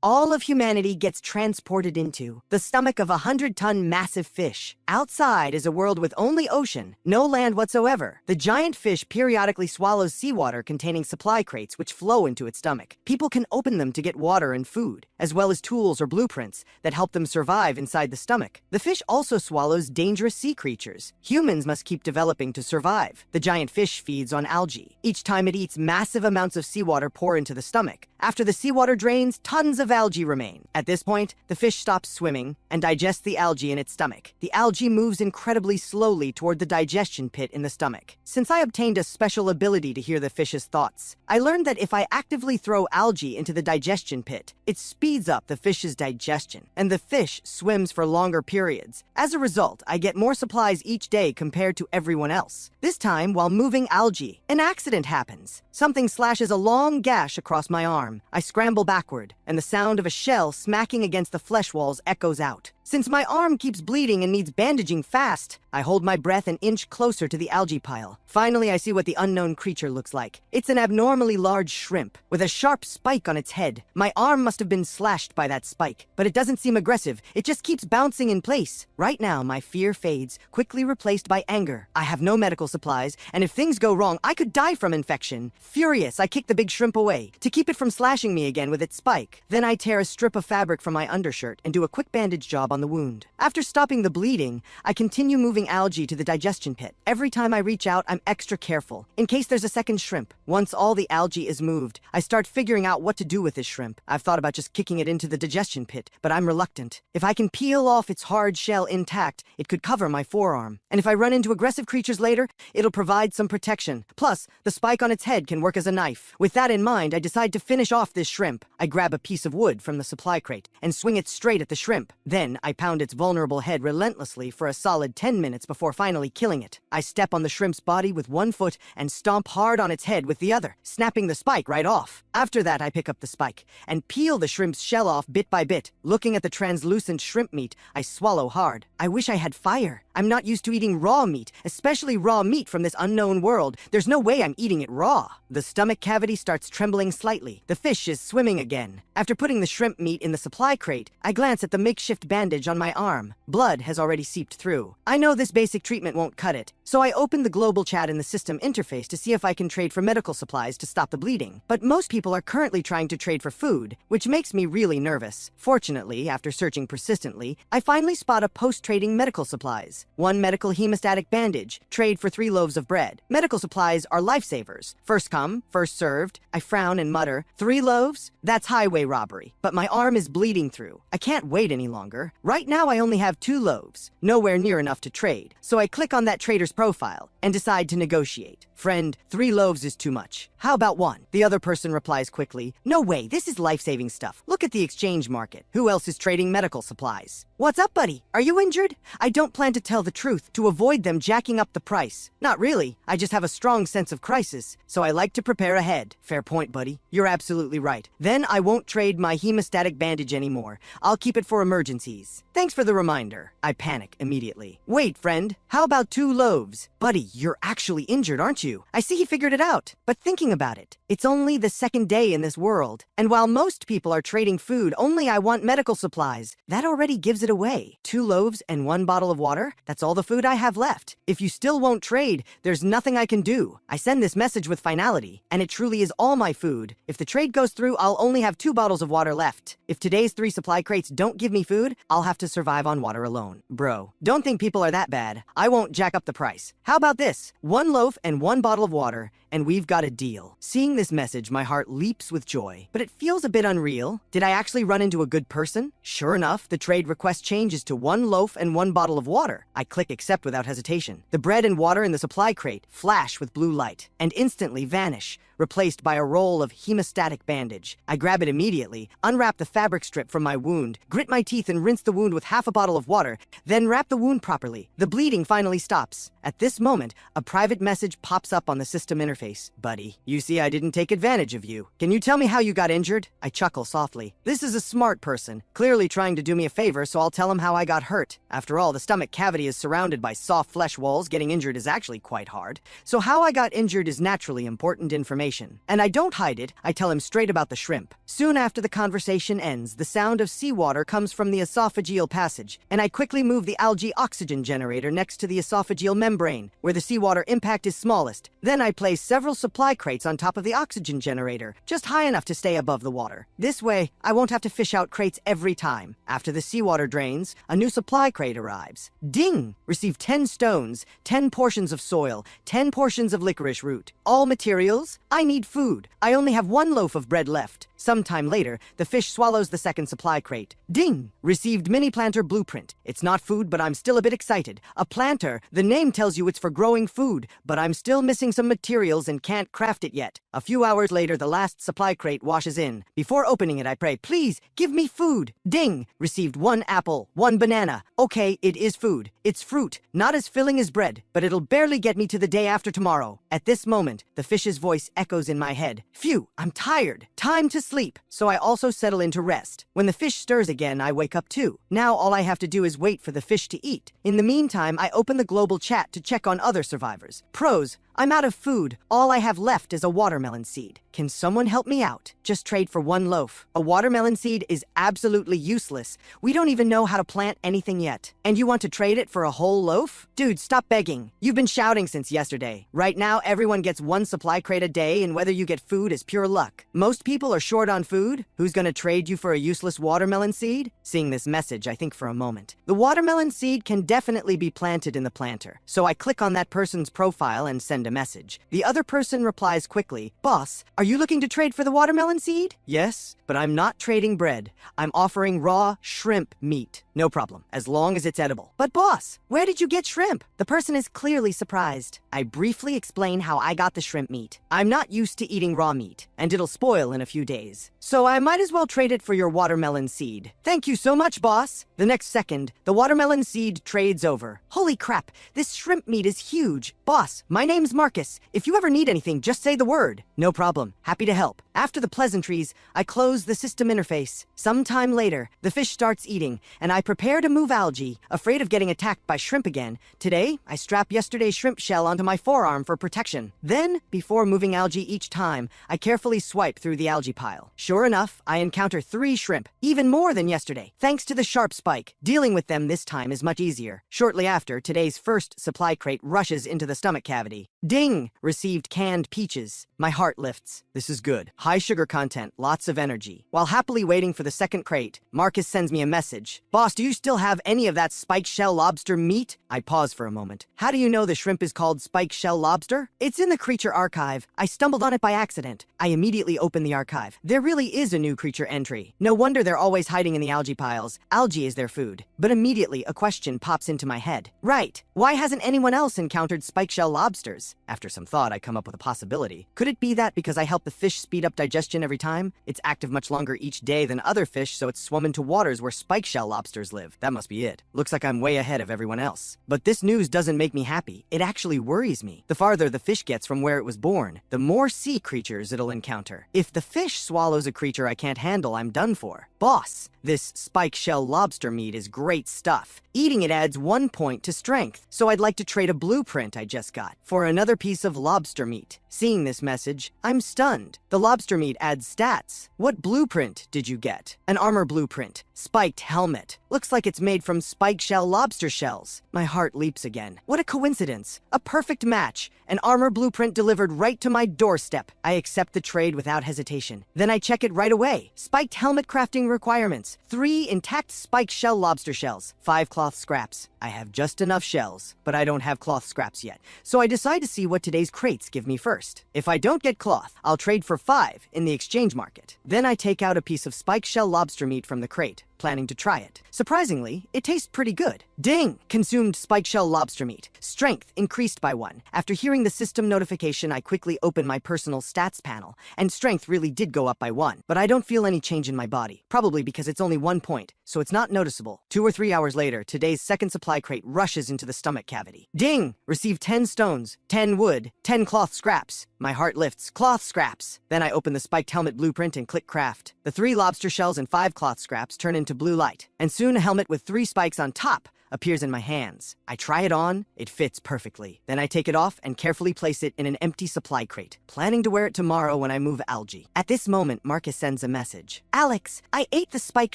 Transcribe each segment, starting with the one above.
all of humanity gets transported into the stomach of a 100-ton massive fish. Outside is a world with only ocean, no land whatsoever. The giant fish periodically swallows seawater containing supply crates which flow into its stomach. People can open them to get water and food, as well as tools or blueprints that help them survive inside the stomach. The fish also swallows dangerous sea creatures. Humans must keep developing to survive. The giant fish feeds on algae. Each time it eats, massive amounts of seawater pour into the stomach. After the seawater drains, tons of algae remain. At this point, the fish stops swimming and digests the algae in its stomach. The algae moves incredibly slowly toward the digestion pit in the stomach. Since I obtained a special ability to hear the fish's thoughts, I learned that if I actively throw algae into the digestion pit, it speeds up the fish's digestion, and the fish swims for longer periods. As a result, I get more supplies each day compared to everyone else. This time, while moving algae, an accident happens. Something slashes a long gash across my arm. I scramble backward, and the sound of a shell smacking against the flesh walls echoes out. Since my arm keeps bleeding and needs bandaging fast, I hold my breath and inch closer to the algae pile. Finally, I see what the unknown creature looks like. It's an abnormally large shrimp with a sharp spike on its head. My arm must have been slashed by that spike, but it doesn't seem aggressive. It just keeps bouncing in place. Right now, my fear fades, quickly replaced by anger. I have no medical supplies, and if things go wrong, I could die from infection. Furious, I kick the big shrimp away to keep it from slashing me again with its spike. Then I tear a strip of fabric from my undershirt and do a quick bandage job on the wound. After stopping the bleeding, I continue moving algae to the digestion pit. Every time I reach out, I'm extra careful, in case there's a second shrimp. Once all the algae is moved, I start figuring out what to do with this shrimp. I've thought about just kicking it into the digestion pit, but I'm reluctant. If I can peel off its hard shell intact, it could cover my forearm. And if I run into aggressive creatures later, it'll provide some protection. Plus, the spike on its head can work as a knife. With that in mind, I decide to finish off this shrimp. I grab a piece of wood from the supply crate and swing it straight at the shrimp. Then I pound its vulnerable head relentlessly for a solid 10 minutes before finally killing it. I step on the shrimp's body with one foot and stomp hard on its head with the other, snapping the spike right off. After that, I pick up the spike and peel the shrimp's shell off bit by bit. Looking at the translucent shrimp meat, I swallow hard. I wish I had fire. I'm not used to eating raw meat, especially raw meat from this unknown world. There's no way I'm eating it raw. The stomach cavity starts trembling slightly. The fish is swimming again. After putting the shrimp meat in the supply crate, I glance at the makeshift bandage on my arm. Blood has already seeped through. I know this basic treatment won't cut it, so I open the global chat in the system interface to see if I can trade for medical supplies to stop the bleeding. But most people are currently trying to trade for food, which makes me really nervous. Fortunately, after searching persistently, I finally spot a post-trading medical supplies. 1 medical hemostatic bandage, trade for 3 loaves of bread. Medical supplies are lifesavers. First come, first served. I frown and mutter, 3 loaves? That's highway robbery. But my arm is bleeding through. I can't wait any longer. Right now I only have 2 loaves, nowhere near enough to trade. So I click on that trader's profile and decide to negotiate. Friend, 3 loaves is too much. How about 1? The other person replies quickly, no way, this is life-saving stuff. Look at the exchange market. Who else is trading medical supplies? What's up, buddy? Are you injured? I don't plan to tell the truth to avoid them jacking up the price. Not really. I just have a strong sense of crisis, so I like to prepare ahead. Fair point, buddy. You're absolutely right. Then I won't trade my hemostatic bandage anymore. I'll keep it for emergencies. Thanks for the reminder. I panic immediately. Wait, friend. How about 2 loaves? Buddy, you're actually injured, aren't you? I see he figured it out. But thinking about it, it's only the second day in this world. And while most people are trading food, only I want medical supplies. That already gives it away. 2 loaves and 1 bottle of water? That's all the food I have left. If you still won't trade, there's nothing I can do. I send this message with finality, and it truly is all my food. If the trade goes through, I'll only have 2 bottles of water left. If today's 3 supply crates don't give me food, I'll have to survive on water alone. Bro, don't think people are that bad. I won't jack up the price. How about this? 1 loaf and 1 bottle of water, and we've got a deal. Seeing this message, my heart leaps with joy, but it feels a bit unreal. Did I actually run into a good person? Sure enough, the trade request changes to 1 loaf and 1 bottle of water. I click accept without hesitation. The bread and water in the supply crate flash with blue light and instantly vanish, replaced by a roll of hemostatic bandage. I grab it immediately, unwrap the fabric strip from my wound, grit my teeth and rinse the wound with half a bottle of water, then wrap the wound properly. The bleeding finally stops. At this moment, a private message pops up on the system interface. Buddy, you see I didn't take advantage of you. Can you tell me how you got injured? I chuckle softly. This is a smart person, clearly trying to do me a favor, so I'll tell him how I got hurt. After all, the stomach cavity is surrounded by soft flesh walls. Getting injured is actually quite hard. So how I got injured is naturally important information. information. And I don't hide it, I tell him straight about the shrimp. Soon after the conversation ends, the sound of seawater comes from the esophageal passage, and I quickly move the algae oxygen generator next to the esophageal membrane, where the seawater impact is smallest. Then I place several supply crates on top of the oxygen generator, just high enough to stay above the water. This way, I won't have to fish out crates every time. After the seawater drains, a new supply crate arrives. Ding! Receive 10 stones, 10 portions of soil, 10 portions of licorice root. All materials? I need food. I only have 1 loaf of bread left. Sometime later, the fish swallows the second supply crate. Ding! Received mini planter blueprint. It's not food, but I'm still a bit excited. A planter, the name tells you it's for growing food, but I'm still missing some materials and can't craft it yet. A few hours later, the last supply crate washes in. Before opening it, I pray, please, give me food. Ding! Received 1 apple, 1 banana. Okay, it is food. It's fruit, not as filling as bread, but it'll barely get me to the day after tomorrow. At this moment, the fish's voice echoes in my head. Phew, I'm tired. Time to sleep. So I also settle in to rest. When the fish stirs again, I wake up too. Now all I have to do is wait for the fish to eat. In the meantime, I open the global chat to check on other survivors. Pros: I'm out of food. All I have left is a watermelon seed. Can someone help me out? Just trade for 1 loaf. A watermelon seed is absolutely useless. We don't even know how to plant anything yet. And you want to trade it for a whole loaf? Dude, stop begging. You've been shouting since yesterday. Right now, everyone gets 1 supply crate a day, and whether you get food is pure luck. Most people are short on food. Who's gonna trade you for a useless watermelon seed? Seeing this message, I think for a moment. The watermelon seed can definitely be planted in the planter. So I click on that person's profile and send a message. The other person replies quickly, "Boss, are you looking to trade for the watermelon seed?" "Yes, but I'm not trading bread. I'm offering raw shrimp meat." "No problem, as long as it's edible." "But boss, where did you get shrimp?" The person is clearly surprised. I briefly explain how I got the shrimp meat. I'm not used to eating raw meat, and it'll spoil in a few days. So I might as well trade it for your watermelon seed. "Thank you so much, boss." The next second, the watermelon seed trades over. Holy crap, this shrimp meat is huge. "Boss, my name's Marcus. If you ever need anything, just say the word." "No problem. Happy to help." After the pleasantries, I close the system interface. Sometime later, the fish starts eating, and I prepare to move algae, afraid of getting attacked by shrimp again. Today, I strap yesterday's shrimp shell onto my forearm for protection. Then, before moving algae each time, I carefully swipe through the algae pile. Sure enough, I encounter 3 shrimp, even more than yesterday, thanks to the sharp spike. Dealing with them this time is much easier. Shortly after, today's first supply crate rushes into the stomach cavity. Ding! Received canned peaches. My heart lifts. This is good. High sugar content, lots of energy. While happily waiting for the second crate, Marcus sends me a message. "Boss, do you still have any of that spike shell lobster meat?" I pause for a moment. "How do you know the shrimp is called spike shell lobster?" "It's in the creature archive. I stumbled on it by accident." I immediately open the archive. There really is a new creature entry. No wonder they're always hiding in the algae piles. Algae is their food. But immediately, a question pops into my head. Right. Why hasn't anyone else encountered spike shell lobsters? After some thought, I come up with a possibility. Could it be that because I help the fish speed up digestion every time, it's active much longer each day than other fish, so it's swum into waters where spike shell lobsters live? That must be it. Looks like I'm way ahead of everyone else. But this news doesn't make me happy. It actually worries me. The farther the fish gets from where it was born, the more sea creatures it'll encounter. If the fish swallows a creature I can't handle, I'm done for. Boss, this spike shell lobster meat is great stuff. Eating it adds 1 point to strength, so I'd like to trade a blueprint I just got for another piece of lobster meat. Seeing this message, I'm stunned. The lobster meat adds stats. What blueprint did you get? An armor blueprint. Spiked helmet. Looks like it's made from spike shell lobster shells. My heart leaps again. What a coincidence. A perfect match. An armor blueprint delivered right to my doorstep. I accept the trade without hesitation. Then I check it right away. Spiked helmet crafting requirements. 3 intact spike shell lobster shells. 5 cloth scraps. I have just enough shells, but I don't have cloth scraps yet. So I decide to see what today's crates give me first. If I don't get cloth, I'll trade for 5 in the exchange market. Then I take out a piece of spike shell lobster meat from the crate, planning to try it. Surprisingly, it tastes pretty good. Ding! Consumed spike shell lobster meat. Strength increased by 1. After hearing the system notification, I quickly open my personal stats panel, and strength really did go up by 1. But I don't feel any change in my body, probably because it's only 1 point, so it's not noticeable. 2 or 3 hours later, today's second supply crate rushes into the stomach cavity. Ding! Received 10 stones, 10 wood, 10 cloth scraps. My heart lifts. Cloth scraps. Then I open the spiked helmet blueprint and click craft. The 3 lobster shells and 5 cloth scraps turn into blue light, and soon a helmet with 3 spikes on top appears in my hands. I try it on, it fits perfectly. Then I take it off and carefully place it in an empty supply crate, planning to wear it tomorrow when I move algae. At this moment, Marcus sends a message. Alex, I ate the spike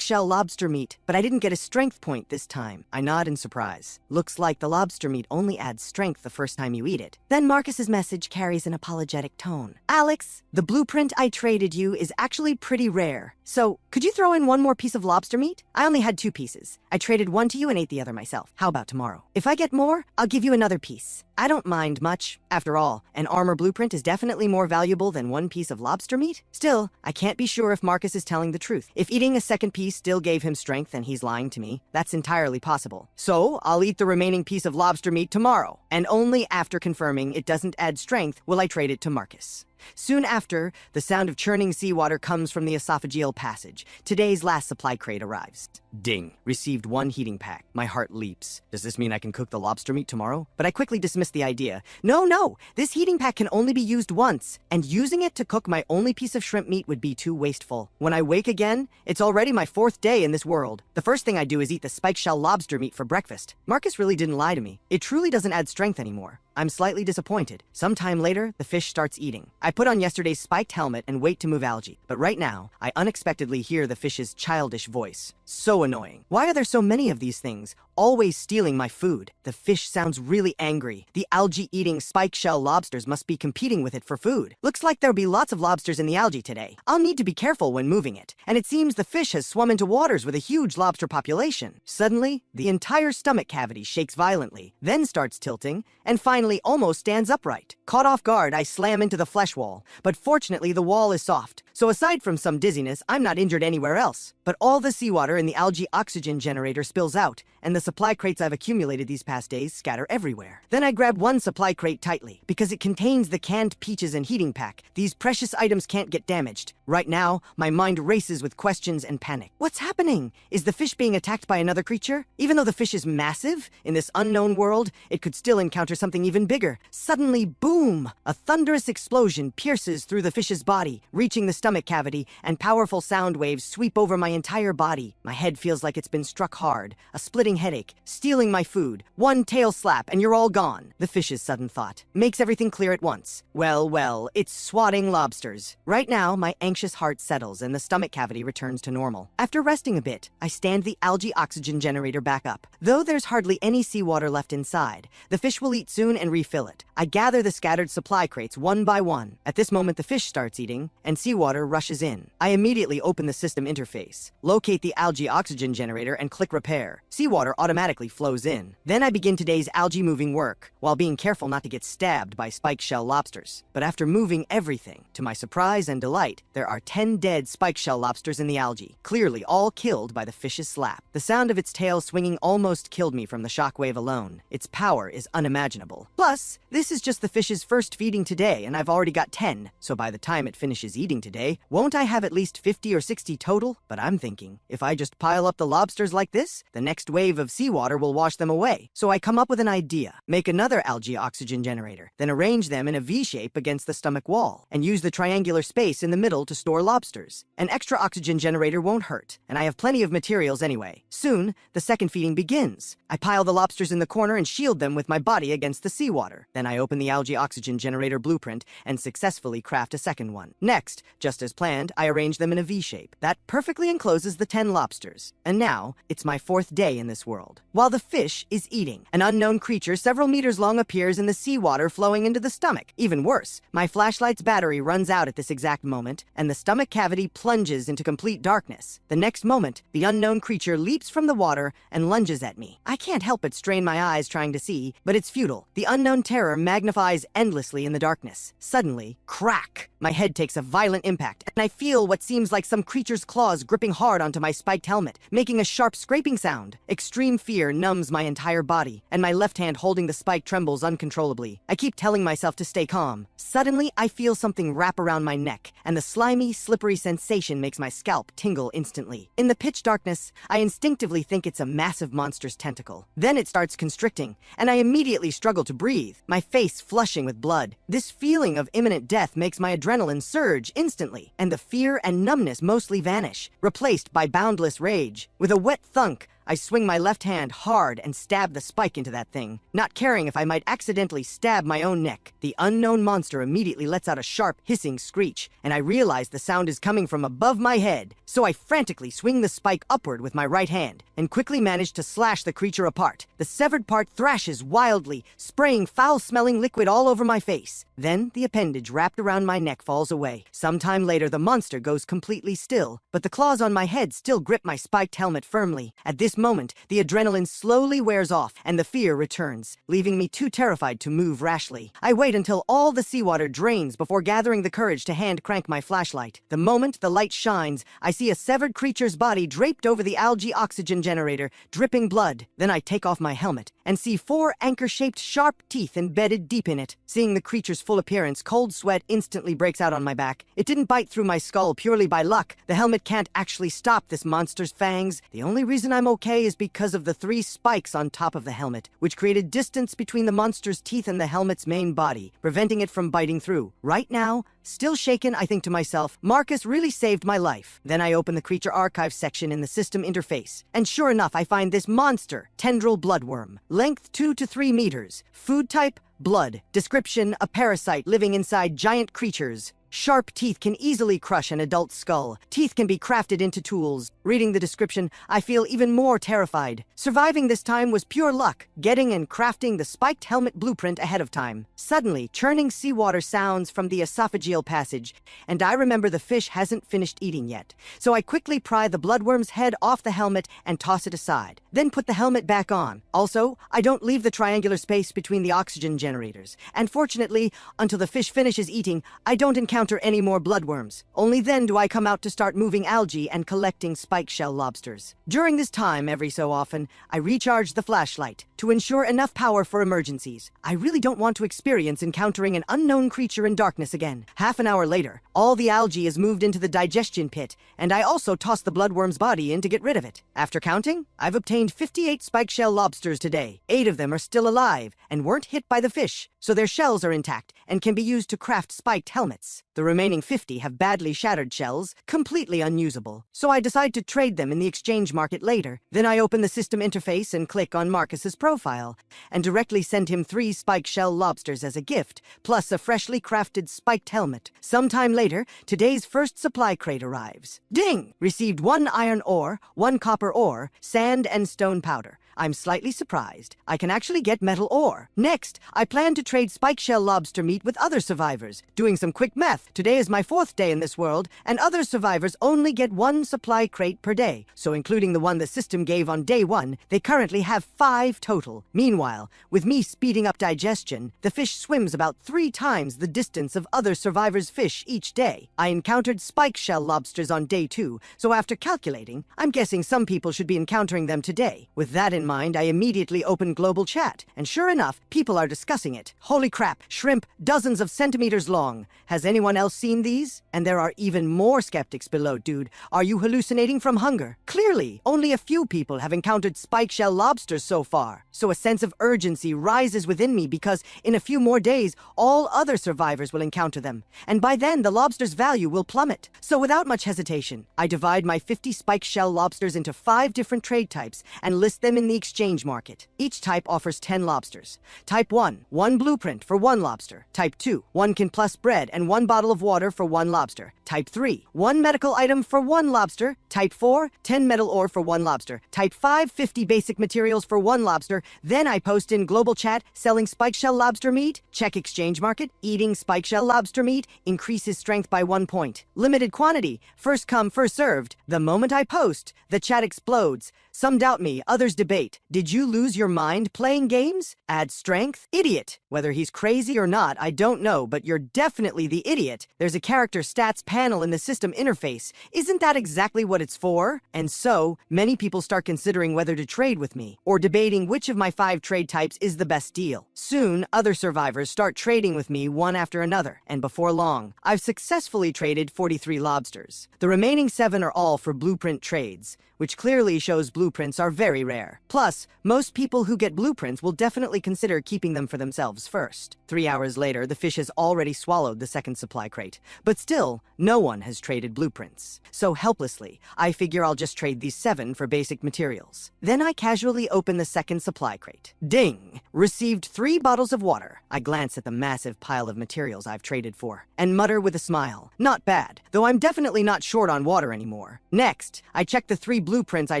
shell lobster meat, but I didn't get a strength point this time. I nod in surprise. Looks like the lobster meat only adds strength the first time you eat it. Then Marcus's message carries an apologetic tone. Alex, the blueprint I traded you is actually pretty rare. So, could you throw in one more piece of lobster meat? I only had 2 pieces. I traded one to you and ate the other myself. How about tomorrow? If I get more, I'll give you another piece. I don't mind much. After all, an armor blueprint is definitely more valuable than 1 piece of lobster meat. Still, I can't be sure if Marcus is telling the truth. If eating a second piece still gave him strength and he's lying to me, that's entirely possible. So, I'll eat the remaining piece of lobster meat tomorrow. And only after confirming it doesn't add strength will I trade it to Marcus. Soon after, the sound of churning seawater comes from the esophageal passage. Today's last supply crate arrives. Ding. Received 1 heating pack. My heart leaps. Does this mean I can cook the lobster meat tomorrow? But I quickly dismiss the idea. No. This heating pack can only be used once, and using it to cook my only piece of shrimp meat would be too wasteful. When I wake again, it's already my 4th day in this world. The first thing I do is eat the spike shell lobster meat for breakfast. Marcus really didn't lie to me. It truly doesn't add strength anymore. I'm slightly disappointed. Sometime later, the fish starts eating. I put on yesterday's spiked helmet and wait to move algae. But right now, I unexpectedly hear the fish's childish voice. So annoying. Why are there so many of these things? Always stealing my food. The fish sounds really angry. The algae-eating spike shell lobsters must be competing with it for food. Looks like there'll be lots of lobsters in the algae today. I'll need to be careful when moving it. And it seems the fish has swum into waters with a huge lobster population. Suddenly, the entire stomach cavity shakes violently, then starts tilting, and finally almost stands upright. Caught off guard, I slam into the flesh wall, but fortunately the wall is soft. So aside from some dizziness, I'm not injured anywhere else. But all the seawater in the algae oxygen generator spills out, and the supply crates I've accumulated these past days scatter everywhere. Then I grab one supply crate tightly, because it contains the canned peaches and heating pack. These precious items can't get damaged. Right now, my mind races with questions and panic. What's happening? Is the fish being attacked by another creature? Even though the fish is massive, in this unknown world, it could still encounter something even bigger. Suddenly, boom! A thunderous explosion pierces through the fish's body, reaching the stomach cavity, and powerful sound waves sweep over my entire body. My head feels like it's been struck hard, a splitting headache, stealing my food. One tail slap and you're all gone. The fish's sudden thought makes everything clear at once. Well, it's swatting lobsters. Right now, my anxious heart settles and the stomach cavity returns to normal. After resting a bit, I stand the algae oxygen generator back up. Though there's hardly any seawater left inside, the fish will eat soon and refill it. I gather the scattered supply crates one by one. At this moment, the fish starts eating, and seawater rushes in. I immediately open the system interface, locate the algae oxygen generator, and click repair. Seawater automatically flows in. Then I begin today's algae moving work, while being careful not to get stabbed by spike shell lobsters. But after moving everything, to my surprise and delight, there are 10 dead spike shell lobsters in the algae, clearly all killed by the fish's slap. The sound of its tail swinging almost killed me from the shockwave alone. Its power is unimaginable. Plus, this is just the fish's first feeding today, and I've already got 10, so by the time it finishes eating today, won't I have at least 50 or 60 total? But I'm thinking, if I just pile up the lobsters like this, the next wave of seawater will wash them away. So I come up with an idea. Make another algae oxygen generator, then arrange them in a V-shape against the stomach wall, and use the triangular space in the middle to store lobsters. An extra oxygen generator won't hurt, and I have plenty of materials anyway. Soon, the second feeding begins. I pile the lobsters in the corner and shield them with my body against the seawater. Then I open the algae oxygen generator blueprint and successfully craft a second one. Next, just as planned, I arrange them in a V-shape. That perfectly encloses the 10 lobsters. And now, it's my 4th day in this world. While the fish is eating, an unknown creature several meters long appears in the seawater flowing into the stomach. Even worse, my flashlight's battery runs out at this exact moment, and the stomach cavity plunges into complete darkness. The next moment, the unknown creature leaps from the water and lunges at me. I can't help but strain my eyes trying to see, but it's futile. The unknown terror magnifies endlessly in the darkness. Suddenly, crack! My head takes a violent impact, and I feel what seems like some creature's claws gripping hard onto my spiked helmet, making a sharp scraping sound. Extreme fear numbs my entire body, and my left hand holding the spike trembles uncontrollably. I keep telling myself to stay calm. Suddenly, I feel something wrap around my neck, and the slimy, slippery sensation makes my scalp tingle instantly. In the pitch darkness, I instinctively think it's a massive monster's tentacle. Then it starts constricting, and I immediately struggle to breathe, my face flushing with blood. This feeling of imminent death makes my adrenaline surge instantly, and the fear and numbness mostly vanish, replaced by boundless rage. With a wet thunk, I swing my left hand hard and stab the spike into that thing, not caring if I might accidentally stab my own neck. The unknown monster immediately lets out a sharp, hissing screech, and I realize the sound is coming from above my head. So I frantically swing the spike upward with my right hand, and quickly manage to slash the creature apart. The severed part thrashes wildly, spraying foul-smelling liquid all over my face. Then the appendage wrapped around my neck falls away. Sometime later, the monster goes completely still, but the claws on my head still grip my spiked helmet firmly. At this moment, the adrenaline slowly wears off, and the fear returns, leaving me too terrified to move rashly. I wait until all the seawater drains before gathering the courage to hand crank my flashlight. The moment the light shines, I see a severed creature's body draped over the algae oxygen generator, dripping blood. Then I take off my helmet and see 4 anchor-shaped sharp teeth embedded deep in it. Seeing the creature's full appearance, cold sweat instantly breaks out on my back. It didn't bite through my skull purely by luck. The helmet can't actually stop this monster's fangs. The only reason I'm okay is because of the 3 spikes on top of the helmet, which created distance between the monster's teeth and the helmet's main body, preventing it from biting through. Right now, still shaken, I think to myself, Marcus really saved my life. Then I open the creature archive section in the system interface, and sure enough, I find this monster, tendril bloodworm. Length 2 to 3 meters. Food type, blood. Description, a parasite living inside giant creatures. Sharp teeth can easily crush an adult skull. Teeth can be crafted into tools. Reading the description, I feel even more terrified. Surviving this time was pure luck, getting and crafting the spiked helmet blueprint ahead of time. Suddenly, churning seawater sounds from the esophageal passage, and I remember the fish hasn't finished eating yet. So I quickly pry the bloodworm's head off the helmet and toss it aside, then put the helmet back on. Also, I don't leave the triangular space between the oxygen generators, and fortunately, until the fish finishes eating, I don't encounter any more bloodworms. Only then do I come out to start moving algae and collecting spike shell lobsters. During this time, every so often, I recharge the flashlight to ensure enough power for emergencies. I really don't want to experience encountering an unknown creature in darkness again. Half an hour later, all the algae is moved into the digestion pit, and I also toss the bloodworm's body in to get rid of it. After counting, I've obtained 58 spike shell lobsters today. 8 of them are still alive and weren't hit by the fish, so their shells are intact and can be used to craft spiked helmets. The remaining 50 have badly shattered shells, completely unusable, so I decide to trade them in the exchange market later. Then I open the system interface and click on Marcus's profile, and directly send him 3 spike shell lobsters as a gift, plus a freshly crafted spiked helmet. Sometime later, today's first supply crate arrives. Ding! Received 1 iron ore, 1 copper ore, sand and stone powder. I'm slightly surprised. I can actually get metal ore. Next, I plan to trade spike shell lobster meat with other survivors. Doing some quick math, today is my 4th day in this world, and other survivors only get 1 supply crate per day. So including the one the system gave on day 1, they currently have 5 total. Meanwhile, with me speeding up digestion, the fish swims about 3 times the distance of other survivors' fish each day. I encountered spike shell lobsters on day 2, so after calculating, I'm guessing some people should be encountering them today. With that in mind, I immediately open global chat, and sure enough, people are discussing it. Holy crap, shrimp, dozens of centimeters long. Has anyone else seen these? And there are even more skeptics below, dude. Are you hallucinating from hunger? Clearly, only a few people have encountered spike shell lobsters so far. So a sense of urgency rises within me because in a few more days, all other survivors will encounter them. And by then, the lobster's value will plummet. So without much hesitation, I divide my 50 spike shell lobsters into 5 different trade types and list them in the exchange market. Each type offers 10 lobsters. Type 1, 1 blueprint for 1 lobster. Type 2, 1 can plus bread and 1 bottle of water for 1 lobster. Type 3, 1 medical item for 1 lobster. Type 4, 10 metal ore for 1 lobster. Type 5, 50 basic materials for 1 lobster. Then I post in global chat, selling spike shell lobster meat. Check exchange market. Eating spike shell lobster meat increases strength by 1 point. Limited quantity. First come, first served. The moment I post, the chat explodes. Some doubt me, others debate. Did you lose your mind playing games? Add strength? Idiot. Whether he's crazy or not, I don't know, but you're definitely the idiot. There's a character stats panel in the system interface. Isn't that exactly what it's for? And so, many people start considering whether to trade with me, or debating which of my 5 trade types is the best deal. Soon, other survivors start trading with me one after another, and before long, I've successfully traded 43 lobsters. The remaining 7 are all for blueprint trades, which clearly shows blueprints are very rare. Plus, most people who get blueprints will definitely consider keeping them for themselves first. 3 hours later, the fish has already swallowed the second supply crate. But still, no one has traded blueprints. So helplessly, I figure I'll just trade these 7 for basic materials. Then I casually open the second supply crate. Ding! Received 3 bottles of water. I glance at the massive pile of materials I've traded for and mutter with a smile. Not bad, though I'm definitely not short on water anymore. Next, I check the 3 blueprints I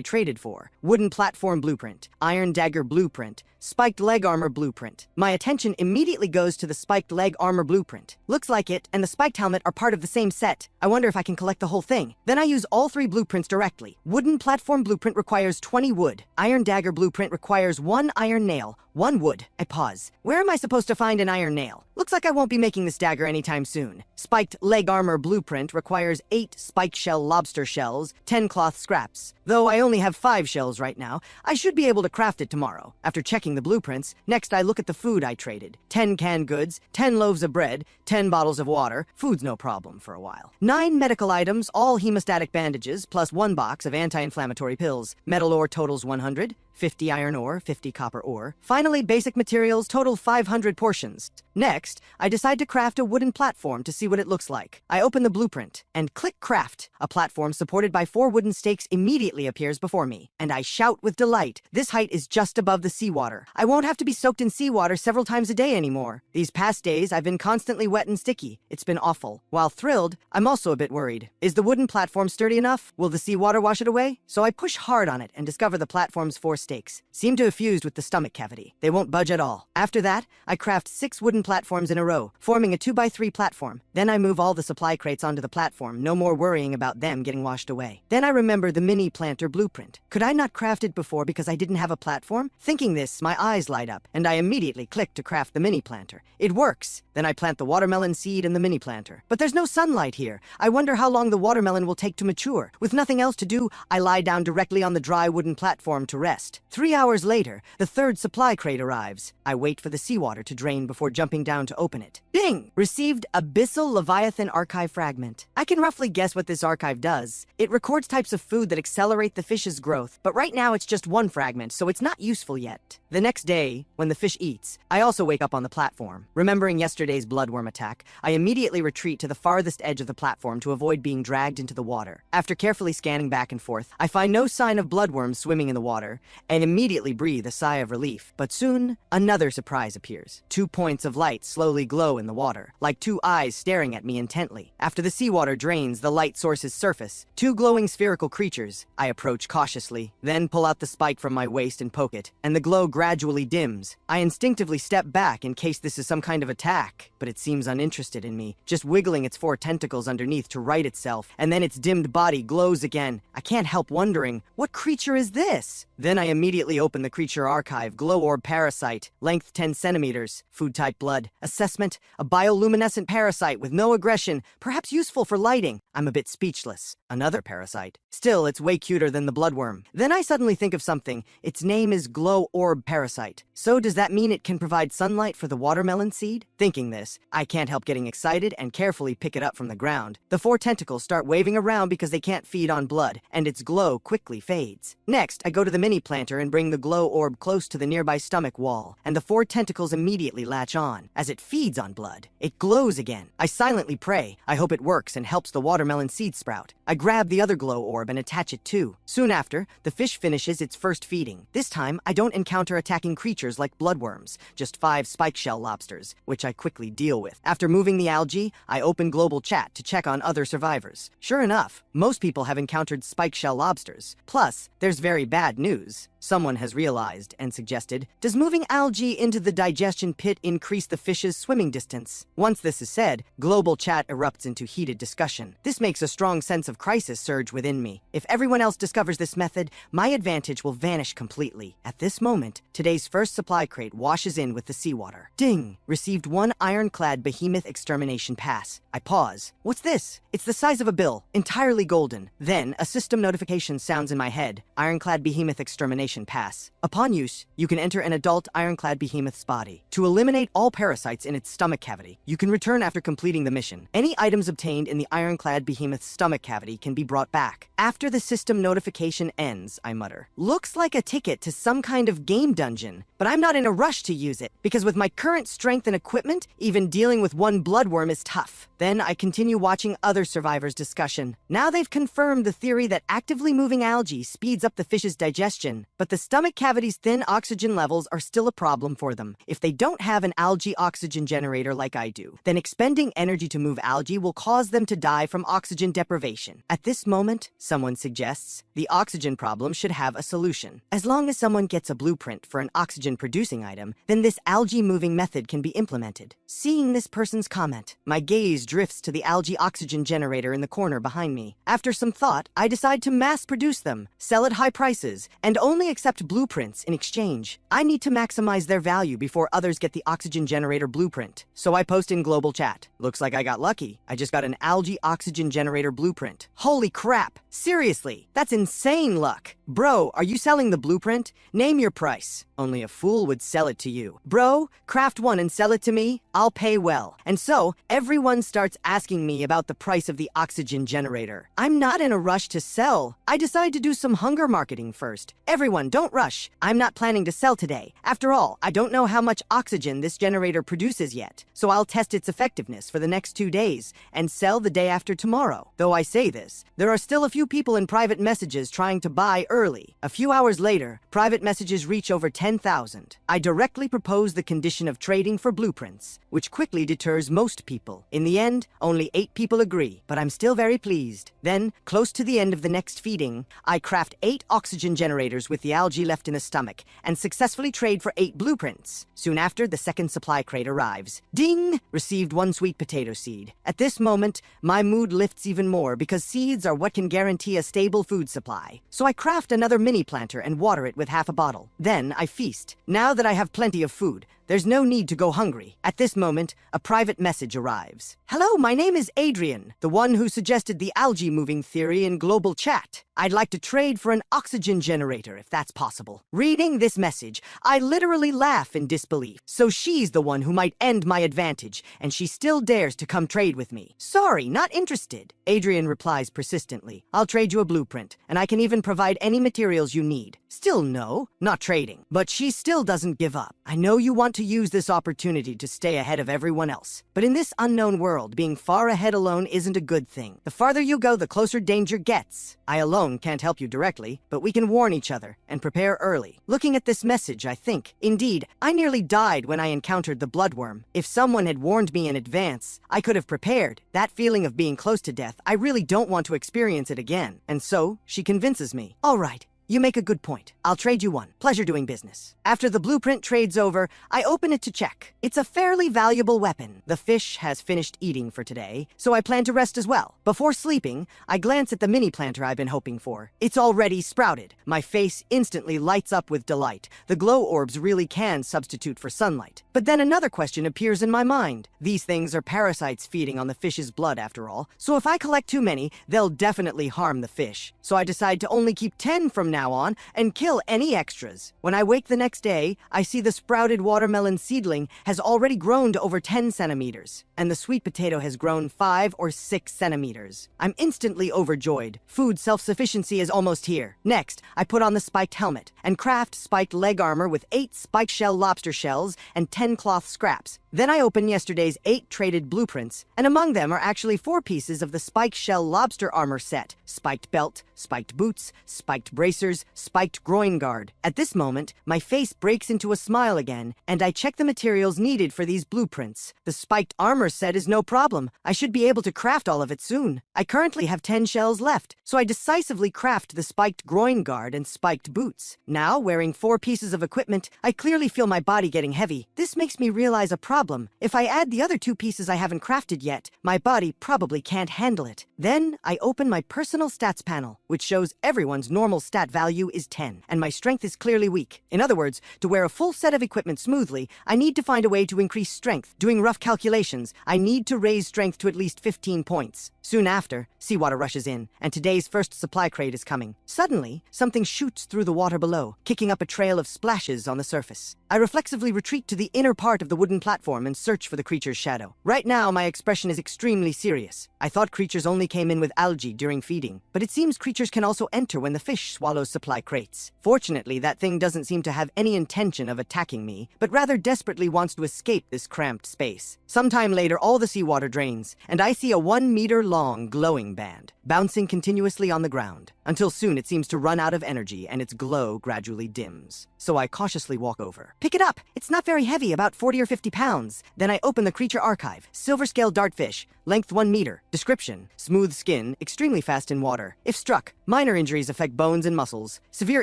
traded for. Wooden platform blueprint, iron dagger blueprint, spiked leg armor blueprint. My attention immediately goes to the spiked leg armor blueprint. Looks like it and the spiked helmet are part of the same set. I wonder if I can collect the whole thing. Then I use all 3 blueprints directly. Wooden platform blueprint requires 20 wood. Iron dagger blueprint requires 1 iron nail, 1 wood. I pause. Where am I supposed to find an iron nail? Looks like I won't be making this dagger anytime soon. Spiked leg armor blueprint requires 8 spike shell lobster shells, 10 cloth scraps. Though I only have 5 shells right now, I should be able to craft it tomorrow. After checking the blueprints, next I look at the food I traded. 10 canned goods, 10 loaves of bread, 10 bottles of water. Food's no problem for a while. 9 medical items, all hemostatic bandages, plus 1 box of anti-inflammatory pills. Metal ore totals 100. 50 iron ore, 50 copper ore. Finally, basic materials total 500 portions. Next, I decide to craft a wooden platform to see what it looks like. I open the blueprint and click craft. A platform supported by 4 wooden stakes immediately appears before me, and I shout with delight. This height is just above the seawater. I won't have to be soaked in seawater several times a day anymore. These past days, I've been constantly wet and sticky. It's been awful. While thrilled, I'm also a bit worried. Is the wooden platform sturdy enough? Will the seawater wash it away? So I push hard on it and discover the platform's 4 stakes seem to have fused with the stomach cavity. They won't budge at all. After that, I craft 6 wooden platforms in a row, forming a 2x3 platform. Then I move all the supply crates onto the platform, no more worrying about them getting washed away. Then I remember the mini planter blueprint. Could I not craft it before because I didn't have a platform? Thinking this, my eyes light up, and I immediately click to craft the mini planter. It works. Then I plant the watermelon seed in the mini planter. But there's no sunlight here. I wonder how long the watermelon will take to mature. With nothing else to do, I lie down directly on the dry wooden platform to rest. 3 hours later, the 3rd supply crate arrives. I wait for the seawater to drain before jumping down to open it. Ding! Received Abyssal Leviathan Archive Fragment. I can roughly guess what this archive does. It records types of food that accelerate the fish's growth, but right now it's just 1 fragment, so it's not useful yet. The next day, when the fish eats, I also wake up on the platform. Remembering yesterday's bloodworm attack, I immediately retreat to the farthest edge of the platform to avoid being dragged into the water. After carefully scanning back and forth, I find no sign of bloodworms swimming in the water, and immediately breathe a sigh of relief. But soon, another surprise appears. 2 points of light slowly glow in the water, like 2 eyes staring at me intently. After the seawater drains the light source's surface, 2 glowing spherical creatures. I approach cautiously, then pull out the spike from my waist and poke it, and the glow gradually dims. I instinctively step back in case this is some kind of attack, but it seems uninterested in me, just wiggling its 4 tentacles underneath to right itself, and then its dimmed body glows again. I can't help wondering, what creature is this? Then I immediately open the creature archive. Glow orb parasite, length 10 centimeters, food type blood. Assessment, a bioluminescent parasite with no aggression, perhaps useful for lighting. I'm a bit speechless. Another parasite. Still, it's way cuter than the bloodworm. Then I suddenly think of something. Its name is glow orb parasite. So does that mean it can provide sunlight for the watermelon seed? Thinking this, I can't help getting excited and carefully pick it up from the ground. The 4 tentacles start waving around because they can't feed on blood, and its glow quickly fades. Next, I go to the mini planter and bring the glow orb close to the nearby stomach wall, and the 4 tentacles immediately latch on. As it feeds on blood, it glows again. I silently pray. I hope it works and helps the watermelon seed sprout. I grab the other glow orb and attach it too. Soon after, the fish finishes its first feeding. This time, I don't encounter attacking creatures like bloodworms, just 5 spike shell lobsters, which I quickly deal with. After moving the algae, I open global chat to check on other survivors. Sure enough, most people have encountered spike shell lobsters. Plus, there's very bad news. Someone has realized and suggested, does moving algae into the digestion pit increase the fish's swimming distance? Once this is said, global chat erupts into heated discussion. This makes a strong sense of crisis surge within me. If everyone else discovers this method, my advantage will vanish completely. At this moment, today's first supply crate washes in with the seawater. Ding! Received 1 ironclad behemoth extermination pass. I pause. What's this? It's the size of a bill, entirely golden. Then, a system notification sounds in my head. Ironclad behemoth extermination pass. Upon use, you can enter an adult ironclad behemoth's body. To eliminate all parasites in its stomach cavity, you can return after completing the mission. Any items obtained in the ironclad behemoth's stomach cavity can be brought back. After the system notification ends, I mutter. Looks like a ticket to some kind of game dungeon, but but I'm not in a rush to use it, because with my current strength and equipment, even dealing with one bloodworm is tough. Then I continue watching other survivors' discussion. Now they've confirmed the theory that actively moving algae speeds up the fish's digestion, but the stomach cavity's thin oxygen levels are still a problem for them. If they don't have an algae oxygen generator like I do, then expending energy to move algae will cause them to die from oxygen deprivation. At this moment, someone suggests, the oxygen problem should have a solution. As long as someone gets a blueprint for an oxygen-producing item, then this algae-moving method can be implemented. Seeing this person's comment, my gaze drifts to the algae oxygen generator in the corner behind me. After some thought, I decide to mass-produce them, sell at high prices, and only accept blueprints in exchange. I need to maximize their value before others get the oxygen generator blueprint. So I post in global chat. Looks like I got lucky. I just got an algae oxygen generator blueprint. Holy crap! Seriously, that's insane luck. Bro, are you selling the blueprint? Name your price. Only a fool would sell it to you. Bro, craft one and sell it to me. I'll pay well. And so, everyone starts asking me about the price of the oxygen generator. I'm not in a rush to sell. I decide to do some hunger marketing first. Everyone, don't rush. I'm not planning to sell today. After all, I don't know how much oxygen this generator produces yet. So I'll test its effectiveness for the next 2 days and sell the day after tomorrow. Though I say this, there are still a few people in private messages trying to buy early. A few hours later, private messages reach over 10,000. I directly propose the condition of trading for blueprints, which quickly deters most people. In the end, only 8 people agree, but I'm still very pleased. Then, close to the end of the next feeding, I craft 8 oxygen generators with the algae left in the stomach and successfully trade for 8 blueprints. Soon after, the second supply crate arrives. Ding! Received 1 sweet potato seed. At this moment, my mood lifts even more because seeds are what can guarantee a stable food supply. So I craft another mini planter and water it with half a bottle. Then I feast. Now that I have plenty of food, there's no need to go hungry. At this moment, a private message arrives. Hello, my name is Adrian, the one who suggested the algae moving theory in global chat. I'd like to trade for an oxygen generator if that's possible. Reading this message, I literally laugh in disbelief. So she's the one who might end my advantage, and she still dares to come trade with me. Sorry, not interested. Adrian replies persistently. I'll trade you a blueprint, and I can even provide any materials you need. Still no, not trading. But she still doesn't give up. I know you want to use this opportunity to stay ahead of everyone else. But in this unknown world, being far ahead alone isn't a good thing. The farther you go, the closer danger gets. I alone can't help you directly, but we can warn each other and prepare early. Looking at this message, I think, indeed, I nearly died when I encountered the bloodworm. If someone had warned me in advance, I could have prepared. That feeling of being close to death, I really don't want to experience it again. And so, she convinces me. All right. You make a good point. I'll trade you one. Pleasure doing business. After the blueprint trade's over, I open it to check. It's a fairly valuable weapon. The fish has finished eating for today, so I plan to rest as well. Before sleeping, I glance at the mini planter I've been hoping for. It's already sprouted. My face instantly lights up with delight. The glow orbs really can substitute for sunlight. But then another question appears in my mind. These things are parasites feeding on the fish's blood after all, so if I collect too many, they'll definitely harm the fish. So I decide to only keep 10 from now on and kill any extras. When I wake the next day, I see the sprouted watermelon seedling has already grown to over 10 centimeters, and the sweet potato has grown 5 or 6 centimeters. I'm instantly overjoyed. Food self-sufficiency is almost here. Next, I put on the spiked helmet and craft spiked leg armor with 8 spiked shell lobster shells and 10 cloth scraps. Then I open yesterday's 8 traded blueprints, and among them are actually 4 pieces of the spiked shell lobster armor set: spiked belt, spiked boots, spiked bracers, spiked groin guard. At this moment, my face breaks into a smile again, and I check the materials needed for these blueprints. The spiked armor set is no problem. I should be able to craft all of it soon. I currently have 10 shells left, so I decisively craft the spiked groin guard and spiked boots. Now, wearing 4 pieces of equipment, I clearly feel my body getting heavy. This makes me realize a problem. If I add the other 2 pieces I haven't crafted yet, my body probably can't handle it. Then I open my personal stats panel, which shows everyone's normal stat value is 10, and my strength is clearly weak. In other words, to wear a full set of equipment smoothly, I need to find a way to increase strength. Doing rough calculations, I need to raise strength to at least 15 points. Soon after, seawater rushes in, and today's first supply crate is coming. Suddenly, something shoots through the water below, kicking up a trail of splashes on the surface. I reflexively retreat to the inner part of the wooden platform and search for the creature's shadow. Right now, my expression is extremely serious. I thought creatures only came in with algae during feeding, but it seems creatures can also enter when the fish swallows supply crates. Fortunately, that thing doesn't seem to have any intention of attacking me, but rather desperately wants to escape this cramped space. Sometime later, all the seawater drains, and I see a 1-meter-long glowing band, bouncing continuously on the ground, until soon it seems to run out of energy and its glow gradually dims. So I cautiously walk over. Pick it up! It's not very heavy, about 40 or 50 pounds. Then I open the creature archive. Silver-scale dartfish, length 1 meter. Description: smooth skin, extremely fast in water. If struck, minor injuries affect bones and muscles. Severe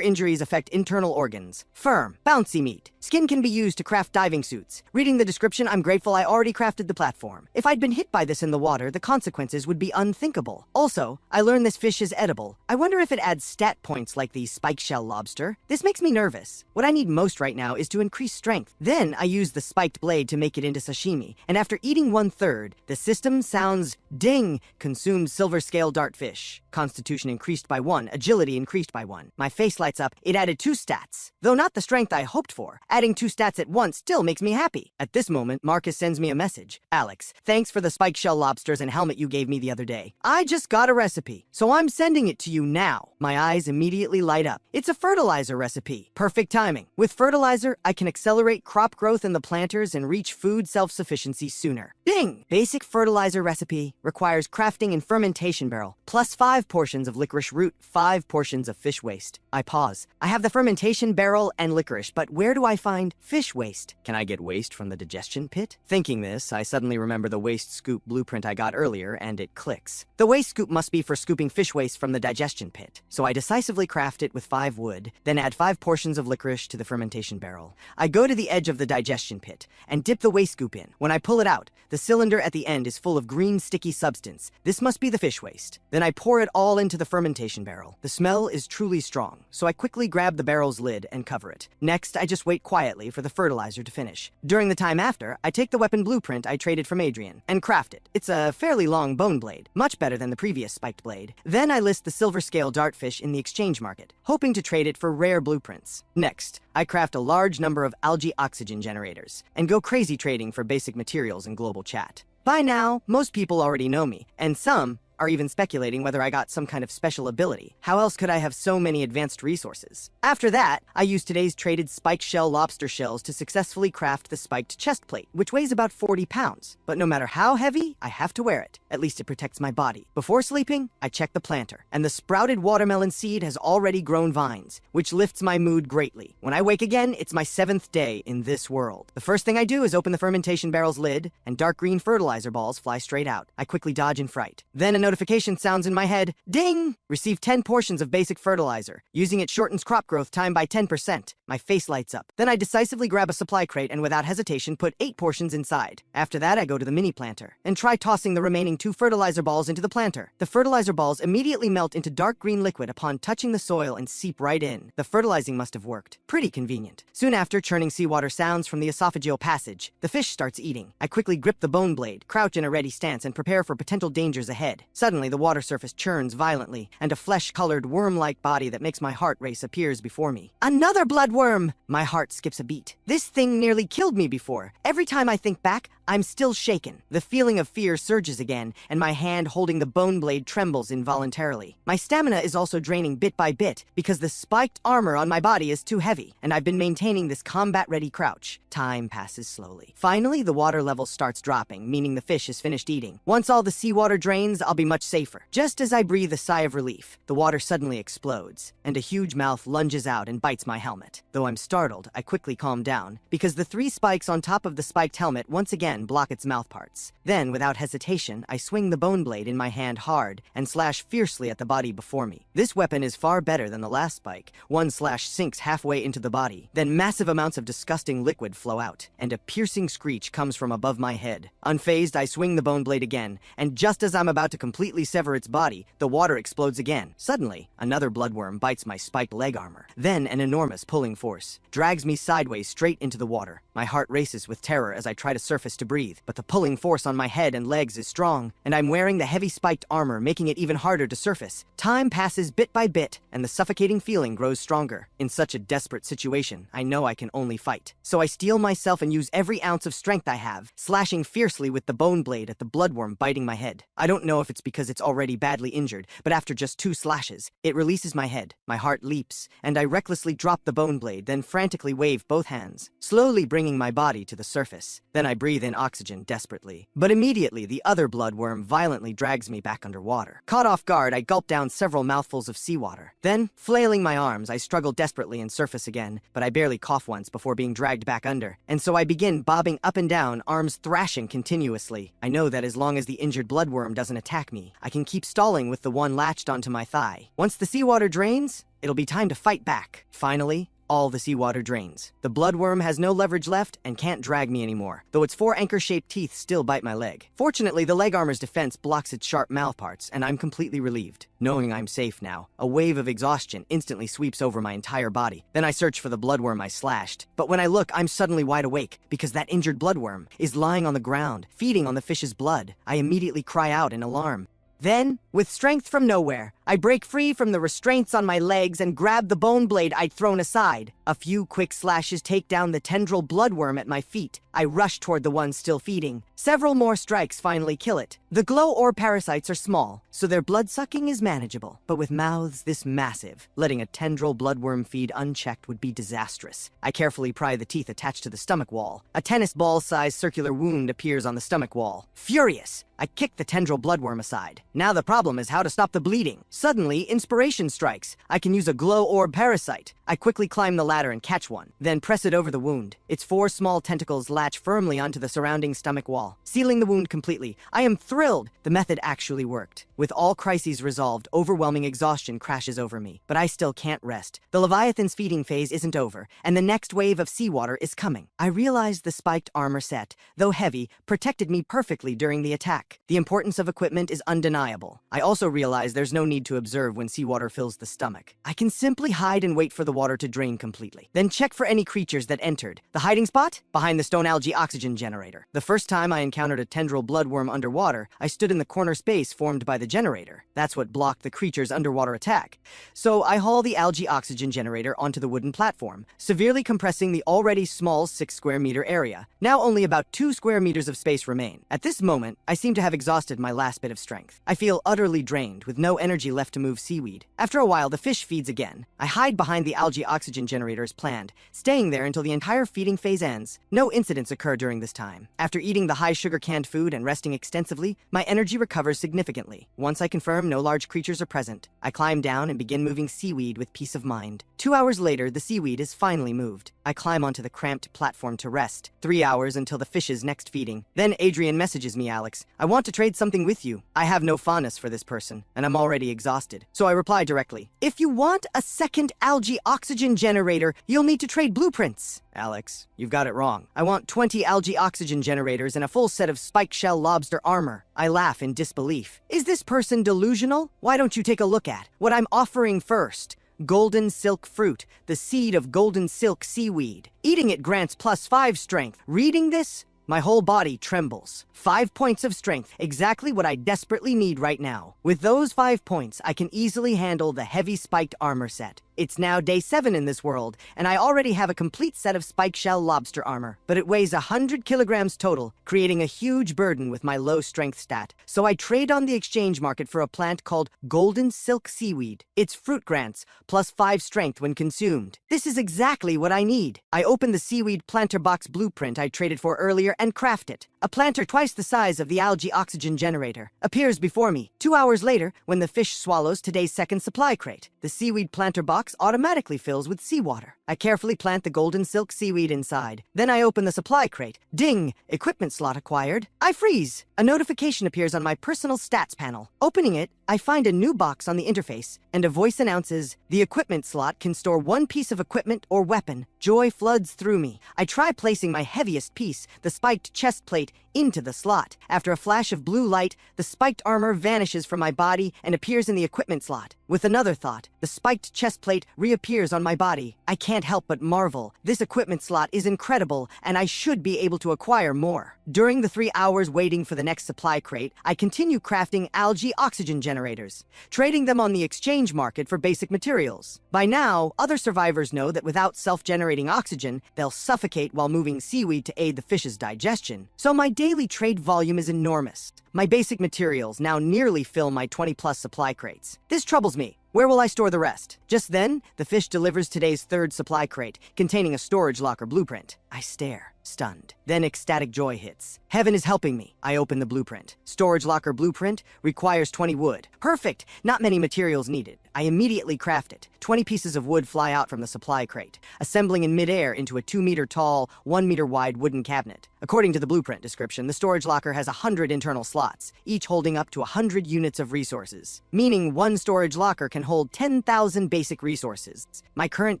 injuries affect internal organs. Firm, bouncy meat. Skin can be used to craft diving suits. Reading the description, I'm grateful I already crafted the platform. If I'd been hit by this in the water, the consequences would be unthinkable. Also, I learned this fish is edible. I wonder if it adds stat points like the spike shell lobster. This makes me nervous. What I need most right now is to increase strength. Then I use the spiked blade to make it into sashimi, and after eating 1/3, the system sounds ding. Consumed silver scale dartfish. Constitution increased by 1, agility increased by 1. My face lights up. It added 2 stats. Though not the strength I hoped for, adding 2 stats at once still makes me happy. At this moment, Marcus sends me a message. Alex, thanks for the spike shell lobsters and helmet you gave me the other day. I just got a recipe, so I'm sending it to you now. My eyes immediately light up. It's a fertilizer recipe. Perfect timing. With fertilizer, I can accelerate crop growth in the planters and reach food self-sufficiency sooner. Ding! Basic fertilizer recipe requires crafting and fermentation barrel, plus 5 portions of licorice root, 5 portions of fish waste. I pause. I have the fermentation barrel and licorice, but where do I find fish waste? Can I get waste from the digestion pit? Thinking this, I suddenly remember the waste scoop blueprint I got earlier, and it clicks. The waste scoop must be for scooping fish waste from the digestion pit. So I decisively craft it with 5 wood, then add 5 portions of licorice to the fermentation barrel. I go to the edge of the digestion pit and dip the waste scoop in. When I pull it out, the cylinder at the end is full of green sticky substance. This must be the fish waste. Then I pour it all into the fermentation barrel. The smell is truly strong, so I quickly grab the barrel's lid and cover it. Next, I just wait quietly for the fertilizer to finish. During the time after, I take the weapon blueprint I traded from Adrian and craft it. It's a fairly long bone blade, much better than the previous spiked blade. Then I list the silver scale dartfish in the exchange market, hoping to trade it for rare blueprints. Next, I craft a large number of algae oxygen generators and go crazy trading for basic materials in global chat. By now, most people already know me, and some are even speculating whether I got some kind of special ability. How else could I have so many advanced resources? After that, I used today's traded spiked shell lobster shells to successfully craft the spiked chest plate, which weighs about 40 pounds. But no matter how heavy, I have to wear it. At least it protects my body. Before sleeping, I check the planter, and the sprouted watermelon seed has already grown vines, which lifts my mood greatly. When I wake again, it's my 7th day in this world. The first thing I do is open the fermentation barrel's lid, and dark green fertilizer balls fly straight out. I quickly dodge in fright. Then a notification sounds in my head. Ding! Receive 10 portions of basic fertilizer. Using it shortens crop growth time by 10%. My face lights up. Then I decisively grab a supply crate and without hesitation put 8 portions inside. After that, I go to the mini planter and try tossing the remaining 2 fertilizer balls into the planter. The fertilizer balls immediately melt into dark green liquid upon touching the soil and seep right in. The fertilizing must have worked. Pretty convenient. Soon after, churning seawater sounds from the esophageal passage. The fish starts eating. I quickly grip the bone blade, crouch in a ready stance, and prepare for potential dangers ahead. Suddenly, the water surface churns violently, and a flesh-colored worm-like body that makes my heart race appears before me. Another bloodworm! My heart skips a beat. This thing nearly killed me before. Every time I think back, I'm still shaken. The feeling of fear surges again, and my hand holding the bone blade trembles involuntarily. My stamina is also draining bit by bit because the spiked armor on my body is too heavy, and I've been maintaining this combat-ready crouch. Time passes slowly. Finally, the water level starts dropping, meaning the fish is finished eating. Once all the seawater drains, I'll be much safer. Just as I breathe a sigh of relief, the water suddenly explodes, and a huge mouth lunges out and bites my helmet. Though I'm startled, I quickly calm down, because the 3 spikes on top of the spiked helmet once again block its mouth parts. Then, without hesitation, I swing the bone blade in my hand hard and slash fiercely at the body before me. This weapon is far better than the last spike. One slash sinks halfway into the body, then massive amounts of disgusting liquid flow out, and a piercing screech comes from above my head. Unfazed, I swing the bone blade again, and just as I'm about to completely sever its body, the water explodes again. Suddenly, another bloodworm bites my spiked leg armor. Then an enormous pulling force drags me sideways straight into the water. My heart races with terror as I try to surface to breathe, but the pulling force on my head and legs is strong, and I'm wearing the heavy spiked armor, making it even harder to surface. Time passes bit by bit, and the suffocating feeling grows stronger. In such a desperate situation, I know I can only fight. So I steel myself and use every ounce of strength I have, slashing fiercely with the bone blade at the bloodworm biting my head. I don't know if it's because it's already badly injured, but after just 2 slashes, it releases my head. My heart leaps, and I recklessly drop the bone blade, then frantically wave both hands, slowly bringing my body to the surface. Then I breathe in oxygen desperately. But immediately, the other bloodworm violently drags me back underwater. Caught off guard, I gulp down several mouthfuls of seawater. Then, flailing my arms, I struggle desperately and surface again, but I barely cough once before being dragged back under. And so I begin bobbing up and down, arms thrashing continuously. I know that as long as the injured bloodworm doesn't attack me, I can keep stalling with the one latched onto my thigh. Once the seawater drains, it'll be time to fight back. Finally, all the seawater drains. The bloodworm has no leverage left and can't drag me anymore, though its 4 anchor-shaped teeth still bite my leg. Fortunately, the leg armor's defense blocks its sharp mouthparts, and I'm completely relieved. Knowing I'm safe now, a wave of exhaustion instantly sweeps over my entire body. Then I search for the bloodworm I slashed. But when I look, I'm suddenly wide awake, because that injured bloodworm is lying on the ground, feeding on the fish's blood. I immediately cry out in alarm. Then, with strength from nowhere, I break free from the restraints on my legs and grab the bone blade I'd thrown aside. A few quick slashes take down the tendril bloodworm at my feet. I rush toward the one still feeding. Several more strikes finally kill it. The glow orb parasites are small, so their blood-sucking is manageable. But with mouths this massive, letting a tendril bloodworm feed unchecked would be disastrous. I carefully pry the teeth attached to the stomach wall. A tennis ball-sized circular wound appears on the stomach wall. Furious, I kick the tendril bloodworm aside. Now the problem is how to stop the bleeding. Suddenly, inspiration strikes. I can use a glow orb parasite. I quickly climb the ladder and catch one, then press it over the wound. Its 4 small tentacles latch firmly onto the surrounding stomach wall, sealing the wound completely. I am thrilled. The method actually worked. With all crises resolved, overwhelming exhaustion crashes over me, but I still can't rest. The Leviathan's feeding phase isn't over, and the next wave of seawater is coming. I realized the spiked armor set, though heavy, protected me perfectly during the attack. The importance of equipment is undeniable. I also realize there's no need to observe when seawater fills the stomach. I can simply hide and wait for the water to drain completely. Then check for any creatures that entered. The hiding spot? Behind the stone algae oxygen generator. The first time I encountered a tendril bloodworm underwater, I stood in the corner space formed by the generator. That's what blocked the creature's underwater attack. So I haul the algae oxygen generator onto the wooden platform, severely compressing the already small 6 square meter area. Now only about 2 square meters of space remain. At this moment, I seem to have exhausted my last bit of strength. I feel utterly drained, with no energy left to move seaweed. After a while, the fish feeds again. I hide behind the algae oxygen generator as planned, staying there until the entire feeding phase ends. No incidents occur during this time. After eating the high-sugar canned food and resting extensively, my energy recovers significantly. Once I confirm no large creatures are present, I climb down and begin moving seaweed with peace of mind. 2 hours later, the seaweed is finally moved. I climb onto the cramped platform to rest. 3 hours until the fish's next feeding. Then Adrian messages me, "Alex, I want to trade something with you. I have no fondness for this person, and I'm already exhausted." So I reply directly, "If you want a second algae oxygen generator, you'll need to trade blueprints." "Alex, you've got it wrong. I want 20 algae oxygen generators and a full set of spike shell lobster armor." I laugh in disbelief. Is this person delusional? Why don't you take a look at what I'm offering first? Golden silk fruit, the seed of golden silk seaweed. Eating it grants +5 strength. Reading this, my whole body trembles. 5 points of strength, exactly what I desperately need right now. With those 5 points, I can easily handle the heavy spiked armor set. It's now day 7 in this world, and I already have a complete set of spike shell lobster armor, but it weighs 100 kilograms total, creating a huge burden with my low strength stat. So I trade on the exchange market for a plant called golden silk seaweed. Its fruit grants +5 strength when consumed. This is exactly what I need. I open the seaweed planter box blueprint I traded for earlier and craft it. A planter twice the size of the algae oxygen generator appears before me. 2 hours later, when the fish swallows today's second supply crate, the seaweed planter box box automatically fills with seawater. I carefully plant the golden silk seaweed inside. Then I open the supply crate. Ding! Equipment slot acquired. I freeze. A notification appears on my personal stats panel. Opening it, I find a new box on the interface, and a voice announces, "The equipment slot can store one piece of equipment or weapon." Joy floods through me. I try placing my heaviest piece, the spiked chest plate, into the slot. After a flash of blue light, the spiked armor vanishes from my body and appears in the equipment slot. With another thought, the spiked chest plate reappears on my body. I can't help but marvel. This equipment slot is incredible, and I should be able to acquire more. During the 3 hours waiting for the next supply crate, I continue crafting algae oxygen generators, trading them on the exchange market for basic materials. By now, other survivors know that without self-generating oxygen, they'll suffocate while moving seaweed to aid the fish's digestion. So my daily trade volume is enormous. My basic materials now nearly fill my 20-plus supply crates. This troubles me. Where will I store the rest? Just then, the fish delivers today's third supply crate, containing a storage locker blueprint. I stare, stunned. Then ecstatic joy hits. Heaven is helping me. I open the blueprint. Storage locker blueprint requires 20 wood. Perfect! Not many materials needed. I immediately craft it. 20 pieces of wood fly out from the supply crate, assembling in midair into a 2-meter-tall, 1-meter-wide wooden cabinet. According to the blueprint description, the storage locker has 100 internal slots, each holding up to 100 units of resources, meaning one storage locker can hold 10,000 basic resources. My current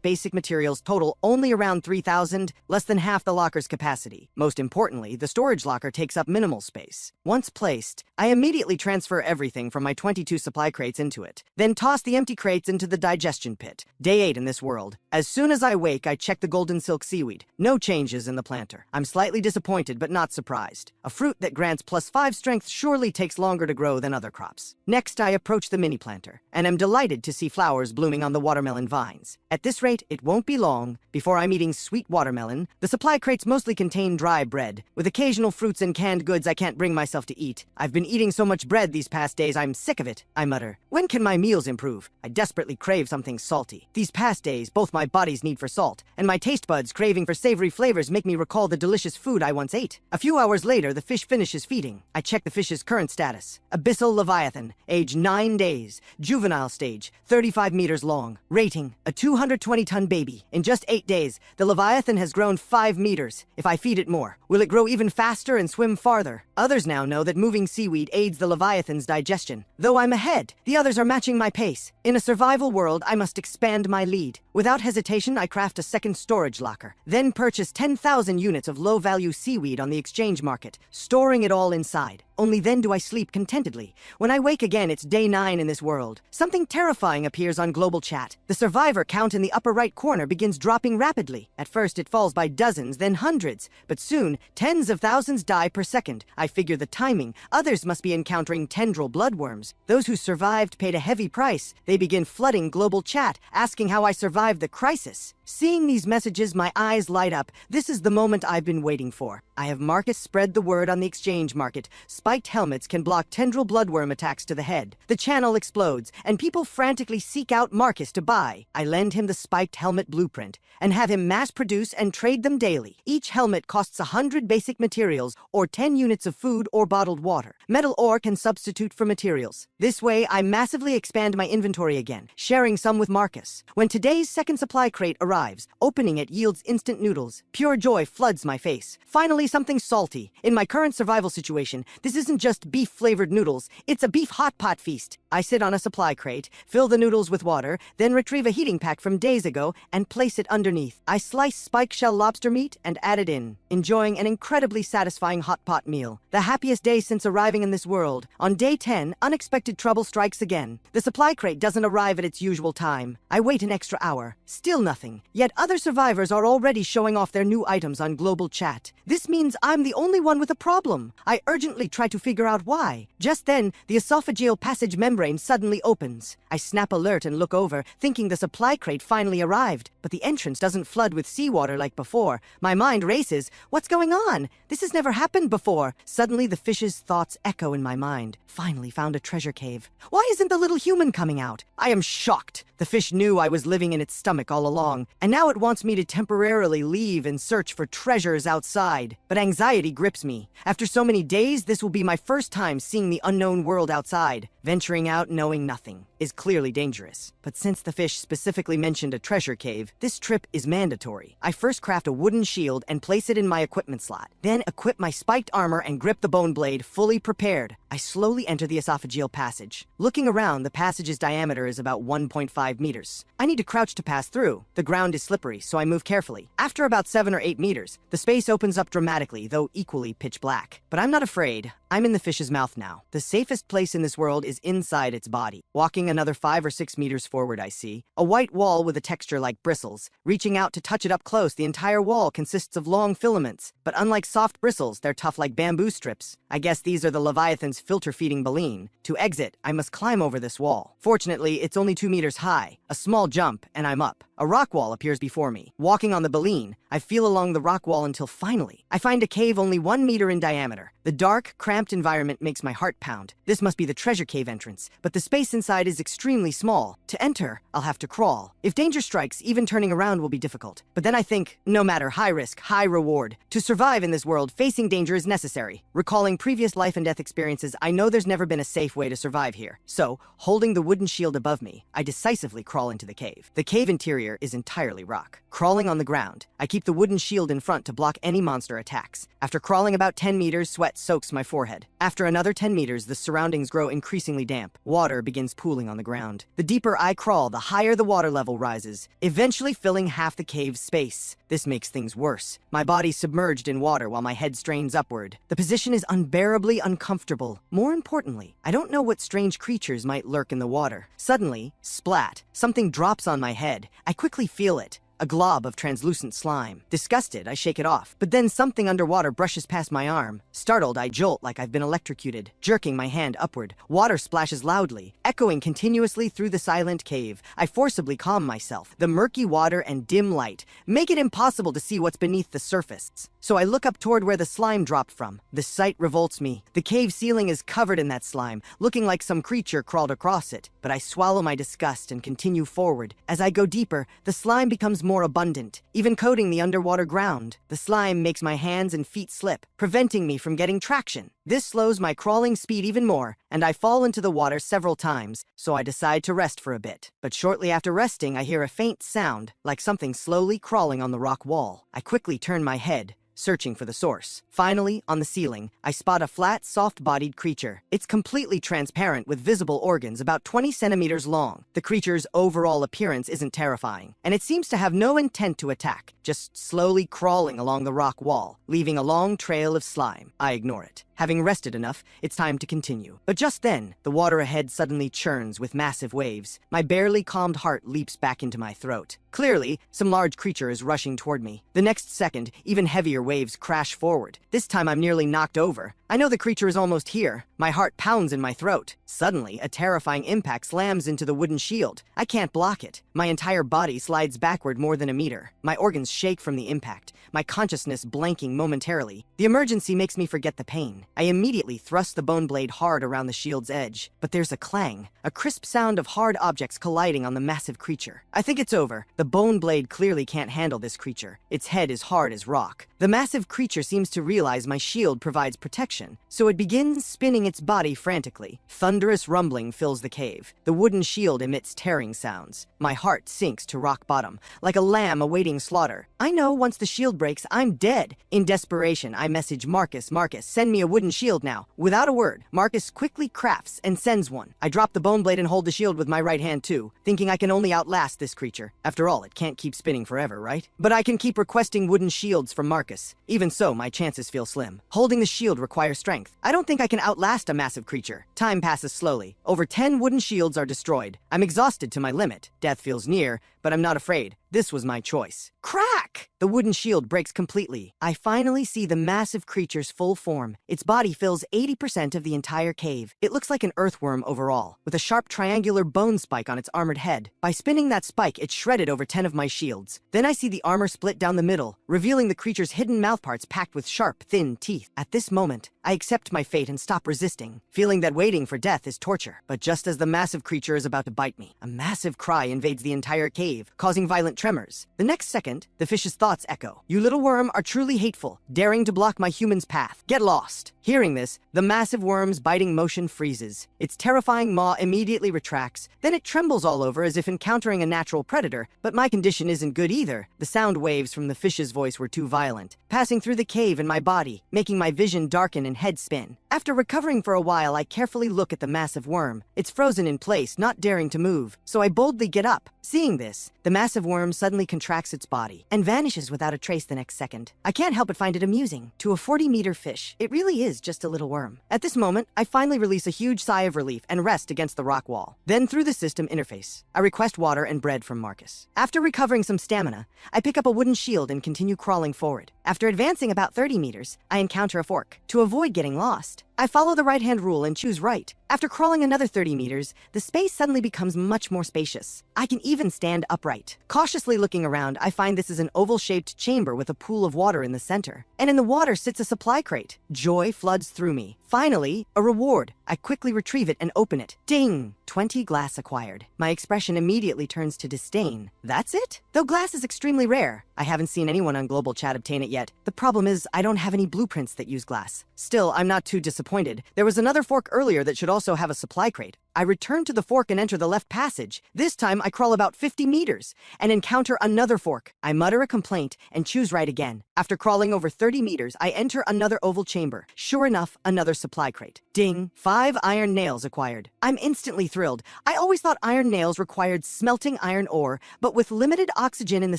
basic materials total only around 3,000, less than half the locker's capacity. Most importantly, the storage locker takes up minimal space. Once placed, I immediately transfer everything from my 22 supply crates into it, then toss the empty crates into the digestion pit. Day 8 in this world. As soon as I wake, I check the golden silk seaweed. No changes in the planter. I'm slightly disappointed, but not surprised. A fruit that grants +5 strength surely takes longer to grow than other crops. Next, I approach the mini planter, and am delighted to see flowers blooming on the watermelon vines. At this rate, it won't be long before I'm eating sweet watermelon. The supply crates mostly contain dry bread, with occasional fruits and canned goods I can't bring myself to eat. I've been eating so much bread these past days, I'm sick of it, I mutter. When can my meals improve? I desperately crave something salty. These past days, both my body's need for salt and my taste buds craving for savory flavors make me recall the delicious food I once ate. A few hours later, the fish finishes feeding. I check the fish's current status. Abyssal Leviathan, age 9 days, juvenile stage, 35 meters long. Rating, a 220-ton baby. In just 8 days, the Leviathan has grown 5 meters. If I feed it more, will it grow even faster and swim farther? Others now know that moving seaweed aids the Leviathan's digestion. Though I'm ahead, the others are matching my pace. In a survival world, I must expand my lead. Without hesitation, I craft a second storage locker, then purchase 10,000 units of low-value seaweed on the exchange market, storing it all inside. Only then do I sleep contentedly. When I wake again, it's day 9 in this world. Something terrifying appears on global chat. The survivor count in the upper right corner begins dropping rapidly. At first, it falls by dozens, then hundreds. But soon, tens of thousands die per second. I figure the timing. Others must be encountering tendril bloodworms. Those who survived paid a heavy price. They begin flooding global chat, asking how I survived the crisis. Seeing these messages, my eyes light up. This is the moment I've been waiting for. I have Marcus spread the word on the exchange market. Spiked helmets can block tendril bloodworm attacks to the head. The channel explodes, and people frantically seek out Marcus to buy. I lend him the spiked helmet blueprint, and have him mass-produce and trade them daily. Each helmet costs 100 basic materials, or 10 units of food or bottled water. Metal ore can substitute for materials. This way, I massively expand my inventory again, sharing some with Marcus. When today's second supply crate arrives, opening it yields instant noodles. Pure joy floods my face. Finally, something salty. In my current survival situation, this isn't just beef-flavored noodles, it's a beef hot pot feast. I sit on a supply crate, fill the noodles with water, then retrieve a heating pack from days ago and place it underneath. I slice spike shell lobster meat and add it in, enjoying an incredibly satisfying hot pot meal. The happiest day since arriving in this world. On day 10, unexpected trouble strikes again. The supply crate doesn't arrive at its usual time. I wait an extra hour. Still nothing. Yet other survivors are already showing off their new items on global chat. This means I'm the only one with a problem. I urgently try to figure out why. Just then, the esophageal passage membrane suddenly opens. I snap alert and look over, thinking the supply crate finally arrived. But the entrance doesn't flood with seawater like before. My mind races. What's going on? This has never happened before. Suddenly, the fish's thoughts echo in my mind. Finally found a treasure cave. Why isn't the little human coming out? I am shocked. The fish knew I was living in its stomach all along, and now it wants me to temporarily leave and search for treasures outside. But anxiety grips me. After so many days, this will will be my first time seeing the unknown world outside. Venturing out knowing nothing is clearly dangerous. But since the fish specifically mentioned a treasure cave, this trip is mandatory. I first craft a wooden shield and place it in my equipment slot. Then equip my spiked armor and grip the bone blade, fully prepared. I slowly enter the esophageal passage. Looking around, the passage's diameter is about 1.5 meters. I need to crouch to pass through. The ground is slippery, so I move carefully. After about 7 or 8 meters, the space opens up dramatically, though equally pitch black. But I'm not afraid. I'm in the fish's mouth now. The safest place in this world is inside its body. Walking another 5 or 6 meters forward, I see a white wall with a texture like bristles. Reaching out to touch it up close, the entire wall consists of long filaments. But unlike soft bristles, they're tough like bamboo strips. I guess these are the Leviathan's filter-feeding baleen. To exit, I must climb over this wall. Fortunately, it's only 2 meters high. A small jump, and I'm up. A rock wall appears before me. Walking on the baleen, I feel along the rock wall until finally, I find a cave only 1 meter in diameter. The dark, cramped environment makes my heart pound. This must be the treasure cave entrance, but the space inside is extremely small. To enter, I'll have to crawl. If danger strikes, even turning around will be difficult. But then I think, no matter high risk, high reward. To survive in this world, facing danger is necessary. Recalling previous life and death experiences, I know there's never been a safe way to survive here. So, holding the wooden shield above me, I decisively crawl into the cave. The cave interior is entirely rock. Crawling on the ground, I keep the wooden shield in front to block any monster attacks. After crawling about 10 meters, sweat soaks my forehead. After another 10 meters, the surroundings grow increasingly damp. Water begins pooling on the ground. The deeper I crawl, the higher the water level rises, eventually filling half the cave's space. This makes things worse. My body submerged in water while my head strains upward. The position is unbearably uncomfortable. More importantly, I don't know what strange creatures might lurk in the water. Suddenly, splat, something drops on my head. I quickly feel it. A glob of translucent slime. Disgusted, I shake it off. But then something underwater brushes past my arm. Startled, I jolt like I've been electrocuted. Jerking my hand upward, water splashes loudly, echoing continuously through the silent cave. I forcibly calm myself. The murky water and dim light make it impossible to see what's beneath the surface. So I look up toward where the slime dropped from. The sight revolts me. The cave ceiling is covered in that slime, looking like some creature crawled across it. But I swallow my disgust and continue forward. As I go deeper, the slime becomes more abundant, even coating the underwater ground. The slime makes my hands and feet slip, preventing me from getting traction. This slows my crawling speed even more, and I fall into the water several times, so I decide to rest for a bit. But shortly after resting, I hear a faint sound, like something slowly crawling on the rock wall. I quickly turn my head, searching for the source. Finally, on the ceiling, I spot a flat, soft-bodied creature. It's completely transparent with visible organs about 20 centimeters long. The creature's overall appearance isn't terrifying, and it seems to have no intent to attack, just slowly crawling along the rock wall, leaving a long trail of slime. I ignore it. Having rested enough, it's time to continue. But just then, the water ahead suddenly churns with massive waves. My barely calmed heart leaps back into my throat. Clearly, some large creature is rushing toward me. The next second, even heavier waves crash forward. This time I'm nearly knocked over. I know the creature is almost here. My heart pounds in my throat. Suddenly, a terrifying impact slams into the wooden shield. I can't block it. My entire body slides backward more than a meter. My organs shake from the impact, my consciousness blanking momentarily. The emergency makes me forget the pain. I immediately thrust the bone blade hard around the shield's edge, but there's a clang, a crisp sound of hard objects colliding on the massive creature. I think it's over. The bone blade clearly can't handle this creature. Its head is hard as rock. The massive creature seems to realize my shield provides protection, so it begins spinning its body frantically. Thunderous rumbling fills the cave. The wooden shield emits tearing sounds. My heart sinks to rock bottom, like a lamb awaiting slaughter. I know once the shield breaks, I'm dead. In desperation, I message Marcus, send me a wooden shield now. Without a word, Marcus quickly crafts and sends one. I drop the bone blade and hold the shield with my right hand too, thinking I can only outlast this creature. After all, it can't keep spinning forever, right? But I can keep requesting wooden shields from Marcus. Even so, my chances feel slim. Holding the shield requires strength. I don't think I can outlast a massive creature. Time passes slowly. Over 10 wooden shields are destroyed. I'm exhausted to my limit. Death feels near, but I'm not afraid. This was my choice. Crack! The wooden shield breaks completely. I finally see the massive creature's full form. Its body fills 80% of the entire cave. It looks like an earthworm overall, with a sharp triangular bone spike on its armored head. By spinning that spike, it shredded over 10 of my shields. Then I see the armor split down the middle, revealing the creature's hidden mouthparts packed with sharp, thin teeth. At this moment, I accept my fate and stop resisting, feeling that waiting for death is torture. But just as the massive creature is about to bite me, a massive cry invades the entire cave, causing violent tremors. The next second, the fish's thoughts echo. You little worm are truly hateful, daring to block my human's path. Get lost. Hearing this, the massive worm's biting motion freezes. Its terrifying maw immediately retracts, then it trembles all over as if encountering a natural predator. But my condition isn't good either. The sound waves from the fish's voice were too violent, passing through the cave and my body, making my vision darken and head spin. After recovering for a while, I carefully look at the massive worm. It's frozen in place, not daring to move, so I boldly get up. Seeing this, the massive worm suddenly contracts its body and vanishes without a trace the next second. I can't help but find it amusing. To a 40-meter fish, it really is just a little worm. At this moment, I finally release a huge sigh of relief and rest against the rock wall. Then through the system interface, I request water and bread from Marcus. After recovering some stamina, I pick up a wooden shield and continue crawling forward. After advancing about 30 meters, I encounter a fork. To avoid getting lost, I follow the right-hand rule and choose right. After crawling another 30 meters, the space suddenly becomes much more spacious. I can even stand upright. Cautiously looking around, I find this is an oval-shaped chamber with a pool of water in the center. And in the water sits a supply crate. Joy floods through me. Finally, a reward. I quickly retrieve it and open it. Ding! 20 glass acquired. My expression immediately turns to disdain. That's it? Though glass is extremely rare, I haven't seen anyone on Global Chat obtain it yet. The problem is I don't have any blueprints that use glass. Still, I'm not too disappointed. There was another fork earlier that should also have a supply crate. I return to the fork and enter the left passage. This time I crawl about 50 meters and encounter another fork. I mutter a complaint and choose right again. After crawling over 30 meters, I enter another oval chamber. Sure enough, another supply crate. Ding! 5 iron nails acquired. I'm instantly thrilled. I always thought iron nails required smelting iron ore, but with limited oxygen in the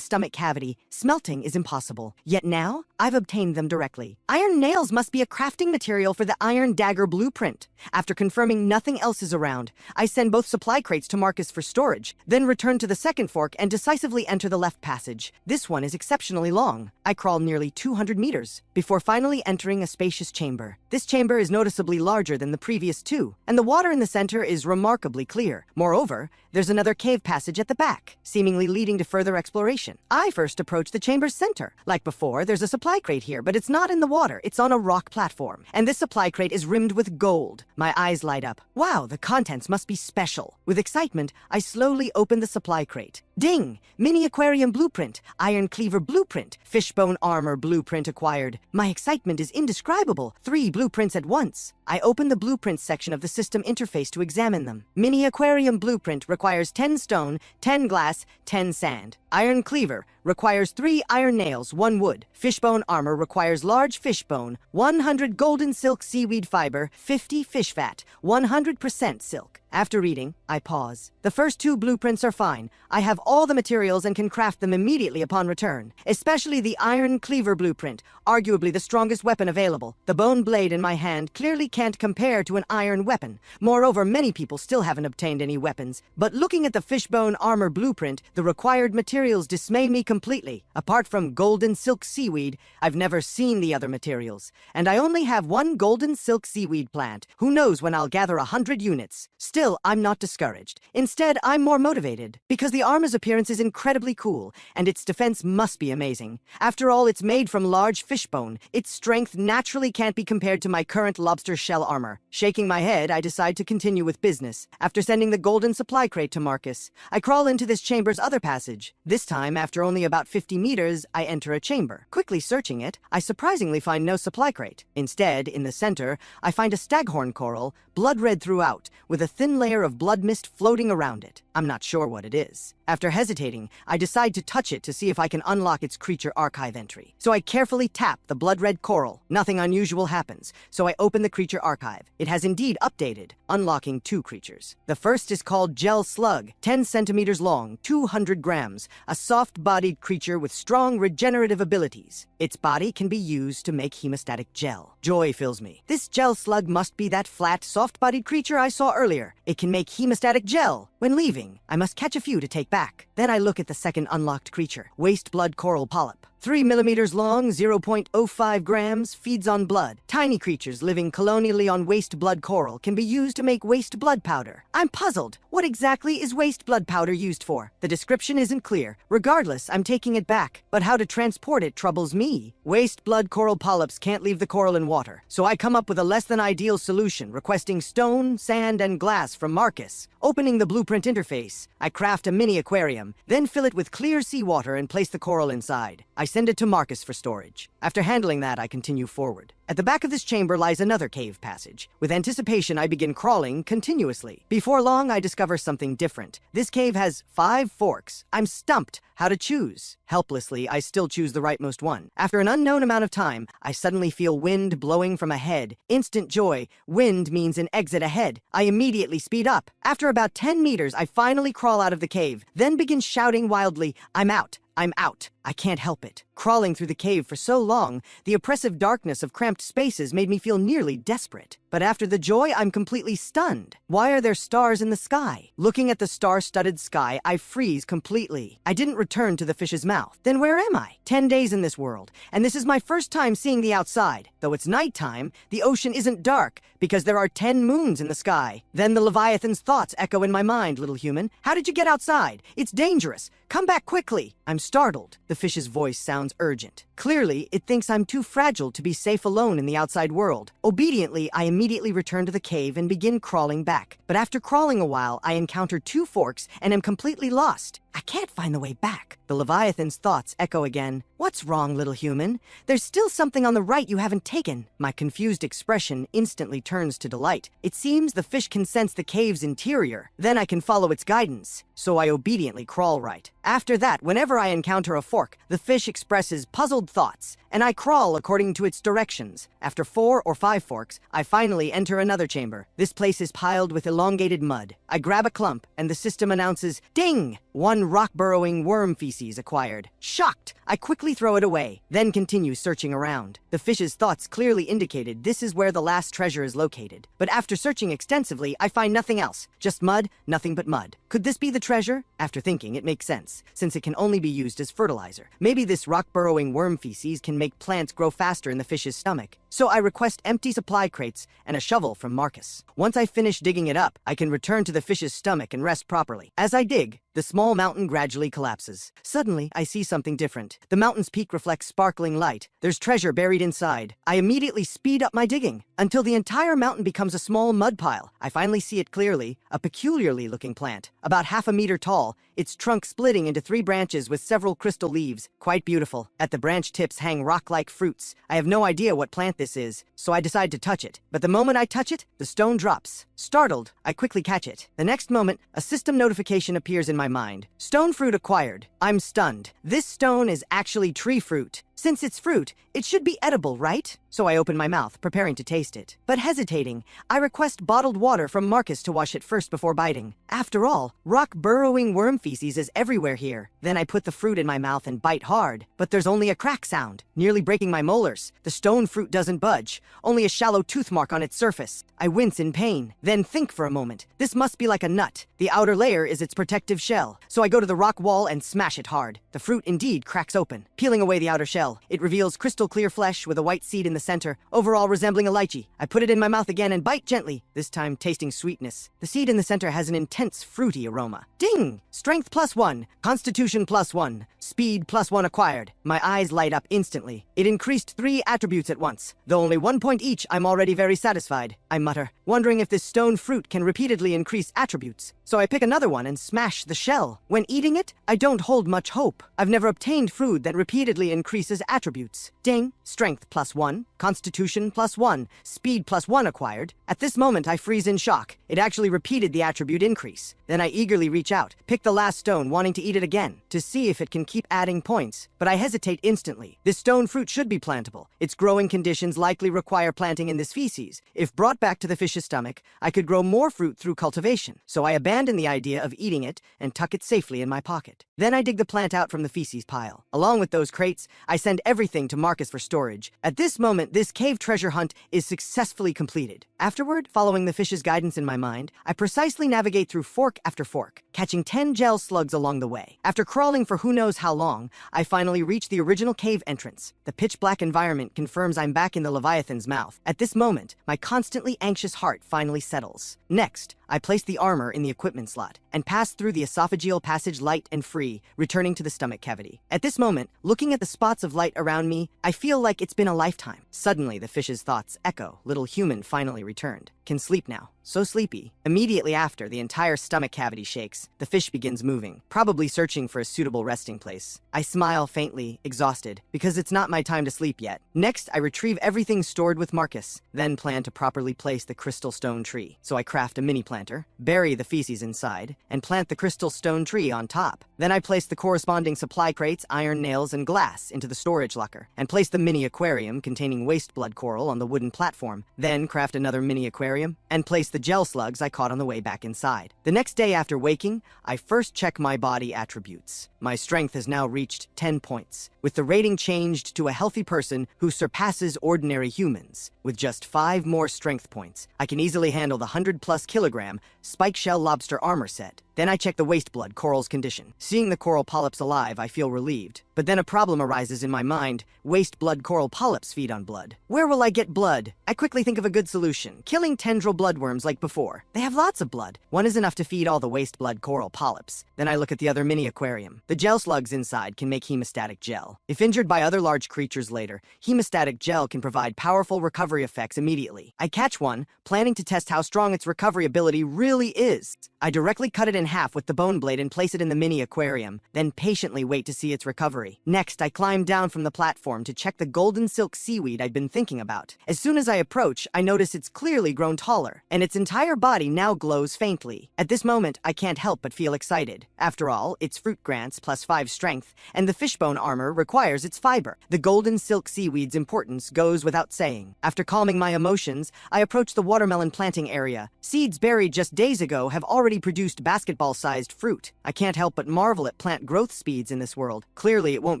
stomach cavity, smelting is impossible. Yet now, I've obtained them directly. Iron nails must be a crafting material for the iron dagger blueprint. After confirming nothing else is around, I send both supply crates to Marcus for storage, then return to the second fork and decisively enter the left passage. This one is exceptionally long. I crawl nearly 200 meters before finally entering a spacious chamber. This chamber is noticeably larger than the previous two, and the water in the center is remarkably clear. Moreover, there's another cave passage at the back, seemingly leading to further exploration. I first approach the chamber's center. Like before, there's a supply crate here, but it's not in the water. It's on a rock platform, and this supply crate is rimmed with gold. My eyes light up. Wow, the contents must be special. With excitement, I slowly open the supply crate. Ding! Mini aquarium blueprint, iron cleaver blueprint, fishbone armor blueprint acquired. My excitement is indescribable. 3 blueprints at once. I open the blueprints section of the system interface to examine them. Mini aquarium blueprint requires 10 stone, 10 glass, 10 sand. Iron cleaver requires 3 iron nails, 1 wood. Fishbone armor requires large fishbone, 100 golden silk seaweed fiber, 50 fish fat, 100% silk. After reading, I pause. The first 2 blueprints are fine. I have all the materials and can craft them immediately upon return. Especially the iron cleaver blueprint, arguably the strongest weapon available. The bone blade in my hand clearly can't compare to an iron weapon. Moreover, many people still haven't obtained any weapons. But looking at the fishbone armor blueprint, the required materials dismay me completely. Apart from golden silk seaweed, I've never seen the other materials. And I only have 1 golden silk seaweed plant. Who knows when I'll gather 100 units. Still, I'm not discouraged. Instead, I'm more motivated, because the armor's appearance is incredibly cool, and its defense must be amazing. After all, it's made from large fishbone. Its strength naturally can't be compared to my current lobster shell armor. Shaking my head, I decide to continue with business. After sending the golden supply crate to Marcus, I crawl into this chamber's other passage. This time, after only about 50 meters, I enter a chamber. Quickly searching it, I surprisingly find no supply crate. Instead, in the center, I find a staghorn coral, blood red throughout, with a thin layer of blood mist floating around it. I'm not sure what it is. After hesitating, I decide to touch it to see if I can unlock its creature archive entry. So I carefully tap the blood-red coral. Nothing unusual happens, so I open the creature archive. It has indeed updated, unlocking 2 creatures. The first is called Gel Slug, 10 centimeters long, 200 grams, a soft-bodied creature with strong regenerative abilities. Its body can be used to make hemostatic gel. Joy fills me. This Gel Slug must be that flat, soft-bodied creature I saw earlier. It can make hemostatic gel. When leaving, I must catch a few to take back. Then I look at the second unlocked creature, waste blood coral polyp. 3 millimeters long, 0.05 grams, feeds on blood. Tiny creatures living colonially on waste blood coral can be used to make waste blood powder. I'm puzzled. What exactly is waste blood powder used for? The description isn't clear. Regardless, I'm taking it back. But how to transport it troubles me. Waste blood coral polyps can't leave the coral in water, so I come up with a less than ideal solution, requesting stone, sand, and glass from Marcus. Opening the blueprint interface, I craft a mini aquarium, then fill it with clear seawater and place the coral inside. I send it to Marcus for storage. After handling that, I continue forward. At the back of this chamber lies another cave passage. With anticipation, I begin crawling continuously. Before long, I discover something different. This cave has 5 forks. I'm stumped. How to choose? Helplessly, I still choose the rightmost one. After an unknown amount of time, I suddenly feel wind blowing from ahead. Instant joy. Wind means an exit ahead. I immediately speed up. After about 10 meters, I finally crawl out of the cave, then begin shouting wildly, "I'm out! I'm out!" I can't help it. Crawling through the cave for so long, the oppressive darkness of cramped spaces made me feel nearly desperate. But after the joy, I'm completely stunned. Why are there stars in the sky? Looking at the star-studded sky, I freeze completely. I didn't return to the fish's mouth. Then where am I? 10 days in this world, and this is my first time seeing the outside. Though it's nighttime, the ocean isn't dark because there are 10 moons in the sky. Then the Leviathan's thoughts echo in my mind, little human. How did you get outside? It's dangerous. Come back quickly. I'm startled. The fish's voice sounds urgent. Clearly, it thinks I'm too fragile to be safe alone in the outside world. Obediently, I immediately return to the cave and begin crawling back. But after crawling a while, I encounter 2 forks and am completely lost. I can't find the way back. The Leviathan's thoughts echo again. What's wrong, little human? There's still something on the right you haven't taken. My confused expression instantly turns to delight. It seems the fish can sense the cave's interior. Then I can follow its guidance. So I obediently crawl right. After that, whenever I encounter a fork, the fish expresses puzzled thoughts, and I crawl according to its directions. After 4 or 5 forks, I finally enter another chamber. This place is piled with elongated mud. I grab a clump, and the system announces, "Ding! 1 rock-burrowing worm feces acquired." Shocked, I quickly throw it away, then continue searching around. The fish's thoughts clearly indicated this is where the last treasure is located. But after searching extensively, I find nothing else. Just mud, nothing but mud. Could this be the treasure? After thinking, it makes sense, since it can only be used as fertilizer. Maybe this rock-burrowing worm feces can make plants grow faster in the fish's stomach. So I request empty supply crates and a shovel from Marcus. Once I finish digging it up, I can return to the fish's stomach and rest properly. As I dig, the small mountain gradually collapses. Suddenly, I see something different. The mountain's peak reflects sparkling light. There's treasure buried inside. I immediately speed up my digging until the entire mountain becomes a small mud pile. I finally see it clearly, a peculiarly looking plant. About half a meter tall, its trunk splitting into 3 branches with several crystal leaves. Quite beautiful. At the branch tips hang rock-like fruits. I have no idea what plant this is, so I decide to touch it. But the moment I touch it, the stone drops. Startled, I quickly catch it. The next moment, a system notification appears in my mind. Stone fruit acquired. I'm stunned. This stone is actually tree fruit. Since it's fruit, it should be edible, right? So I open my mouth, preparing to taste it. But hesitating, I request bottled water from Marcus to wash it first before biting. After all, rock-burrowing worm feces is everywhere here. Then I put the fruit in my mouth and bite hard. But there's only a crack sound, nearly breaking my molars. The stone fruit doesn't budge, only a shallow tooth mark on its surface. I wince in pain, then think for a moment. This must be like a nut. The outer layer is its protective shell. So I go to the rock wall and smash it hard. The fruit indeed cracks open, peeling away the outer shell. It reveals crystal clear flesh with a white seed in the center, overall resembling a lychee. I put it in my mouth again and bite gently, this time tasting sweetness. The seed in the center has an intense fruity aroma. Ding! Strength +1, Constitution +1, Speed +1 acquired. My eyes light up instantly. It increased 3 attributes at once. Though only 1 point each, I'm already very satisfied. I mutter, wondering if this stone fruit can repeatedly increase attributes. So I pick another one and smash the shell. When eating it, I don't hold much hope. I've never obtained food that repeatedly increases attributes. Ding! Strength +1, Constitution +1, Speed +1 acquired. At this moment, I freeze in shock. It actually repeated the attribute increase. Then I eagerly reach out, pick the last stone, wanting to eat it again, to see if it can keep adding points. But I hesitate instantly. This stone fruit should be plantable. Its growing conditions likely require planting in this feces. If brought back to the fish's stomach, I could grow more fruit through cultivation. So I abandon abandon the idea of eating it and tuck it safely in my pocket. Then I dig the plant out from the feces pile. Along with those crates, I send everything to Marcus for storage. At this moment, this cave treasure hunt is successfully completed. Afterward, following the fish's guidance in my mind, I precisely navigate through fork after fork, catching 10 gel slugs along the way. After crawling for who knows how long, I finally reach the original cave entrance. The pitch-black environment confirms I'm back in the Leviathan's mouth. At this moment, my constantly anxious heart finally settles. Next, I place the armor in the equipment slot and pass through the esophageal passage light and free, returning to the stomach cavity. At this moment, looking at the spots of light around me, I feel like it's been a lifetime. Suddenly, the fish's thoughts echo. Little human finally returned. Can sleep now. So sleepy. Immediately after, the entire stomach cavity shakes. The fish begins moving, probably searching for a suitable resting place. I smile faintly, exhausted, because it's not my time to sleep yet. Next, I retrieve everything stored with Marcus, then plan to properly place the crystal stone tree. So I craft a mini planter, bury the feces inside, and plant the crystal stone tree on top. Then I place the corresponding supply crates, iron nails, and glass into the storage locker, and place the mini aquarium containing waste blood coral on the wooden platform. Then craft another mini aquarium, and place the gel slugs I caught on the way back inside. The next day after waking, I first check my body attributes. My strength has now reached 10 points, with the rating changed to a healthy person who surpasses ordinary humans. With just 5 more strength points, I can easily handle the 100+ kilogram spike shell lobster armor set. Then I check the waste blood coral's condition. Seeing the coral polyps alive, I feel relieved. But then a problem arises in my mind. Waste blood coral polyps feed on blood. Where will I get blood? I quickly think of a good solution. Killing tendril bloodworms like before. They have lots of blood. One is enough to feed all the waste blood coral polyps. Then I look at the other mini aquarium. The gel slugs inside can make hemostatic gel. If injured by other large creatures later, hemostatic gel can provide powerful recovery effects immediately. I catch one, planning to test how strong its recovery ability really is. I directly cut it in half with the bone blade and place it in the mini aquarium, then patiently wait to see its recovery. Next, I climb down from the platform to check the golden silk seaweed I'd been thinking about. As soon as I approach, I notice it's clearly grown taller, and its entire body now glows faintly. At this moment, I can't help but feel excited. After all, its fruit grants +5 strength, and the fishbone armor requires its fiber. The golden silk seaweed's importance goes without saying. After calming my emotions, I approach the watermelon planting area. Seeds buried just days ago have already produced basketball-sized fruit. I can't help but marvel at plant growth speeds in this world. Clearly, it won't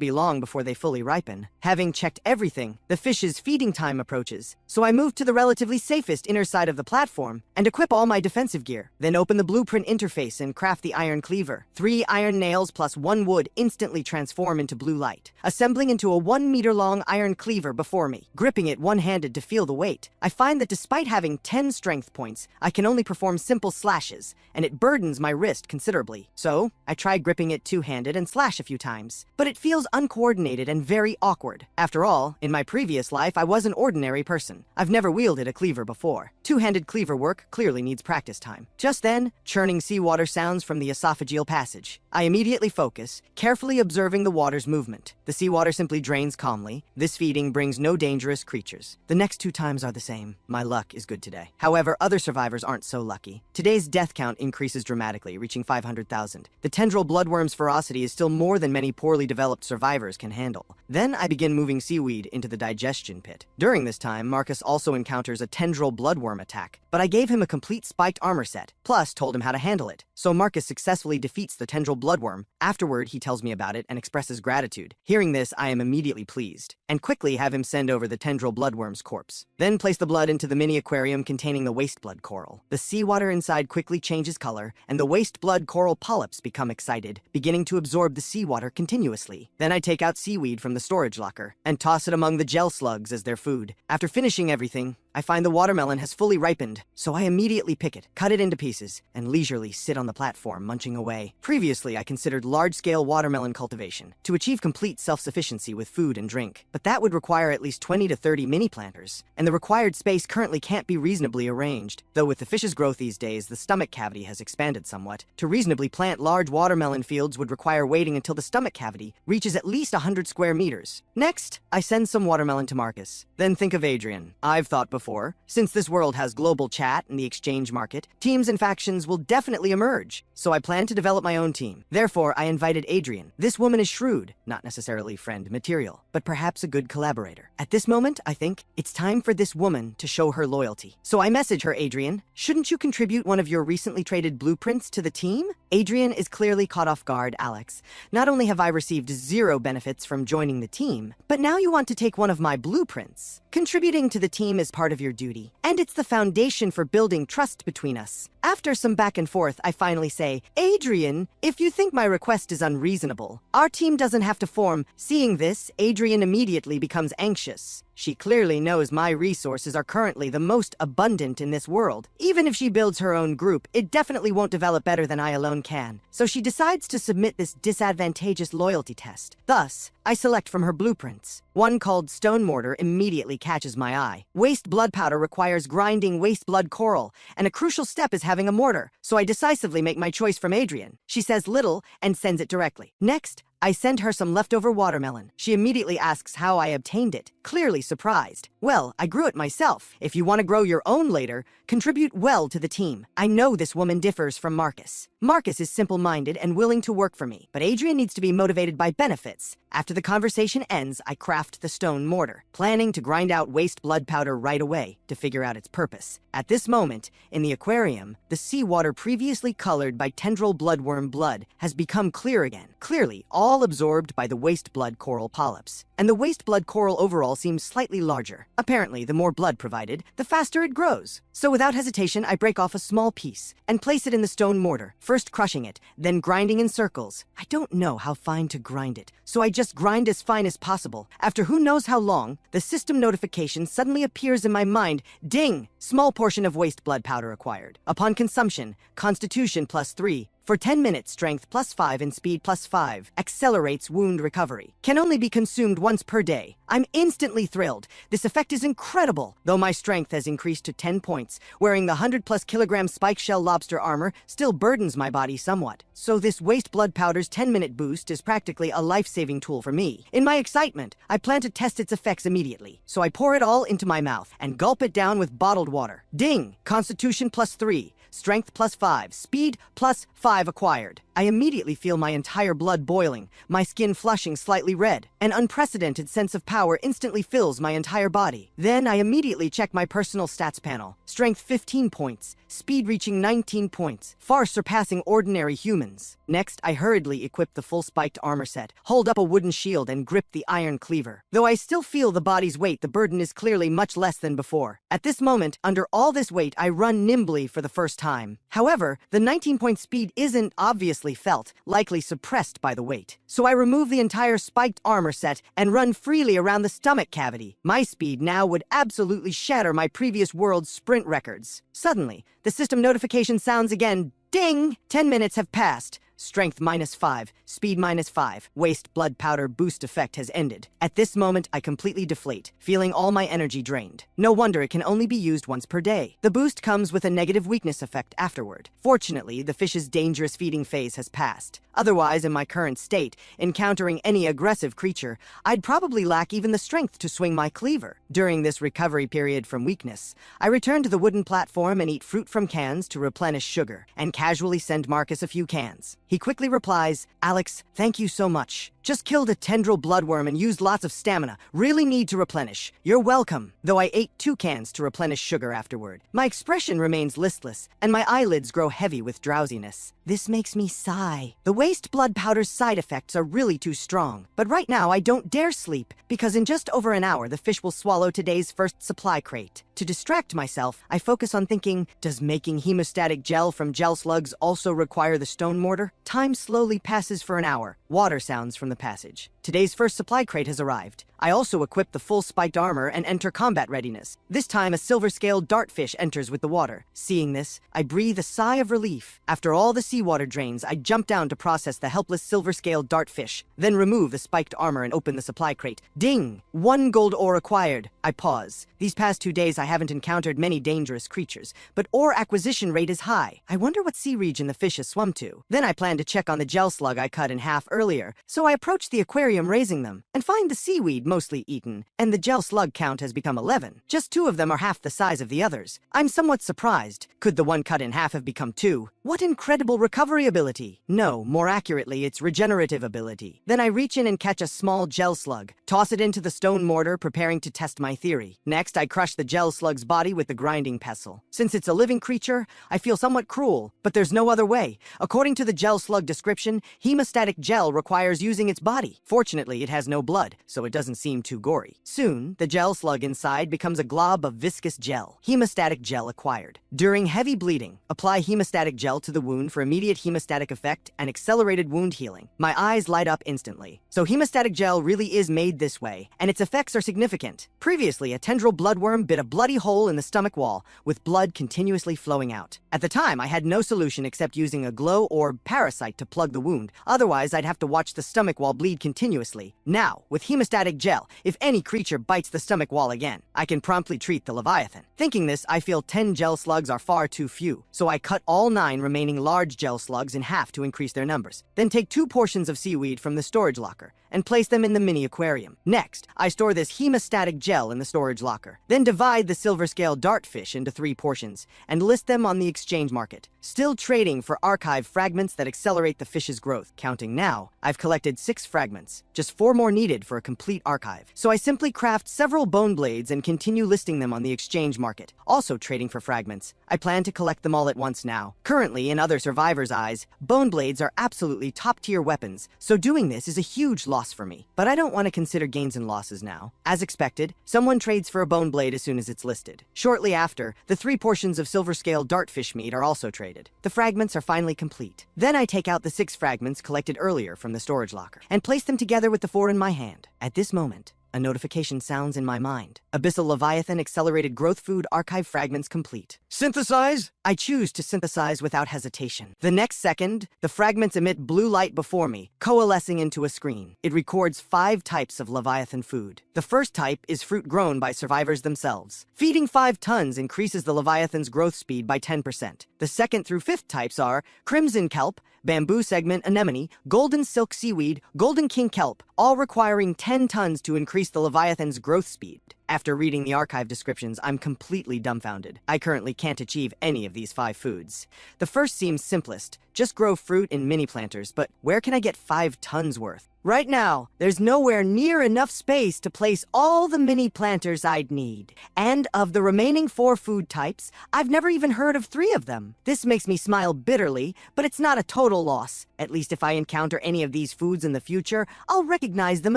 be long before they fully ripen. Having checked everything, the fish's feeding time approaches, so I move to the relatively safest inner side of the platform and equip all my defensive gear. Then open the blueprint interface and craft the iron cleaver. 3 iron nails plus 1 wood instantly transform into blue light, assembling into a 1-meter-long iron cleaver before me. Gripping it one-handed to feel the weight, I find that despite having 10 strength points, I can only perform simple slashes, and it burdens my wrist considerably. So, I try gripping it two-handed and slash a few times, but it feels uncoordinated and very awkward. After all, in my previous life, I was an ordinary person. I've never wielded a cleaver before. Two-handed cleaver work clearly needs practice time. Just then, churning seawater sounds from the esophageal passage. I immediately focus, carefully observing the water's movement. The seawater simply drains calmly. This feeding brings no dangerous creatures. The next 2 times are the same. My luck is good today. However, other survivors aren't so lucky. Today's death count increases dramatically, reaching 500,000. The tendril bloodworm's ferocity is still more than many poorly developed survivors can handle. Then I begin moving seaweed into the digestion pit. During this time, Marcus also encounters a tendril bloodworm attack, but I gave him a complete spiked armor set, plus told him how to handle it. So Marcus successfully defeats the tendril bloodworm. Afterward, he tells me about it and expresses gratitude. Hearing this, I am immediately pleased, and quickly have him send over the tendril bloodworm's corpse. Then place the blood into the mini aquarium containing the waste blood coral. The seawater inside quickly changes color, and the waste blood coral polyps become excited, beginning to absorb the seawater continuously. Then I take out seaweed from the storage locker and toss it among the gel slugs as their food. After finishing everything, I find the watermelon has fully ripened, so I immediately pick it, cut it into pieces, and leisurely sit on the platform munching away. Previously, I considered large-scale watermelon cultivation to achieve complete self-sufficiency with food and drink, but that would require at least 20 to 30 mini-planters, and the required space currently can't be reasonably arranged. Though with the fish's growth these days, the stomach cavity has expanded somewhat. To reasonably plant large watermelon fields would require waiting until the stomach cavity reaches at least 100 square meters. Next, I send some watermelon to Marcus. Then think of Adrian. I've thought before before. Since this world has global chat and the exchange market, teams and factions will definitely emerge. So I plan to develop my own team. Therefore, I invited Adrian. This woman is shrewd, not necessarily friend material, but perhaps a good collaborator. At this moment, I think it's time for this woman to show her loyalty. So I message her, Adrian, shouldn't you contribute one of your recently traded blueprints to the team? Adrian is clearly caught off guard, Alex. Not only have I received 0 benefits from joining the team, but now you want to take one of my blueprints. Contributing to the team is part of your duty, and it's the foundation for building trust between us. After some back and forth, I finally say, Adrian, if you think my request is unreasonable, our team doesn't have to form. Seeing this, Adrian immediately becomes anxious. She clearly knows my resources are currently the most abundant in this world. Even if she builds her own group, it definitely won't develop better than I alone can. So she decides to submit this disadvantageous loyalty test. Thus, I select from her blueprints. One called Stone Mortar immediately catches my eye. Waste blood powder requires grinding waste blood coral, and a crucial step is having a mortar, so I decisively make my choice from Adrian. She says little and sends it directly. Next, I send her some leftover watermelon. She immediately asks how I obtained it, clearly surprised. Well, I grew it myself. If you want to grow your own later, contribute well to the team. I know this woman differs from Marcus. Marcus is simple-minded and willing to work for me, but Adrian needs to be motivated by benefits. After the conversation ends, I craft the stone mortar, planning to grind out waste blood powder right away to figure out its purpose. At this moment, in the aquarium, the seawater previously colored by tendril bloodworm blood has become clear again, clearly all absorbed by the waste blood coral polyps. And the waste blood coral overall seems slightly larger. Apparently, the more blood provided, the faster it grows. So without hesitation, I break off a small piece and place it in the stone mortar, first crushing it, then grinding in circles. I don't know how fine to grind it, so I just grind as fine as possible. After who knows how long, the system notification suddenly appears in my mind. Ding! Small portion of waste blood powder acquired. Upon consumption, Constitution +3. For 10 minutes, strength +5 and speed +5. Accelerates wound recovery. Can only be consumed once per day. I'm instantly thrilled. This effect is incredible. Though my strength has increased to 10 points, wearing the 100+ kilogram spike shell lobster armor still burdens my body somewhat. So this waste blood powder's 10-minute boost is practically a life-saving tool for me. In my excitement, I plan to test its effects immediately. So I pour it all into my mouth and gulp it down with bottled water. Ding! Constitution +3. Strength +5, speed +5 acquired. I immediately feel my entire blood boiling, my skin flushing slightly red. An unprecedented sense of power instantly fills my entire body. Then I immediately check my personal stats panel. Strength 15 points, speed reaching 19 points, far surpassing ordinary humans. Next, I hurriedly equip the full spiked armor set, hold up a wooden shield and grip the iron cleaver. Though I still feel the body's weight, the burden is clearly much less than before. At this moment, under all this weight, I run nimbly for the first time. However, the 19-point speed isn't obviously felt, likely suppressed by the weight. So I remove the entire spiked armor set and run freely around the stomach cavity. My speed now would absolutely shatter my previous world's sprint records. Suddenly, the system notification sounds again. Ding! 10 minutes have passed. Strength -5, speed -5, waste blood powder boost effect has ended. At this moment, I completely deflate, feeling all my energy drained. No wonder it can only be used once per day. The boost comes with a negative weakness effect afterward. Fortunately, the fish's dangerous feeding phase has passed. Otherwise, in my current state, encountering any aggressive creature, I'd probably lack even the strength to swing my cleaver. During this recovery period from weakness, I return to the wooden platform and eat fruit from cans to replenish sugar, and casually send Marcus a few cans. He quickly replies, Alex, thank you so much. Just killed a tendril bloodworm and used lots of stamina. Really need to replenish. You're welcome. Though I ate 2 cans to replenish sugar afterward. My expression remains listless, and my eyelids grow heavy with drowsiness. This makes me sigh. The waste blood powder's side effects are really too strong. But right now I don't dare sleep, because in just over an hour the fish will swallow today's first supply crate. To distract myself, I focus on thinking, does making hemostatic gel from gel slugs also require the stone mortar? Time slowly passes for an hour. Water sounds from the passage. Today's first supply crate has arrived. I also equip the full spiked armor and enter combat readiness. This time, a silver-scaled dartfish enters with the water. Seeing this, I breathe a sigh of relief. After all the seawater drains, I jump down to process the helpless silver-scaled dartfish, then remove the spiked armor and open the supply crate. Ding! 1 gold ore acquired. I pause. These past 2 days, I haven't encountered many dangerous creatures, but ore acquisition rate is high. I wonder what sea region the fish has swum to. Then I plan to check on the gel slug I cut in half earlier, so I approach the aquarium aquarium raising them, and find the seaweed mostly eaten, and the gel slug count has become 11. Just 2 of them are half the size of the others. I'm somewhat surprised. Could the one cut in half have become 2? What incredible recovery ability! No, more accurately, it's regenerative ability. Then I reach in and catch a small gel slug, toss it into the stone mortar, preparing to test my theory. Next, I crush the gel slug's body with the grinding pestle. Since it's a living creature, I feel somewhat cruel, but there's no other way. According to the gel slug description, hemostatic gel requires using its body. Fortunately, it has no blood, so it doesn't seem too gory. Soon, the gel slug inside becomes a glob of viscous gel. Hemostatic gel acquired. During heavy bleeding, apply hemostatic gel to the wound for immediate hemostatic effect and accelerated wound healing. My eyes light up instantly. So hemostatic gel really is made this way, and its effects are significant. Previously, a tendril bloodworm bit a bloody hole in the stomach wall, with blood continuously flowing out. At the time, I had no solution except using a glow orb parasite to plug the wound. Otherwise, I'd have to watch the stomach wall bleed continuously. Now, with hemostatic gel, if any creature bites the stomach wall again, I can promptly treat the Leviathan. Thinking this, I feel 10 gel slugs are far too few, so I cut all 9 remaining large gel slugs in half to increase their numbers. Then take 2 portions of seaweed from the storage locker and place them in the mini aquarium. Next, I store this hemostatic gel in the storage locker. Then divide the silver scale dartfish into 3 portions and list them on the exchange market. Still trading for archive fragments that accelerate the fish's growth. Counting now, I've collected 6 fragments, just 4 more needed for a complete archive. So I simply craft several bone blades and continue listing them on the exchange market. Also trading for fragments. I plan to collect them all at once now. Currently, in other survivors' eyes, bone blades are absolutely top-tier weapons, so doing this is a huge loss for me. But I don't want to consider gains and losses now. As expected, someone trades for a bone blade as soon as it's listed. Shortly after, the 3 portions of silver scale dartfish meat are also traded. The fragments are finally complete. Then I take out the 6 fragments collected earlier from the storage locker and place them together with the 4 in my hand. At this moment, a notification sounds in my mind. Abyssal Leviathan Accelerated Growth Food Archive Fragments complete. Synthesize? I choose to synthesize without hesitation. The next second, the fragments emit blue light before me, coalescing into a screen. It records 5 types of Leviathan food. The first type is fruit grown by survivors themselves. Feeding 5 tons increases the Leviathan's growth speed by 10%. The second through 5th types are crimson kelp, bamboo segment anemone, golden silk seaweed, golden king kelp, all requiring 10 tons to increase the Leviathan's growth speed. After reading the archive descriptions, I'm completely dumbfounded. I currently can't achieve any of these 5 foods. The first seems simplest. Just grow fruit in mini planters, but where can I get 5 tons worth? Right now, there's nowhere near enough space to place all the mini planters I'd need. And of the remaining 4 food types, I've never even heard of 3 of them. This makes me smile bitterly, but it's not a total loss. At least if I encounter any of these foods in the future, I'll recognize them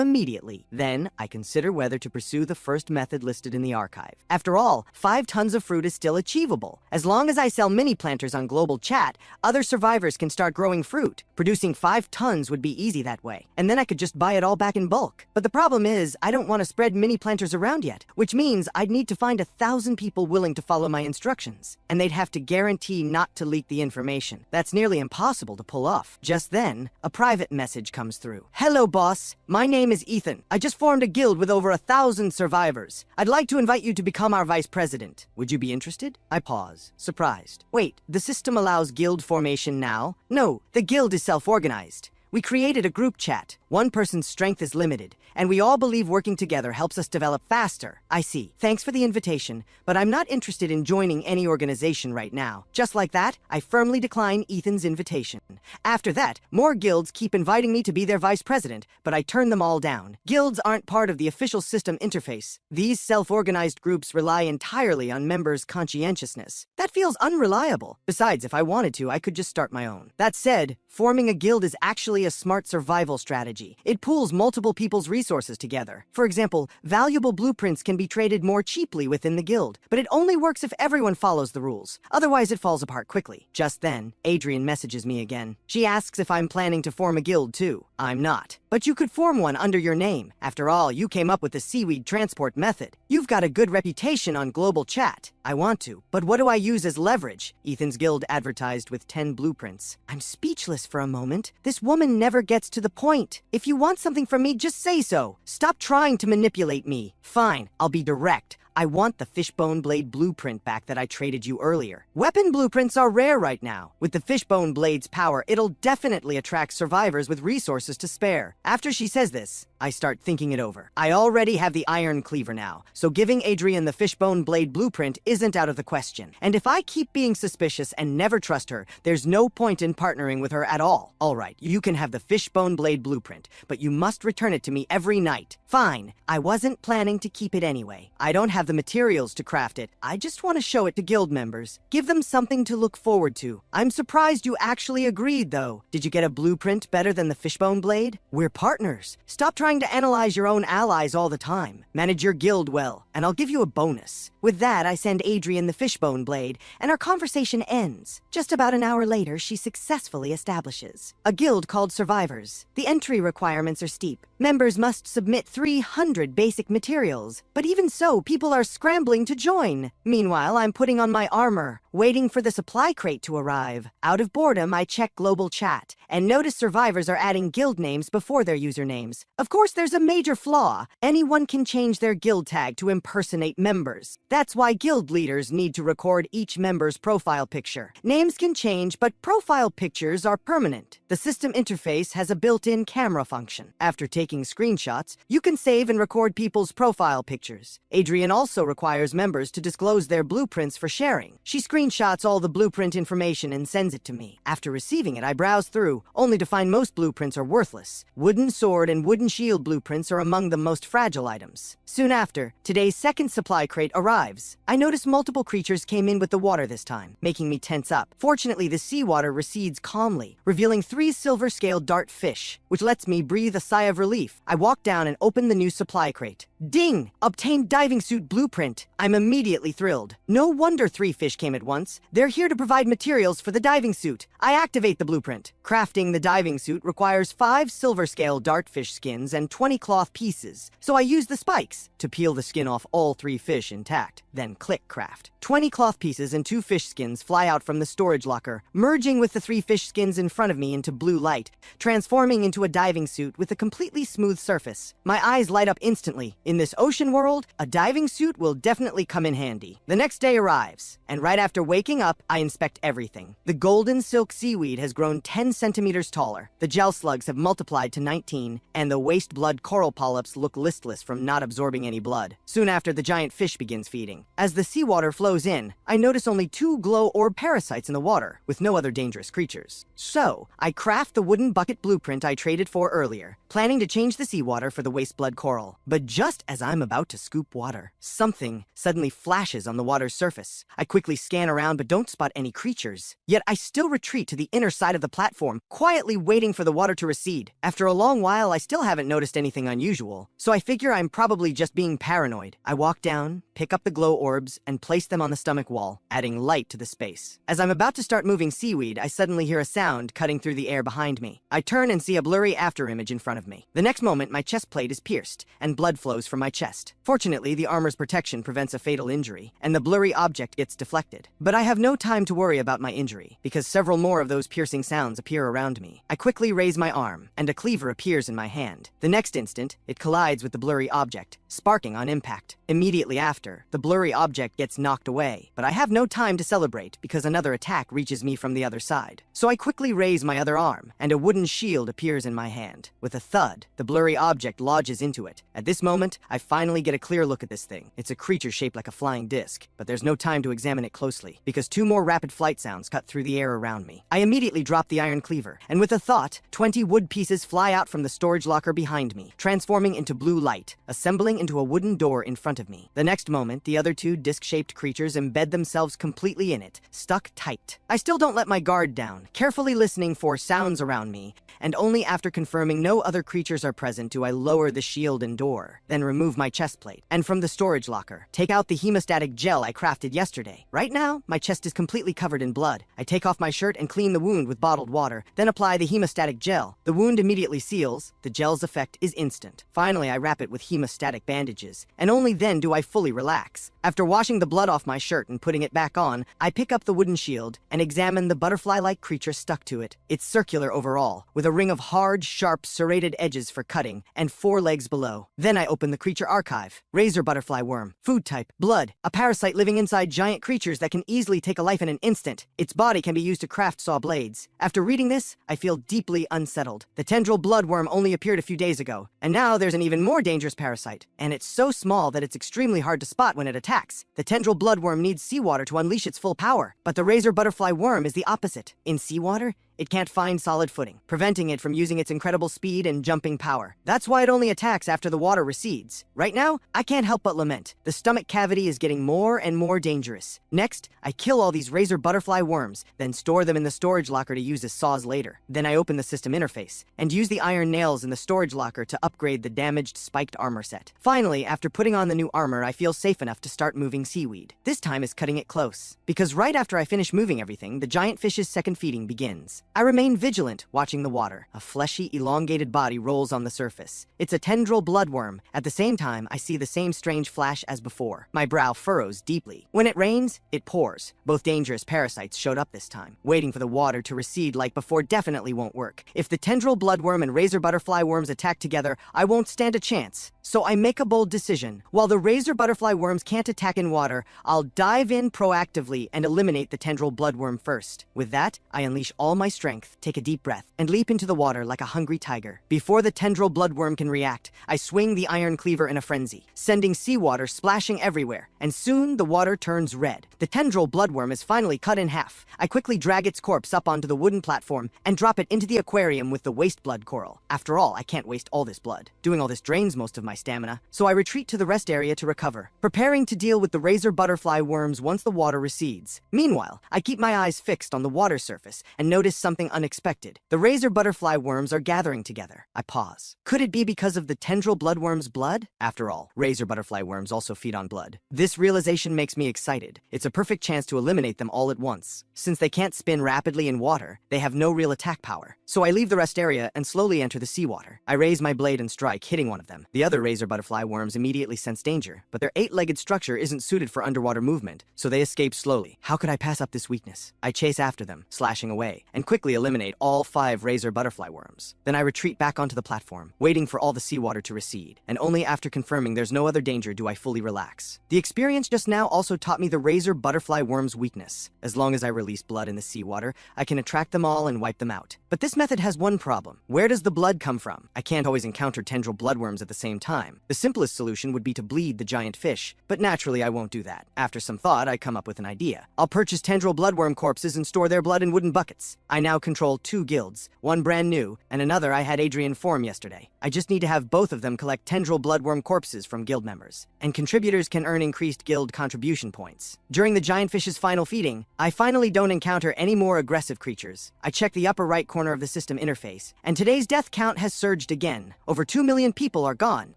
immediately. Then, I consider whether to pursue the first method listed in the archive. After all, 5 tons of fruit is still achievable. As long as I sell mini planters on Global Chat, other survivors can start growing fruit. Producing 5 tons would be easy that way. And then I could just buy it all back in bulk. But the problem is, I don't want to spread mini planters around yet, which means I'd need to find 1,000 people willing to follow my instructions. And they'd have to guarantee not to leak the information. That's nearly impossible to pull off. Just then, a private message comes through. Hello, boss. My name is Ethan. I just formed a guild with over 1,000 survivors. I'd like to invite you to become our vice president. Would you be interested? I pause, surprised. Wait, the system allows guild formation now? No, the guild is self-organized. We created a group chat. One person's strength is limited, and we all believe working together helps us develop faster. I see. Thanks for the invitation, but I'm not interested in joining any organization right now. Just like that, I firmly decline Ethan's invitation. After that, more guilds keep inviting me to be their vice president, but I turn them all down. Guilds aren't part of the official system interface. These self-organized groups rely entirely on members' conscientiousness. That feels unreliable. Besides, if I wanted to, I could just start my own. That said, forming a guild is actually a smart survival strategy. It pools multiple people's resources together. For example, valuable blueprints can be traded more cheaply within the guild, but it only works if everyone follows the rules. Otherwise, it falls apart quickly. Just then, Adrian messages me again. She asks if I'm planning to form a guild too. I'm not. But you could form one under your name. After all, you came up with the seaweed transport method. You've got a good reputation on Global Chat. I want to, but what do I use as leverage? Ethan's guild advertised with 10 blueprints. I'm speechless for a moment. This woman never gets to the point. If you want something from me, just say so. Stop trying to manipulate me. Fine, I'll be direct. I want the fishbone blade blueprint back that I traded you earlier. Weapon blueprints are rare right now. With the fishbone blade's power, it'll definitely attract survivors with resources to spare. After she says this, I start thinking it over. I already have the iron cleaver now, so giving Adrian the fishbone blade blueprint isn't out of the question. And if I keep being suspicious and never trust her, there's no point in partnering with her at all. Alright, you can have the fishbone blade blueprint, but you must return it to me every night. Fine, I wasn't planning to keep it anyway. I don't have the materials to craft it. I just want to show it to guild members. Give them something to look forward to. I'm surprised you actually agreed, though. Did you get a blueprint better than the fishbone blade? We're partners. Stop trying to analyze your own allies all the time. Manage your guild well, and I'll give you a bonus. With that, I send Adrian the fishbone blade, and our conversation ends. Just about an hour later, she successfully establishes a guild called Survivors. The entry requirements are steep. Members must submit 300 basic materials, but even so, people are scrambling to join. Meanwhile, I'm putting on my armor, waiting for the supply crate to arrive. Out of boredom, I check global chat, and notice survivors are adding guild names before their usernames. Of course, there's a major flaw. Anyone can change their guild tag to impersonate members. That's why guild leaders need to record each member's profile picture. Names can change, but profile pictures are permanent. The system interface has a built-in camera function. After taking screenshots, you can save and record people's profile pictures. Adrian also requires members to disclose their blueprints for sharing. She screenshots all the blueprint information and sends it to me. After receiving it, I browse through, only to find most blueprints are worthless. Wooden sword and wooden shield blueprints are among the most fragile items. Soon after, today's second supply crate arrives. I notice multiple creatures came in with the water this time, making me tense up. Fortunately, the seawater recedes calmly, revealing 3 silver-scaled dart fish, which lets me breathe a sigh of relief. I walk down and open the new supply crate. Ding! Obtained diving suit blueprint. I'm immediately thrilled. No wonder 3 fish came at once. They're here to provide materials for the diving suit. I activate the blueprint. Crafting the diving suit requires 5 silver-scale dartfish skins and 20 cloth pieces, so I use the spikes to peel the skin off all 3 fish intact. Then click craft. 20 cloth pieces and 2 fish skins fly out from the storage locker, merging with the 3 fish skins in front of me into blue light, transforming into a diving suit with a completely smooth surface. My eyes light up instantly. In this ocean world, a diving suit will definitely come in handy. The next day arrives, and right after waking up, I inspect everything. The golden silk seaweed has grown 10 centimeters taller, the gel slugs have multiplied to 19, and the waste blood coral polyps look listless from not absorbing any blood. Soon after, the giant fish begins feeding. As the seawater flows in, I notice only 2 glow orb parasites in the water, with no other dangerous creatures. So, I craft the wooden bucket blueprint I traded for earlier, planning to change the seawater for the waste blood coral. But just as I'm about to scoop water, something suddenly flashes on the water's surface. I quickly scan around but don't spot any creatures. Yet I still retreat to the inner side of the platform, quietly waiting for the water to recede. After a long while, I still haven't noticed anything unusual, so I figure I'm probably just being paranoid. I walk down, pick up the glow orbs, and place them on the stomach wall, adding light to the space. As I'm about to start moving seaweed, I suddenly hear a sound cutting through the air behind me. I turn and see a blurry afterimage in front of me. The next moment, my chest plate is pierced, and blood flows from my chest. Fortunately, the armor's protection prevents a fatal injury, and the blurry object gets deflected. But I have no time to worry about my injury, because several more of those piercing sounds appear around me. I quickly raise my arm, and a cleaver appears in my hand. The next instant, it collides with the blurry object, sparking on impact. Immediately after, the blurry object gets knocked away, but I have no time to celebrate because another attack reaches me from the other side. So I quickly raise my other arm, and a wooden shield appears in my hand. With a thud, the blurry object lodges into it. At this moment, I finally get a clear look at this thing. It's a creature shaped like a flying disc, but there's no time to examine it closely, because 2 more rapid flight sounds cut through the air around me. I immediately drop the iron cleaver, and with a thought, 20 wood pieces fly out from the storage locker behind me, transforming into blue light, assembling into a wooden door in front of me. The next moment, the other 2 disc-shaped creatures embed themselves completely in it, stuck tight. I still don't let my guard down, carefully listening for sounds around me, and only after confirming no other creatures are present do I lower the shield and door, then remove my chest plate, and from the storage locker, take out the hemostatic gel I crafted yesterday. Right now, my chest is completely covered in blood. I take off my shirt and clean the wound with bottled water, then apply the hemostatic gel. The wound immediately seals. The gel's effect is instant. Finally, I wrap it with hemostatic bandages, and only then do I fully relax. After washing the blood off my shirt and putting it back on, I pick up the wooden shield and examine the butterfly-like creature stuck to it. It's circular overall, with a ring of hard, sharp, serrated edges for cutting, and 4 legs below. Then I open the the creature archive. Razor butterfly worm. Food type, blood. A parasite living inside giant creatures that can easily take a life in an instant. Its body can be used to craft saw blades. After reading this, I feel deeply unsettled. The tendril bloodworm only appeared a few days ago, and now there's an even more dangerous parasite. And it's so small that it's extremely hard to spot when it attacks. The tendril bloodworm needs seawater to unleash its full power, but the razor butterfly worm is the opposite. In seawater, it can't find solid footing, preventing it from using its incredible speed and jumping power. That's why it only attacks after the water recedes. Right now, I can't help but lament. The stomach cavity is getting more and more dangerous. Next, I kill all these razor butterfly worms, then store them in the storage locker to use as saws later. Then I open the system interface and use the iron nails in the storage locker to upgrade the damaged spiked armor set. Finally, after putting on the new armor, I feel safe enough to start moving seaweed. This time is cutting it close, because right after I finish moving everything, the giant fish's second feeding begins. I remain vigilant, watching the water. A fleshy, elongated body rolls on the surface. It's a tendril bloodworm. At the same time, I see the same strange flash as before. My brow furrows deeply. When it rains, it pours. Both dangerous parasites showed up this time. Waiting for the water to recede like before definitely won't work. If the tendril bloodworm and razor butterfly worms attack together, I won't stand a chance. So I make a bold decision. While the razor butterfly worms can't attack in water, I'll dive in proactively and eliminate the tendril bloodworm first. With that, I unleash all my strength, take a deep breath, and leap into the water like a hungry tiger. Before the tendril bloodworm can react, I swing the iron cleaver in a frenzy, sending seawater splashing everywhere, and soon the water turns red. The tendril bloodworm is finally cut in half. I quickly drag its corpse up onto the wooden platform and drop it into the aquarium with the waste blood coral. After all, I can't waste all this blood. Doing all this drains most of my stamina, so I retreat to the rest area to recover, preparing to deal with the razor butterfly worms once the water recedes. Meanwhile, I keep my eyes fixed on the water surface and notice something unexpected. The razor butterfly worms are gathering together. I pause. Could it be because of the tendril bloodworm's blood? After all, razor butterfly worms also feed on blood. This realization makes me excited. It's a perfect chance to eliminate them all at once. Since they can't spin rapidly in water, they have no real attack power. So I leave the rest area and slowly enter the seawater. I raise my blade and strike, hitting one of them. The other razor butterfly worms immediately sense danger, but their 8-legged structure isn't suited for underwater movement, so they escape slowly. How could I pass up this weakness? I chase after them, slashing away, and quickly eliminate all 5 razor butterfly worms. Then I retreat back onto the platform, waiting for all the seawater to recede, and only after confirming there's no other danger do I fully relax. The experience just now also taught me the razor butterfly worm's weakness. As long as I release blood in the seawater, I can attract them all and wipe them out. But this method has one problem. Where does the blood come from? I can't always encounter tendril bloodworms at the same time. The simplest solution would be to bleed the giant fish, but naturally I won't do that. After some thought, I come up with an idea. I'll purchase tendril bloodworm corpses and store their blood in wooden buckets. I now control 2 guilds, one brand new, and another I had Adrian form yesterday. I just need to have both of them collect tendril bloodworm corpses from guild members, and contributors can earn increased guild contribution points. During the giant fish's final feeding, I finally don't encounter any more aggressive creatures. I check the upper right corner of the system interface, and today's death count has surged again. Over 2 million people are gone.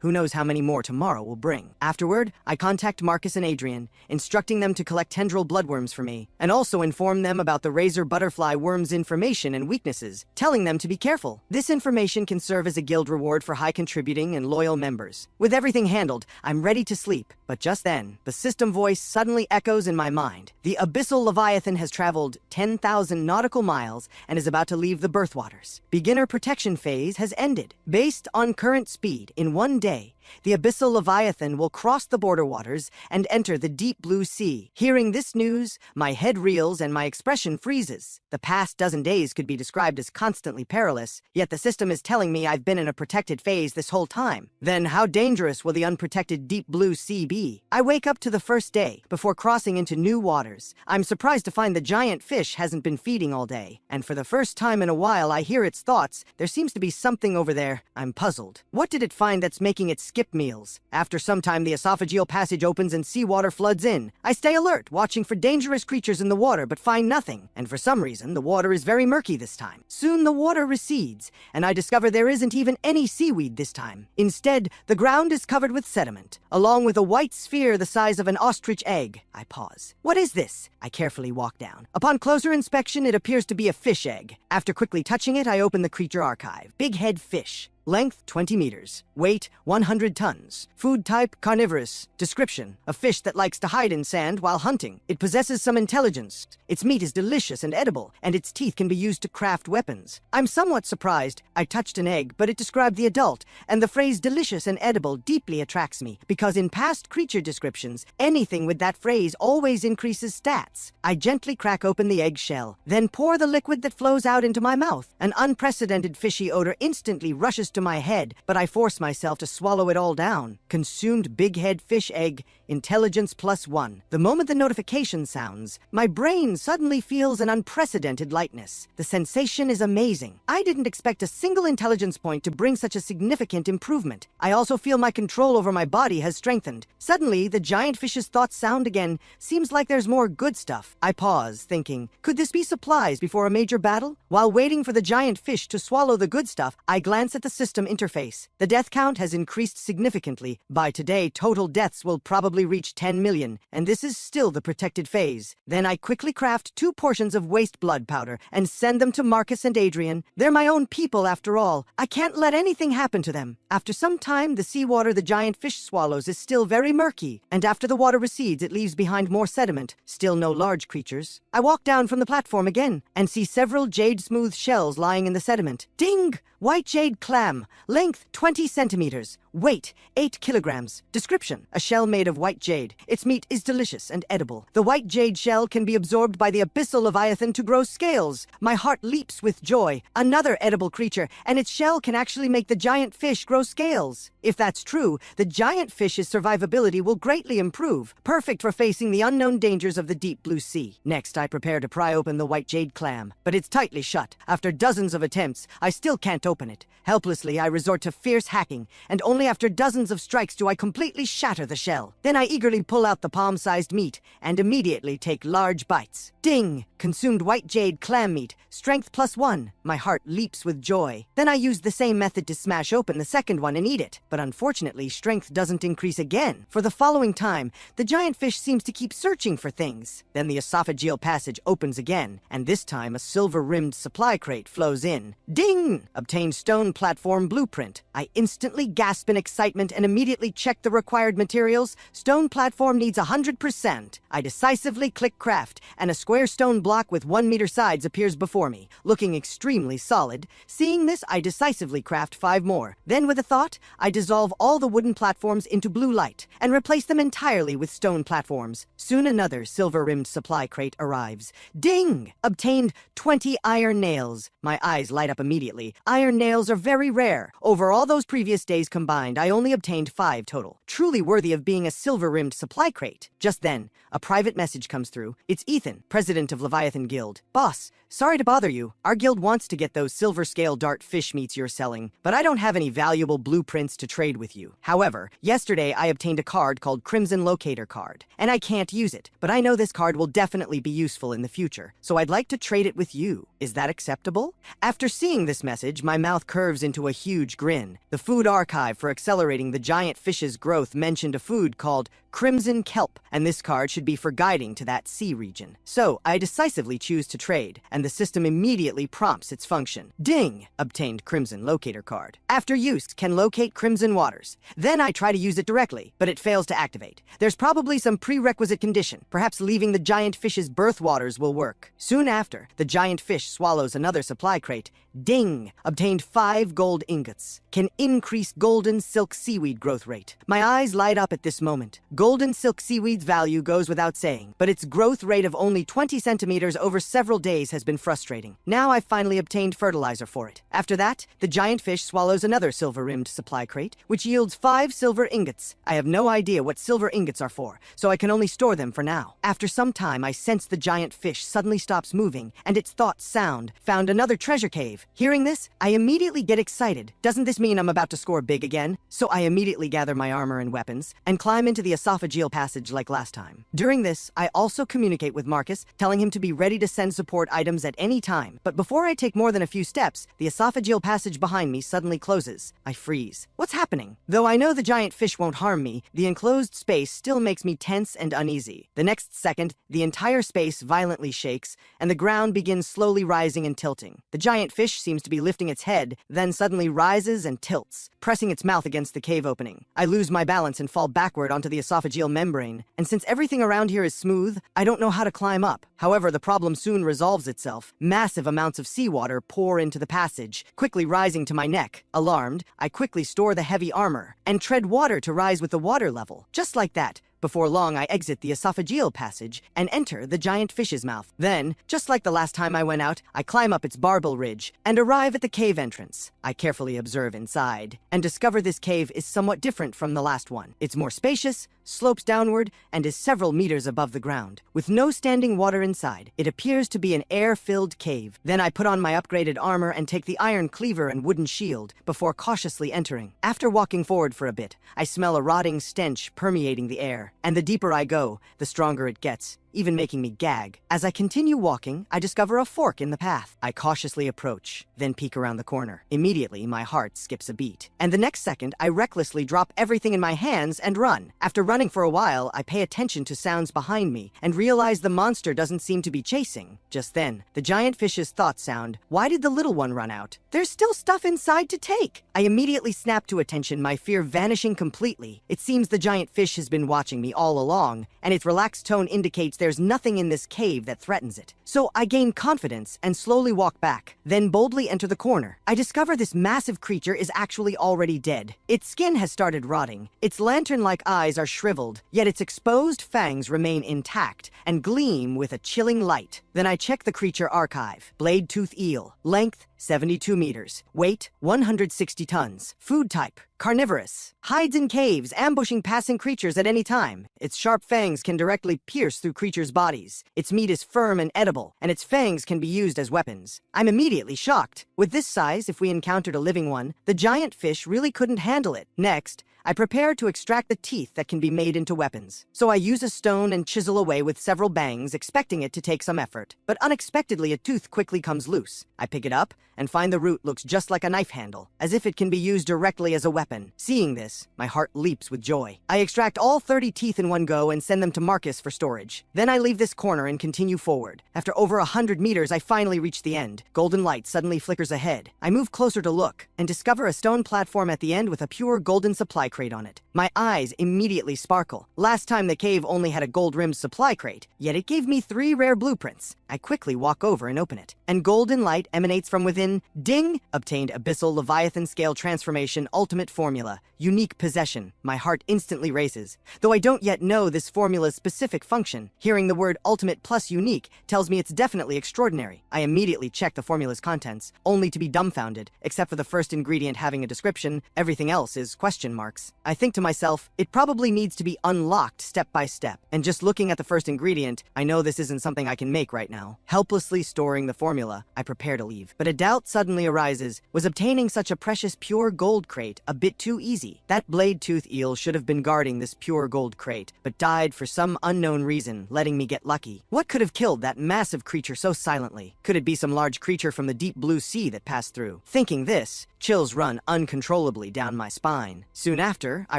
Who knows how many more tomorrow will bring. Afterward, I contact Marcus and Adrian, instructing them to collect tendril bloodworms for me, and also inform them about the razor butterfly worm's information and weaknesses, telling them to be careful. This information can serve as a guild reward for high contributing and loyal members. With everything handled, I'm ready to sleep. But just then, the system voice suddenly echoes in my mind. The abyssal leviathan has traveled 10,000 nautical miles and is about to leave the birthwaters. Beginner protection phase has ended. Based on current speed, in 1 day, the abyssal leviathan will cross the border waters and enter the deep blue sea. Hearing this news, my head reels and my expression freezes. The past dozen days could be described as constantly perilous, yet the system is telling me I've been in a protected phase this whole time. Then how dangerous will the unprotected deep blue sea be? I wake up to the first day, before crossing into new waters. I'm surprised to find the giant fish hasn't been feeding all day, and for the first time in a while I hear its thoughts. There seems to be something over there. I'm puzzled. What did it find that's making it skip meals? After some time, the esophageal passage opens and seawater floods in. I stay alert, watching for dangerous creatures in the water, but find nothing. And for some reason, the water is very murky this time. Soon the water recedes, and I discover there isn't even any seaweed this time. Instead, the ground is covered with sediment, along with a white sphere the size of an ostrich egg. I pause. What is this? I carefully walk down. Upon closer inspection, it appears to be a fish egg. After quickly touching it, I open the creature archive. Big head fish. Length 20 meters. Weight 100 tons. Food type carnivorous. Description: a fish that likes to hide in sand while hunting. It possesses some intelligence. Its meat is delicious and edible, and its teeth can be used to craft weapons. I'm somewhat surprised. I touched an egg, but it described the adult, and the phrase delicious and edible deeply attracts me, because in past creature descriptions, anything with that phrase always increases stats. I gently crack open the egg shell, then pour the liquid that flows out into my mouth. An unprecedented fishy odor instantly rushes to my head, but I force myself to swallow it all down. Consumed big head fish egg, intelligence +1. The moment the notification sounds, my brain suddenly feels an unprecedented lightness. The sensation is amazing. I didn't expect a single intelligence point to bring such a significant improvement. I also feel my control over my body has strengthened. Suddenly, the giant fish's thoughts sound again. Seems like there's more good stuff. I pause, thinking, could this be supplies before a major battle? While waiting for the giant fish to swallow the good stuff, I glance at the system interface. The death count has increased significantly. By today, total deaths will probably reach 10 million, and this is still the protected phase. Then I quickly craft 2 portions of waste blood powder and send them to Marcus and Adrian. They're my own people after all. I can't let anything happen to them. After some time, the seawater the giant fish swallows is still very murky, and after the water recedes, it leaves behind more sediment. Still no large creatures. I walk down from the platform again and see several jade-smooth shells lying in the sediment. Ding! White jade clam. Length 20 centimeters. Weight 8 kilograms. Description: a shell made of white jade. Its meat is delicious and edible. The white jade shell can be absorbed by the abyssal leviathan to grow scales. My heart leaps with joy. Another edible creature, and its shell can actually make the giant fish grow scales. If that's true, the giant fish's survivability will greatly improve, perfect for facing the unknown dangers of the deep blue sea. Next, I prepare to pry open the white jade clam, but it's tightly shut. After dozens of attempts, I still can't open it. Helplessly, I resort to fierce hacking, and only after dozens of strikes do I completely shatter the shell. Then I eagerly pull out the palm-sized meat and immediately take large bites. Ding! Consumed white jade clam meat, strength +1. My heart leaps with joy. Then I use the same method to smash open the second one and eat it. But unfortunately, strength doesn't increase again. For the following time, the giant fish seems to keep searching for things. Then the esophageal passage opens again, and this time a silver-rimmed supply crate flows in. Ding! Obtain stone platform blueprint. I instantly gasp in excitement and immediately check the required materials. Stone platform needs 100%. I decisively click craft, and a square stone block with 1 meter sides appears before me, looking extremely solid. Seeing this, I decisively craft 5 more. Then with a thought, I dissolve all the wooden platforms into blue light and replace them entirely with stone platforms. Soon another silver-rimmed supply crate arrives. Ding! Obtained 20 iron nails. My eyes light up immediately. Iron nails are very rare. Over all those previous days combined, I only obtained 5 total. Truly worthy of being a silver-rimmed supply crate. Just then, a private message comes through. It's Ethan, president of Leviathan Guild. Boss, sorry to bother you. Our guild wants to get those silver scale dart fish meats you're selling, but I don't have any valuable blueprints to trade with you. However, yesterday I obtained a card called Crimson Locator Card, and I can't use it, but I know this card will definitely be useful in the future, so I'd like to trade it with you. Is that acceptable? After seeing this message, my mouth curves into a huge grin. The food archive for accelerating the giant fish's growth mentioned a food called Crimson Kelp, and this card should be for guiding to that sea region. So, I decisively choose to trade, and the system immediately prompts its function. Ding! Obtained Crimson Locator Card. After use, can locate Crimson Waters. Then I try to use it directly, but it fails to activate. There's probably some prerequisite condition. Perhaps leaving the giant fish's birth waters will work. Soon after, the giant fish swallows another supply crate. Ding! Obtained 5 gold ingots. Can increase golden silk seaweed growth rate. My eyes light up at this moment. Golden silk seaweed's value goes without saying, but its growth rate of only 20 centimeters over several days has been frustrating. Now I've finally obtained fertilizer for it. After that, the giant fish swallows another silver-rimmed supply crate, which yields 5 silver ingots. I have no idea what silver ingots are for, so I can only store them for now. After some time, I sense the giant fish suddenly stops moving, and its thoughts found another treasure cave. Hearing this, I immediately get excited. Doesn't this mean I'm about to score big again? So I immediately gather my armor and weapons, and climb into the esophageal passage like last time. During this, I also communicate with Marcus, telling him to be ready to send support items at any time. But before I take more than a few steps, the esophageal passage behind me suddenly closes. I freeze. What's happening? Though I know the giant fish won't harm me, the enclosed space still makes me tense and uneasy. The next second, the entire space violently shakes, and the ground begins slowly rising and tilting. The giant fish seems to be lifting its head, then suddenly rises and tilts, pressing its mouth against the cave opening. I lose my balance and fall backward onto the esophageal membrane, and since everything around here is smooth, I don't know how to climb up. However, the problem soon resolves itself. Massive amounts of seawater pour into the passage, quickly rising to my neck. Alarmed, I quickly store the heavy armor and tread water to rise with the water level. Just like that, before long, I exit the esophageal passage and enter the giant fish's mouth. Then, just like the last time I went out, I climb up its barbel ridge and arrive at the cave entrance. I carefully observe inside and discover this cave is somewhat different from the last one. It's more spacious, slopes downward, and is several meters above the ground. With no standing water inside, it appears to be an air-filled cave. Then I put on my upgraded armor and take the iron cleaver and wooden shield before cautiously entering. After walking forward for a bit, I smell a rotting stench permeating the air. And the deeper I go, the stronger it gets, even making me gag. As I continue walking, I discover a fork in the path. I cautiously approach, then peek around the corner. Immediately, my heart skips a beat. And the next second, I recklessly drop everything in my hands and run. After running for a while, I pay attention to sounds behind me and realize the monster doesn't seem to be chasing. Just then, the giant fish's thoughts sound, "Why did the little one run out? There's still stuff inside to take." I immediately snap to attention, my fear vanishing completely. It seems the giant fish has been watching me all along, and its relaxed tone indicates there's nothing in this cave that threatens it. So I gain confidence and slowly walk back, then boldly enter the corner. I discover this massive creature is actually already dead. Its skin has started rotting, its lantern-like eyes are shriveled, yet its exposed fangs remain intact and gleam with a chilling light. Then I check the creature archive. Blade tooth eel, length 72 meters, weight 160 tons, food type carnivorous, hides in caves, ambushing passing creatures at any time. Its sharp fangs can directly pierce through creatures' bodies. Its meat is firm and edible, and its fangs can be used as weapons. I'm immediately shocked. With this size, if we encountered a living one, the giant fish really couldn't handle it. Next, I prepare to extract the teeth that can be made into weapons. So I use a stone and chisel away with several bangs, expecting it to take some effort. But unexpectedly, a tooth quickly comes loose. I pick it up and find the root looks just like a knife handle, as if it can be used directly as a weapon. Seeing this, my heart leaps with joy. I extract all 30 teeth in one go and send them to Marcus for storage. Then I leave this corner and continue forward. After over 100 meters, I finally reach the end. Golden light suddenly flickers ahead. I move closer to look and discover a stone platform at the end with a pure golden supply crate on it. My eyes immediately sparkle. Last time the cave only had a gold-rimmed supply crate, yet it gave me 3 rare blueprints. I quickly walk over and open it, and golden light emanates from within. Ding! Obtained Abyssal Leviathan Scale Transformation Ultimate Formula. Unique possession. My heart instantly races, though I don't yet know this formula's specific function. Hearing the word ultimate plus unique tells me it's definitely extraordinary. I immediately check the formula's contents, only to be dumbfounded. Except for the first ingredient having a description, everything else is question marks. I think to myself, it probably needs to be unlocked step by step. And just looking at the first ingredient, I know this isn't something I can make right now. Helplessly storing the formula, I prepare to leave. But a doubt suddenly arises. Was obtaining such a precious pure gold crate a bit too easy? That blade tooth eel should have been guarding this pure gold crate, but died for some unknown reason, letting me get lucky. What could have killed that massive creature so silently? Could it be some large creature from the deep blue sea that passed through? Thinking this, chills run uncontrollably down my spine. Soon after, I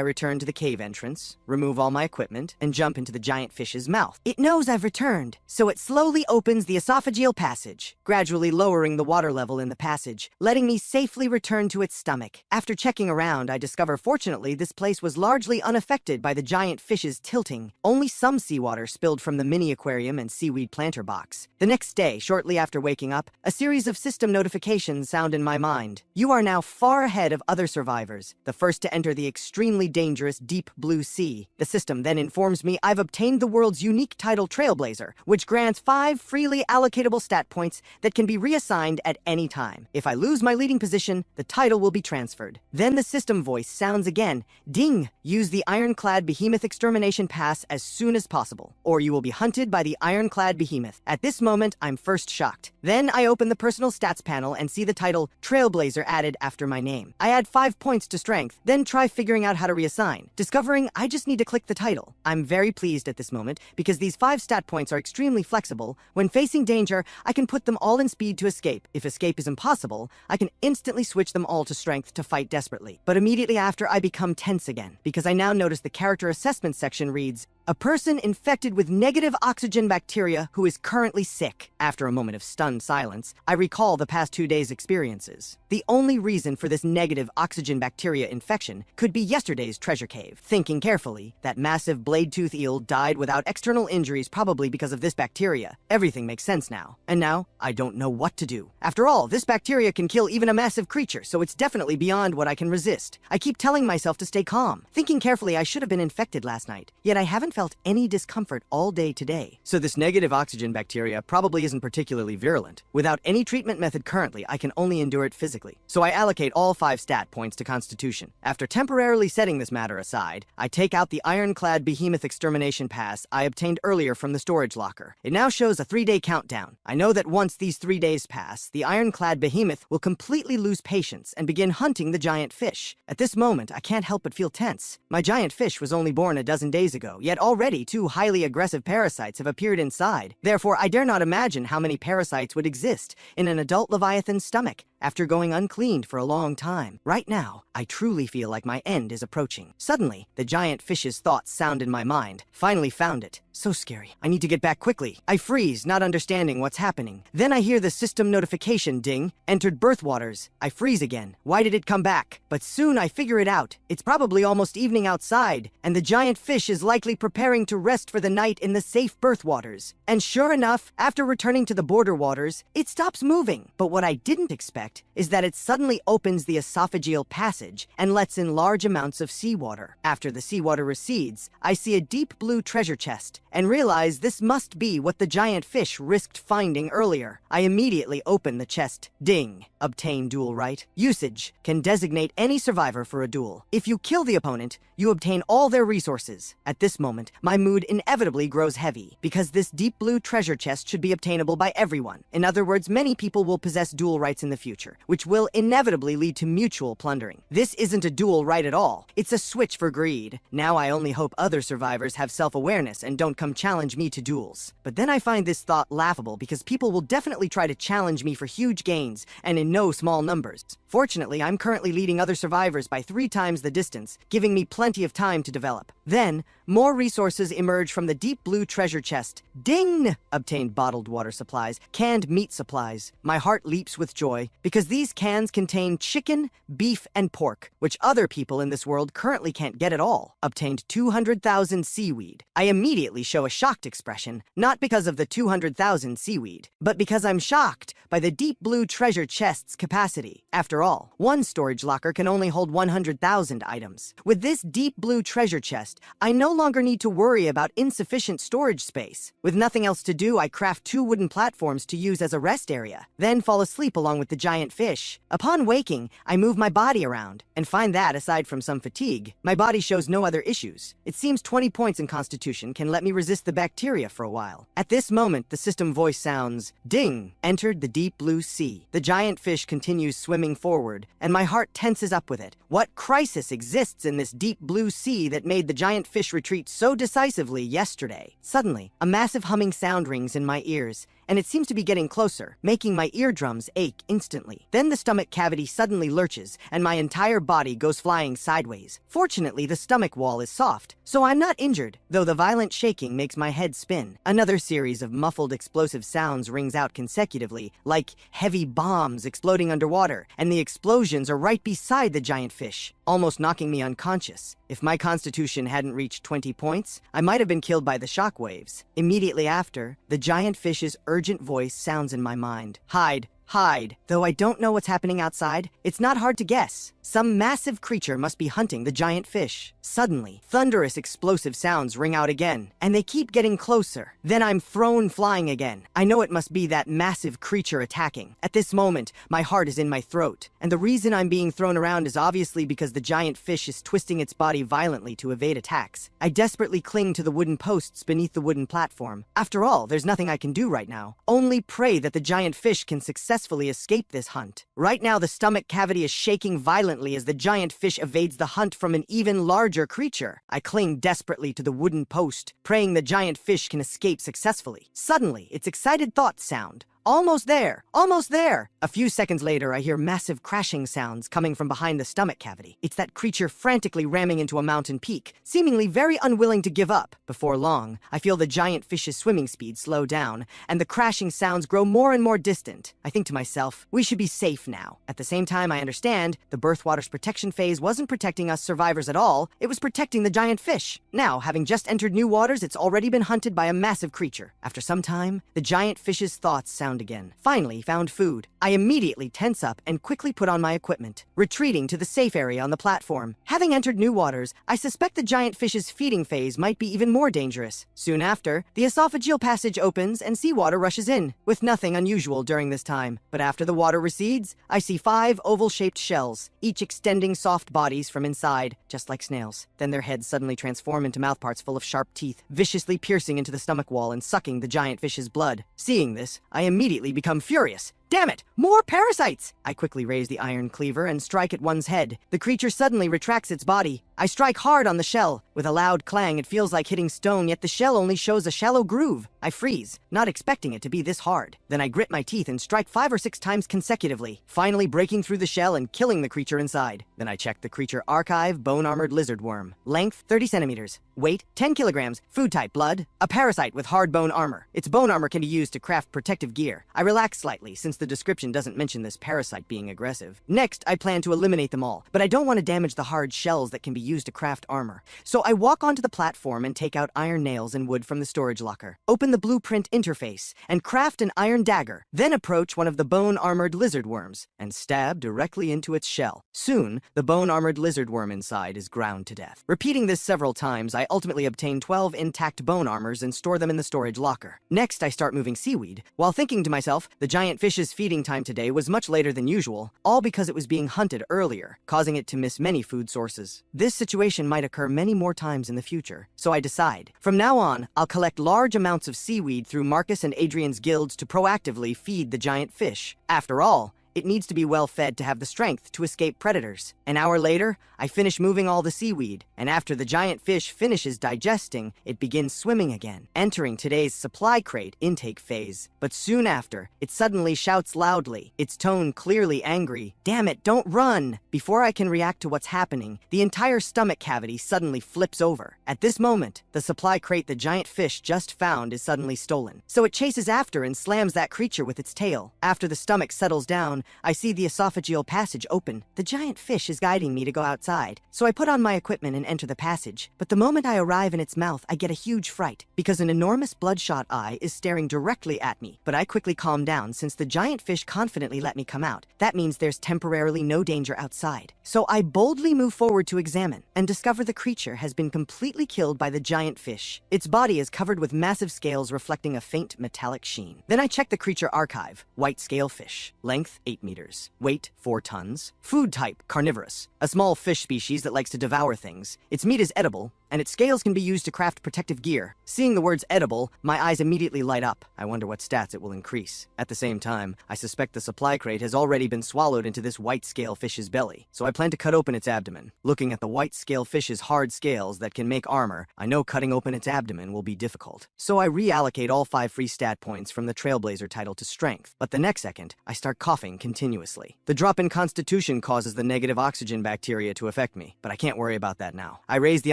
return to the cave entrance, remove all my equipment, and jump into the giant fish's mouth. It knows I've returned, so it slowly opens the esophageal passage, gradually lowering the water level in the passage, letting me safely return to its stomach. After checking around, I discover fortunately this place was largely unaffected by the giant fish's tilting. Only some seawater spilled from the mini aquarium and seaweed planter box. The next day, shortly after waking up, a series of system notifications sound in my mind. You are now far ahead of other survivors, the first to enter the extremely dangerous deep blue sea. The system then informs me I've obtained the world's unique title Trailblazer, which grants 5 freely allocatable stat points that can be reassigned at any time. If I lose my leading position, the title will be transferred. Then the system voice sounds again. Ding! Use the ironclad behemoth extermination pass as soon as possible, or you will be hunted by the ironclad behemoth. At this moment, I'm first shocked. Then I open the personal stats panel and see the title Trailblazer added after my name. I add 5 points to strength, then try figure figuring out how to reassign, discovering I just need to click the title. I'm very pleased at this moment because these 5 stat points are extremely flexible. When facing danger, I can put them all in speed to escape. If escape is impossible, I can instantly switch them all to strength to fight desperately. But immediately after, I become tense again because I now notice the character assessment section reads, "A person infected with negative oxygen bacteria who is currently sick." After a moment of stunned silence, I recall the past 2 days' experiences. The only reason for this negative oxygen bacteria infection could be yesterday's treasure cave. Thinking carefully, that massive blade-tooth eel died without external injuries probably because of this bacteria. Everything makes sense now. And now, I don't know what to do. After all, this bacteria can kill even a massive creature, so it's definitely beyond what I can resist. I keep telling myself to stay calm. Thinking carefully, I should have been infected last night, yet I haven't felt any discomfort all day today. So this negative oxygen bacteria probably isn't particularly virulent. Without any treatment method currently, I can only endure it physically. So I allocate all 5 stat points to Constitution. After temporarily setting this matter aside, I take out the ironclad behemoth extermination pass I obtained earlier from the storage locker. It now shows a 3-day countdown. I know that once these 3 days pass, the ironclad behemoth will completely lose patience and begin hunting the giant fish. At this moment, I can't help but feel tense. My giant fish was only born a dozen days ago, yet already 2 highly aggressive parasites have appeared inside. Therefore, I dare not imagine how many parasites would exist in an adult leviathan's stomach after going uncleaned for a long time. Right now, I truly feel like my end is approaching. Suddenly, the giant fish's thoughts sound in my mind. Finally found it. So scary. I need to get back quickly. I freeze, not understanding what's happening. Then I hear the system notification ding. Entered birth waters. I freeze again. Why did it come back? But soon I figure it out. It's probably almost evening outside, and the giant fish is likely preparing to rest for the night in the safe birth waters. And sure enough, after returning to the border waters, it stops moving. But what I didn't expect is that it suddenly opens the esophageal passage and lets in large amounts of seawater. After the seawater recedes, I see a deep blue treasure chest and realize this must be what the giant fish risked finding earlier. I immediately open the chest. Ding. Obtain duel right. Usage can designate any survivor for a duel. If you kill the opponent, you obtain all their resources. At this moment, my mood inevitably grows heavy because this deep blue treasure chest should be obtainable by everyone. In other words, many people will possess duel rights in the future, which will inevitably lead to mutual plundering. This isn't a duel right at all. It's a switch for greed. Now I only hope other survivors have self-awareness and don't come challenge me to duels. But then I find this thought laughable because people will definitely try to challenge me for huge gains and in no small numbers. Fortunately, I'm currently leading other survivors by 3 times the distance, giving me plenty of time to develop. Then, more resources emerge from the deep blue treasure chest. Ding! Obtained bottled water supplies, canned meat supplies. My heart leaps with joy because these cans contain chicken, beef, and pork, which other people in this world currently can't get at all. Obtained 200,000 seaweed. I immediately show a shocked expression, not because of the 200,000 seaweed, but because I'm shocked by the deep blue treasure chest's capacity. After all, one storage locker can only hold 100,000 items. With this deep blue treasure chest, I no longer need to worry about insufficient storage space. With nothing else to do, I craft 2 wooden platforms to use as a rest area, then fall asleep along with the giant fish. Upon waking, I move my body around and find that, aside from some fatigue, my body shows no other issues. It seems 20 points in Constitution can let me resist the bacteria for a while. At this moment, the system voice sounds, "Ding! Entered the deep blue sea." The giant fish continues swimming forward, and my heart tenses up with it. What crisis exists in this deep blue sea that made the giant fish retreat so decisively yesterday? Suddenly, a massive humming sound rings in my ears, and it seems to be getting closer, making my eardrums ache instantly. Then the stomach cavity suddenly lurches, and my entire body goes flying sideways. Fortunately, the stomach wall is soft, so I'm not injured, though the violent shaking makes my head spin. Another series of muffled explosive sounds rings out consecutively, like heavy bombs exploding underwater, and the explosions are right beside the giant fish, almost knocking me unconscious. If my Constitution hadn't reached 20 points, I might have been killed by the shockwaves. Immediately after, the giant fish's urgent voice sounds in my mind. Hide! Hide! Though I don't know what's happening outside, it's not hard to guess. Some massive creature must be hunting the giant fish. Suddenly, thunderous explosive sounds ring out again, and they keep getting closer. Then I'm thrown flying again. I know it must be that massive creature attacking. At this moment, my heart is in my throat, and the reason I'm being thrown around is obviously because the giant fish is twisting its body violently to evade attacks. I desperately cling to the wooden posts beneath the wooden platform. After all, there's nothing I can do right now. Only pray that the giant fish can successfully successfully escaped this hunt. Right now, the stomach cavity is shaking violently as the giant fish evades the hunt from an even larger creature. I cling desperately to the wooden post, praying the giant fish can escape successfully. Suddenly, its excited thoughts sound. Almost there! Almost there! A few seconds later, I hear massive crashing sounds coming from behind the stomach cavity. It's that creature frantically ramming into a mountain peak, seemingly very unwilling to give up. Before long, I feel the giant fish's swimming speed slow down, and the crashing sounds grow more and more distant. I think to myself, we should be safe now. At the same time, I understand the birthwater's protection phase wasn't protecting us survivors at all, it was protecting the giant fish. Now, having just entered new waters, it's already been hunted by a massive creature. After some time, the giant fish's thoughts sound again. Finally found food. I immediately tense up and quickly put on my equipment, retreating to the safe area on the platform. Having entered new waters, I suspect the giant fish's feeding phase might be even more dangerous. Soon after, the esophageal passage opens and seawater rushes in, with nothing unusual during this time. But after the water recedes, I see 5 oval-shaped shells, each extending soft bodies from inside, just like snails. Then their heads suddenly transform into mouthparts full of sharp teeth, viciously piercing into the stomach wall and sucking the giant fish's blood. Seeing this, I immediately become furious. Damn it! More parasites! I quickly raise the iron cleaver and strike at one's head. The creature suddenly retracts its body. I strike hard on the shell. With a loud clang, it feels like hitting stone, yet the shell only shows a shallow groove. I freeze, not expecting it to be this hard. Then I grit my teeth and strike 5 or 6 times consecutively, finally breaking through the shell and killing the creature inside. Then I check the creature archive: bone-armored lizard worm. Length, 30 centimeters. Weight, 10 kilograms. Food type, blood. A parasite with hard bone armor. Its bone armor can be used to craft protective gear. I relax slightly, since the description doesn't mention this parasite being aggressive. Next, I plan to eliminate them all, but I don't want to damage the hard shells that can be used to craft armor. So I walk onto the platform and take out iron nails and wood from the storage locker, open the blueprint interface, and craft an iron dagger, then approach one of the bone-armored lizard worms and stab directly into its shell. Soon, the bone-armored lizard worm inside is ground to death. Repeating this several times, I ultimately obtain 12 intact bone armors and store them in the storage locker. Next, I start moving seaweed, while thinking to myself, the giant fish's feeding time today was much later than usual, all because it was being hunted earlier, causing it to miss many food sources. This situation might occur many more times in the future, so I decide, from now on, I'll collect large amounts of seaweed through Marcus and Adrian's guilds to proactively feed the giant fish. After all, it needs to be well fed to have the strength to escape predators. An hour later, I finish moving all the seaweed, and after the giant fish finishes digesting, it begins swimming again, entering today's supply crate intake phase. But soon after, it suddenly shouts loudly, its tone clearly angry, "Damn it, don't run!" Before I can react to what's happening, the entire stomach cavity suddenly flips over. At this moment, the supply crate the giant fish just found is suddenly stolen. So it chases after and slams that creature with its tail. After the stomach settles down, I see the esophageal passage open. The giant fish is guiding me to go outside, so I put on my equipment and enter the passage. But the moment I arrive in its mouth, I get a huge fright, because an enormous bloodshot eye is staring directly at me. But I quickly calm down since the giant fish confidently let me come out. That means there's temporarily no danger outside. So I boldly move forward to examine, and discover the creature has been completely killed by the giant fish. Its body is covered with massive scales reflecting a faint metallic sheen. Then I check the creature archive: white scalefish. Length, 8 meters. Weight, 4 tons. Food type, carnivorous. A small fish species that likes to devour things. Its meat is edible, and its scales can be used to craft protective gear. Seeing the words edible, my eyes immediately light up. I wonder what stats it will increase. At the same time, I suspect the supply crate has already been swallowed into this white scale fish's belly, so I plan to cut open its abdomen. Looking at the white scale fish's hard scales that can make armor, I know cutting open its abdomen will be difficult. So I reallocate all 5 free stat points from the Trailblazer title to strength, but the next second, I start coughing continuously. The drop in constitution causes the negative oxygen bacteria to affect me, but I can't worry about that now. I raise the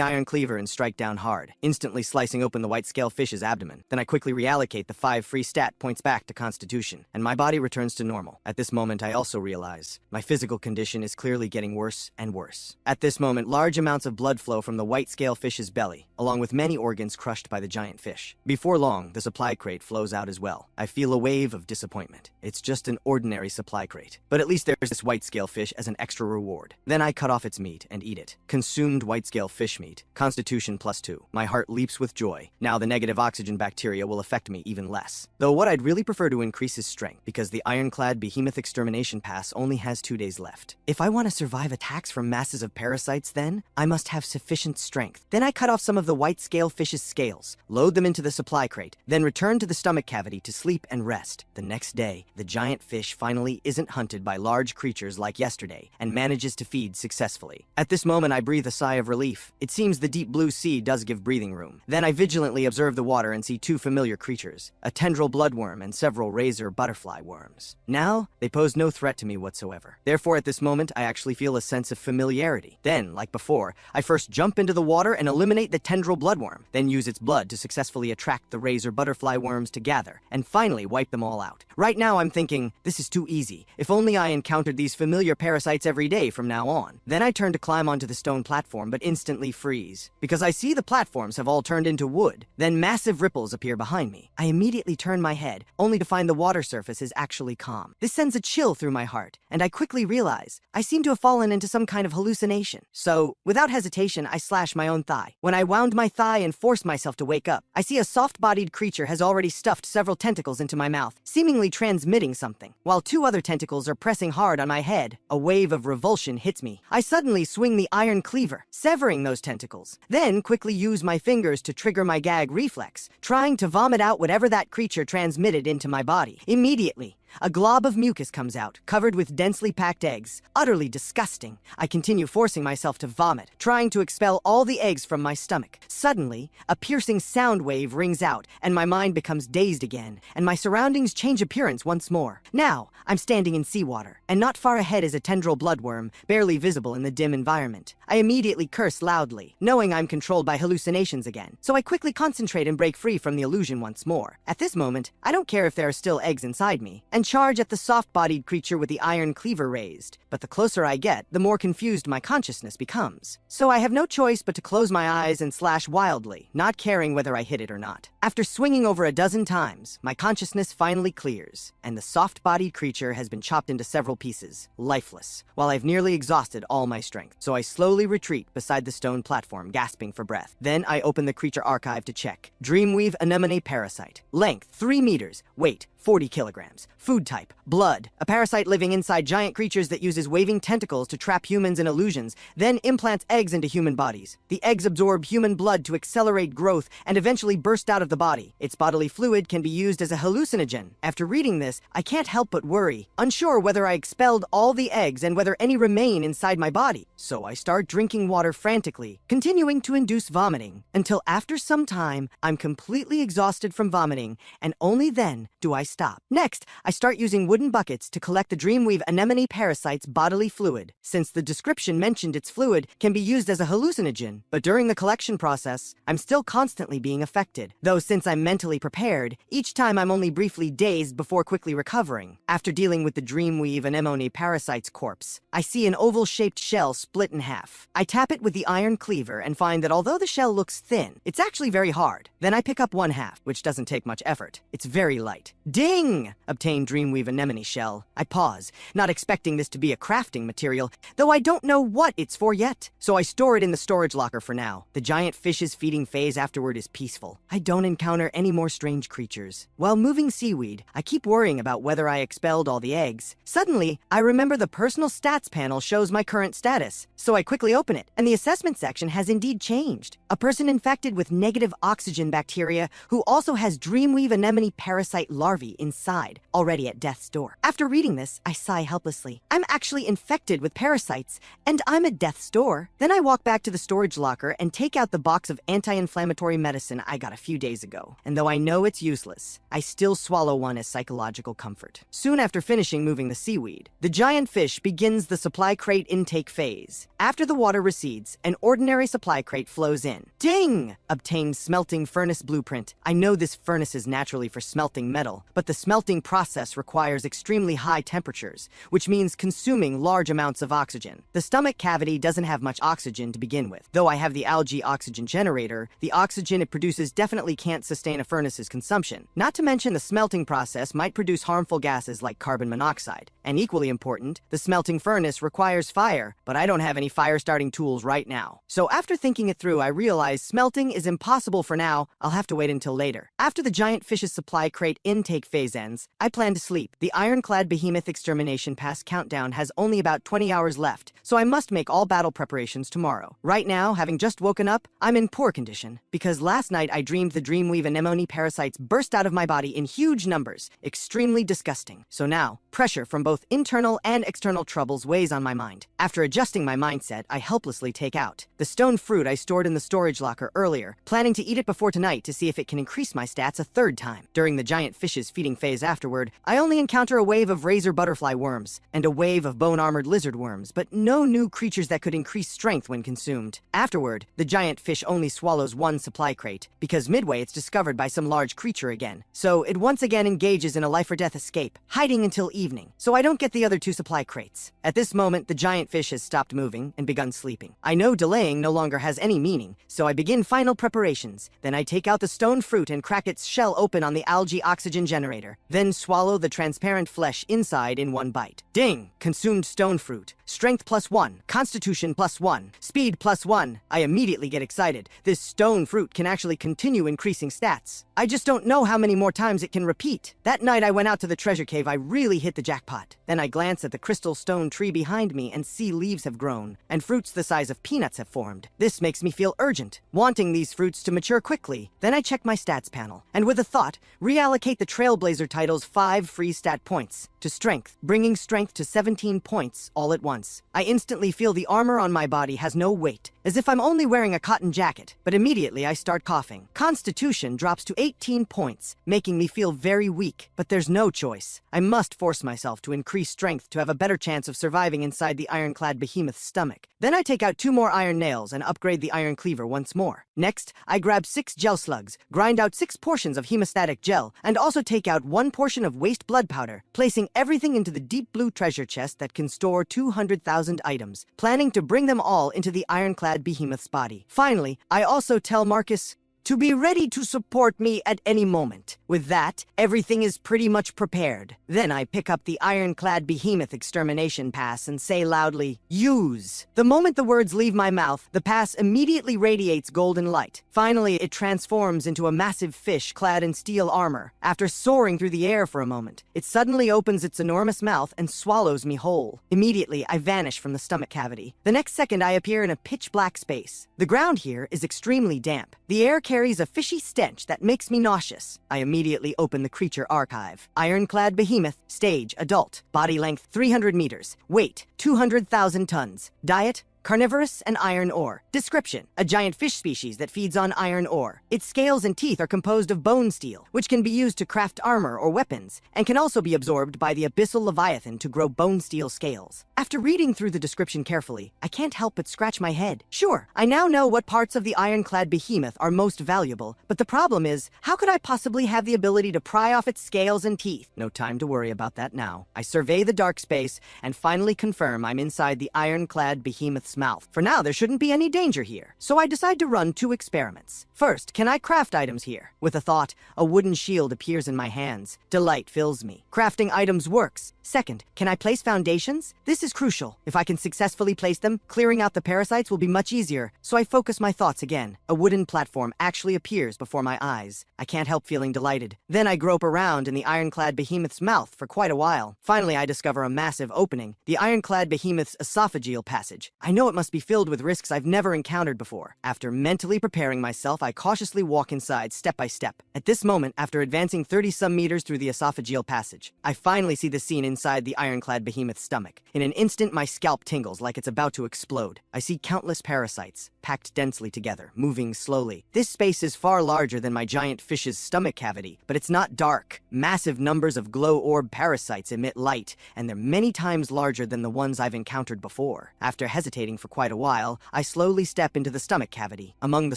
iron cleaver and strike down hard, instantly slicing open the white scale fish's abdomen. Then I quickly reallocate the 5 free stat points back to constitution, and my body returns to normal. At this moment, I also realize my physical condition is clearly getting worse and worse. At this moment, large amounts of blood flow from the white scale fish's belly, along with many organs crushed by the giant fish. Before long, the supply crate flows out as well. I feel a wave of disappointment. It's just an ordinary supply crate, but at least there's this white scale fish as an extra reward. Then I cut off its meat and eat it. Consumed white scale fish meat constitutes Substitution +2. My heart leaps with joy. Now the negative oxygen bacteria will affect me even less. Though what I'd really prefer to increase is strength, because the ironclad behemoth extermination pass only has 2 days left. If I want to survive attacks from masses of parasites, then I must have sufficient strength. Then I cut off some of the white scale fish's scales, load them into the supply crate, then return to the stomach cavity to sleep and rest. The next day, the giant fish finally isn't hunted by large creatures like yesterday and manages to feed successfully. At this moment, I breathe a sigh of relief. It seems the deep blue sea does give breathing room. Then I vigilantly observe the water and see 2 familiar creatures, a tendril bloodworm and several razor butterfly worms. Now, they pose no threat to me whatsoever. Therefore, at this moment, I actually feel a sense of familiarity. Then, like before, I first jump into the water and eliminate the tendril bloodworm, then use its blood to successfully attract the razor butterfly worms to gather, and finally wipe them all out. Right now, I'm thinking, this is too easy. If only I encountered these familiar parasites every day from now on. Then I turn to climb onto the stone platform, but instantly freeze, because I see the platforms have all turned into wood. Then massive ripples appear behind me. I immediately turn my head, only to find the water surface is actually calm. This sends a chill through my heart, and I quickly realize I seem to have fallen into some kind of hallucination. So, without hesitation, I slash my own thigh. When I wound my thigh and forced myself to wake up, I see a soft-bodied creature has already stuffed several tentacles into my mouth, seemingly transmitting something. While 2 other tentacles are pressing hard on my head, a wave of revulsion hits me. I suddenly swing the iron cleaver, severing those tentacles. Then quickly use my fingers to trigger my gag reflex, trying to vomit out whatever that creature transmitted into my body. Immediately, a glob of mucus comes out, covered with densely packed eggs. Utterly disgusting. I continue forcing myself to vomit, trying to expel all the eggs from my stomach. Suddenly, a piercing sound wave rings out, and my mind becomes dazed again, and my surroundings change appearance once more. Now, I'm standing in seawater, and not far ahead is a tendril bloodworm, barely visible in the dim environment. I immediately curse loudly, knowing I'm controlled by hallucinations again, so I quickly concentrate and break free from the illusion once more. At this moment, I don't care if there are still eggs inside me, and charge at the soft-bodied creature with the iron cleaver raised. But the closer I get, the more confused my consciousness becomes. So I have no choice but to close my eyes and slash wildly, not caring whether I hit it or not. After swinging over a dozen times, my consciousness finally clears, and the soft-bodied creature has been chopped into several pieces, lifeless, while I've nearly exhausted all my strength. So I slowly retreat beside the stone platform, gasping for breath. Then I open the creature archive to check. Dreamweave anemone parasite. Length, 3 meters. Weight, 40 kilograms. Food type, blood. A parasite living inside giant creatures that uses waving tentacles to trap humans in illusions, then implants eggs into human bodies. The eggs absorb human blood to accelerate growth and eventually burst out of the body. Its bodily fluid can be used as a hallucinogen. After reading this, I can't help but worry, unsure whether I expelled all the eggs and whether any remain inside my body. So I start drinking water frantically, continuing to induce vomiting, until after some time, I'm completely exhausted from vomiting, and only then do I stop. Next, I start using wooden buckets to collect the Dreamweave anemone parasite's bodily fluid, since the description mentioned its fluid can be used as a hallucinogen. But during the collection process, I'm still constantly being affected, though since I'm mentally prepared, each time I'm only briefly dazed before quickly recovering. After dealing with the Dreamweave anemone parasite's corpse, I see an oval-shaped shell split in half. I tap it with the iron cleaver and find that although the shell looks thin, it's actually very hard. Then I pick up one half, which doesn't take much effort. It's very light. Ding! Obtained Dreamweave anemone shell. I pause, not expecting this to be a crafting material, though I don't know what it's for yet. So I store it in the storage locker for now. The giant fish's feeding phase afterward is peaceful. I don't encounter any more strange creatures. While moving seaweed, I keep worrying about whether I expelled all the eggs. Suddenly, I remember the personal stats panel shows my current status, so I quickly open it, and the assessment section has indeed changed. A person infected with negative oxygen bacteria who also has Dreamweave anemone parasite larvae inside, already at death's door. After reading this, I sigh helplessly. I'm actually infected with parasites, and I'm at death's door. Then I walk back to the storage locker and take out the box of anti-inflammatory medicine I got a few days ago. And though I know it's useless, I still swallow one as psychological comfort. Soon after finishing moving the seaweed, the giant fish begins the supply crate intake phase. After the water recedes, an ordinary supply crate flows in. Ding! Obtained smelting furnace blueprint. I know this furnace is naturally for smelting metal, but the smelting process requires extremely high temperatures, which means consuming large amounts of oxygen. The stomach cavity doesn't have much oxygen to begin with. Though I have the algae oxygen generator, the oxygen it produces definitely can't can't sustain a furnace's consumption. Not to mention the smelting process might produce harmful gases like carbon monoxide. And equally important, the smelting furnace requires fire, but I don't have any fire-starting tools right now. So after thinking it through, I realized smelting is impossible for now. I'll have to wait until later. After the giant fish's supply crate intake phase ends, I plan to sleep. The ironclad behemoth extermination pass countdown has only about 20 hours left, so I must make all battle preparations tomorrow. Right now, having just woken up, I'm in poor condition, because last night I dreamed the dreamweave anemone parasites burst out of my body in huge numbers, extremely disgusting. So now, pressure from both internal and external troubles weighs on my mind. After adjusting my mindset, I helplessly take out the stone fruit I stored in the storage locker earlier, planning to eat it before tonight to see if it can increase my stats a third time. During the giant fish's feeding phase afterward, I only encounter a wave of razor butterfly worms and a wave of bone-armored lizard worms, but no new creatures that could increase strength when consumed. Afterward, the giant fish only swallows one supply crate, because midway it's discovered by some large creature again. So it once again engages in a life-or-death escape, hiding until evening, so I don't get the other two supply crates. At this moment, the giant fish has stopped moving and begun sleeping. I know delaying no longer has any meaning, so I begin final preparations. Then I take out the stone fruit and crack its shell open on the algae oxygen generator, then swallow the transparent flesh inside in one bite. Ding! Consumed stone fruit. Strength +1, constitution +1, speed +1. I immediately get excited. This stone fruit can actually continue increasing stats. I just don't know how many more times it can repeat. That night I went out to the treasure cave, I really hit the jackpot. Then I glance at the crystal stone tree behind me and see leaves have grown, and fruits the size of peanuts have formed. This makes me feel urgent, wanting these fruits to mature quickly. Then I check my stats panel, and with a thought, reallocate the Trailblazer title's 5 free stat points to strength, bringing strength to 17 points all at once. I instantly feel the armor on my body has no weight, as if I'm only wearing a cotton jacket, but immediately I start coughing. Constitution drops to 18 points, making me feel very weak, but there's no choice. I must force myself to increase strength to have a better chance of surviving inside the ironclad behemoth's stomach. Then I take out 2 more iron nails and upgrade the iron cleaver once more. Next, I grab 6 gel slugs, grind out 6 portions of hemostatic gel, and also take out 1 portion of waste blood powder, placing everything into the deep blue treasure chest that can store 200,000 items, planning to bring them all into the ironclad behemoth's body. Finally, I also tell Marcus to be ready to support me at any moment. With that, everything is pretty much prepared. Then I pick up the ironclad behemoth extermination pass and say loudly, "Use." The moment the words leave my mouth, the pass immediately radiates golden light. Finally, it transforms into a massive fish clad in steel armor. After soaring through the air for a moment, it suddenly opens its enormous mouth and swallows me whole. Immediately, I vanish from the stomach cavity. The next second, I appear in a pitch-black space. The ground here is extremely damp. The air carries a fishy stench that makes me nauseous. I immediately open the creature archive. Ironclad behemoth, stage adult, body length 300 meters, weight 200,000 tons, diet carnivorous and iron ore. Description: a giant fish species that feeds on iron ore. Its scales and teeth are composed of bone steel, which can be used to craft armor or weapons, and can also be absorbed by the abyssal leviathan to grow bone steel scales. After reading through the description carefully, I can't help but scratch my head. Sure, I now know what parts of the ironclad behemoth are most valuable, but the problem is, how could I possibly have the ability to pry off its scales and teeth? No time to worry about that now. I survey the dark space and finally confirm I'm inside the ironclad behemoth's mouth. For now, there shouldn't be any danger here, so I decide to run 2 experiments. First, can I craft items here? With a thought, a wooden shield appears in my hands. Delight fills me. Crafting items works. Second, can I place foundations? This is crucial. If I can successfully place them, clearing out the parasites will be much easier, so I focus my thoughts again. A wooden platform actually appears before my eyes. I can't help feeling delighted. Then I grope around in the ironclad behemoth's mouth for quite a while. Finally, I discover a massive opening, the ironclad behemoth's esophageal passage. I know it must be filled with risks I've never encountered before. After mentally preparing myself, I cautiously walk inside step by step. At this moment, after advancing 30-some meters through the esophageal passage, I finally see the scene inside the ironclad behemoth's stomach. In an instant, my scalp tingles like it's about to explode. I see countless parasites, packed densely together, moving slowly. This space is far larger than my giant fish's stomach cavity, but it's not dark. Massive numbers of glow orb parasites emit light, and they're many times larger than the ones I've encountered before. After hesitating hesitating for quite a while, I slowly step into the stomach cavity. Among the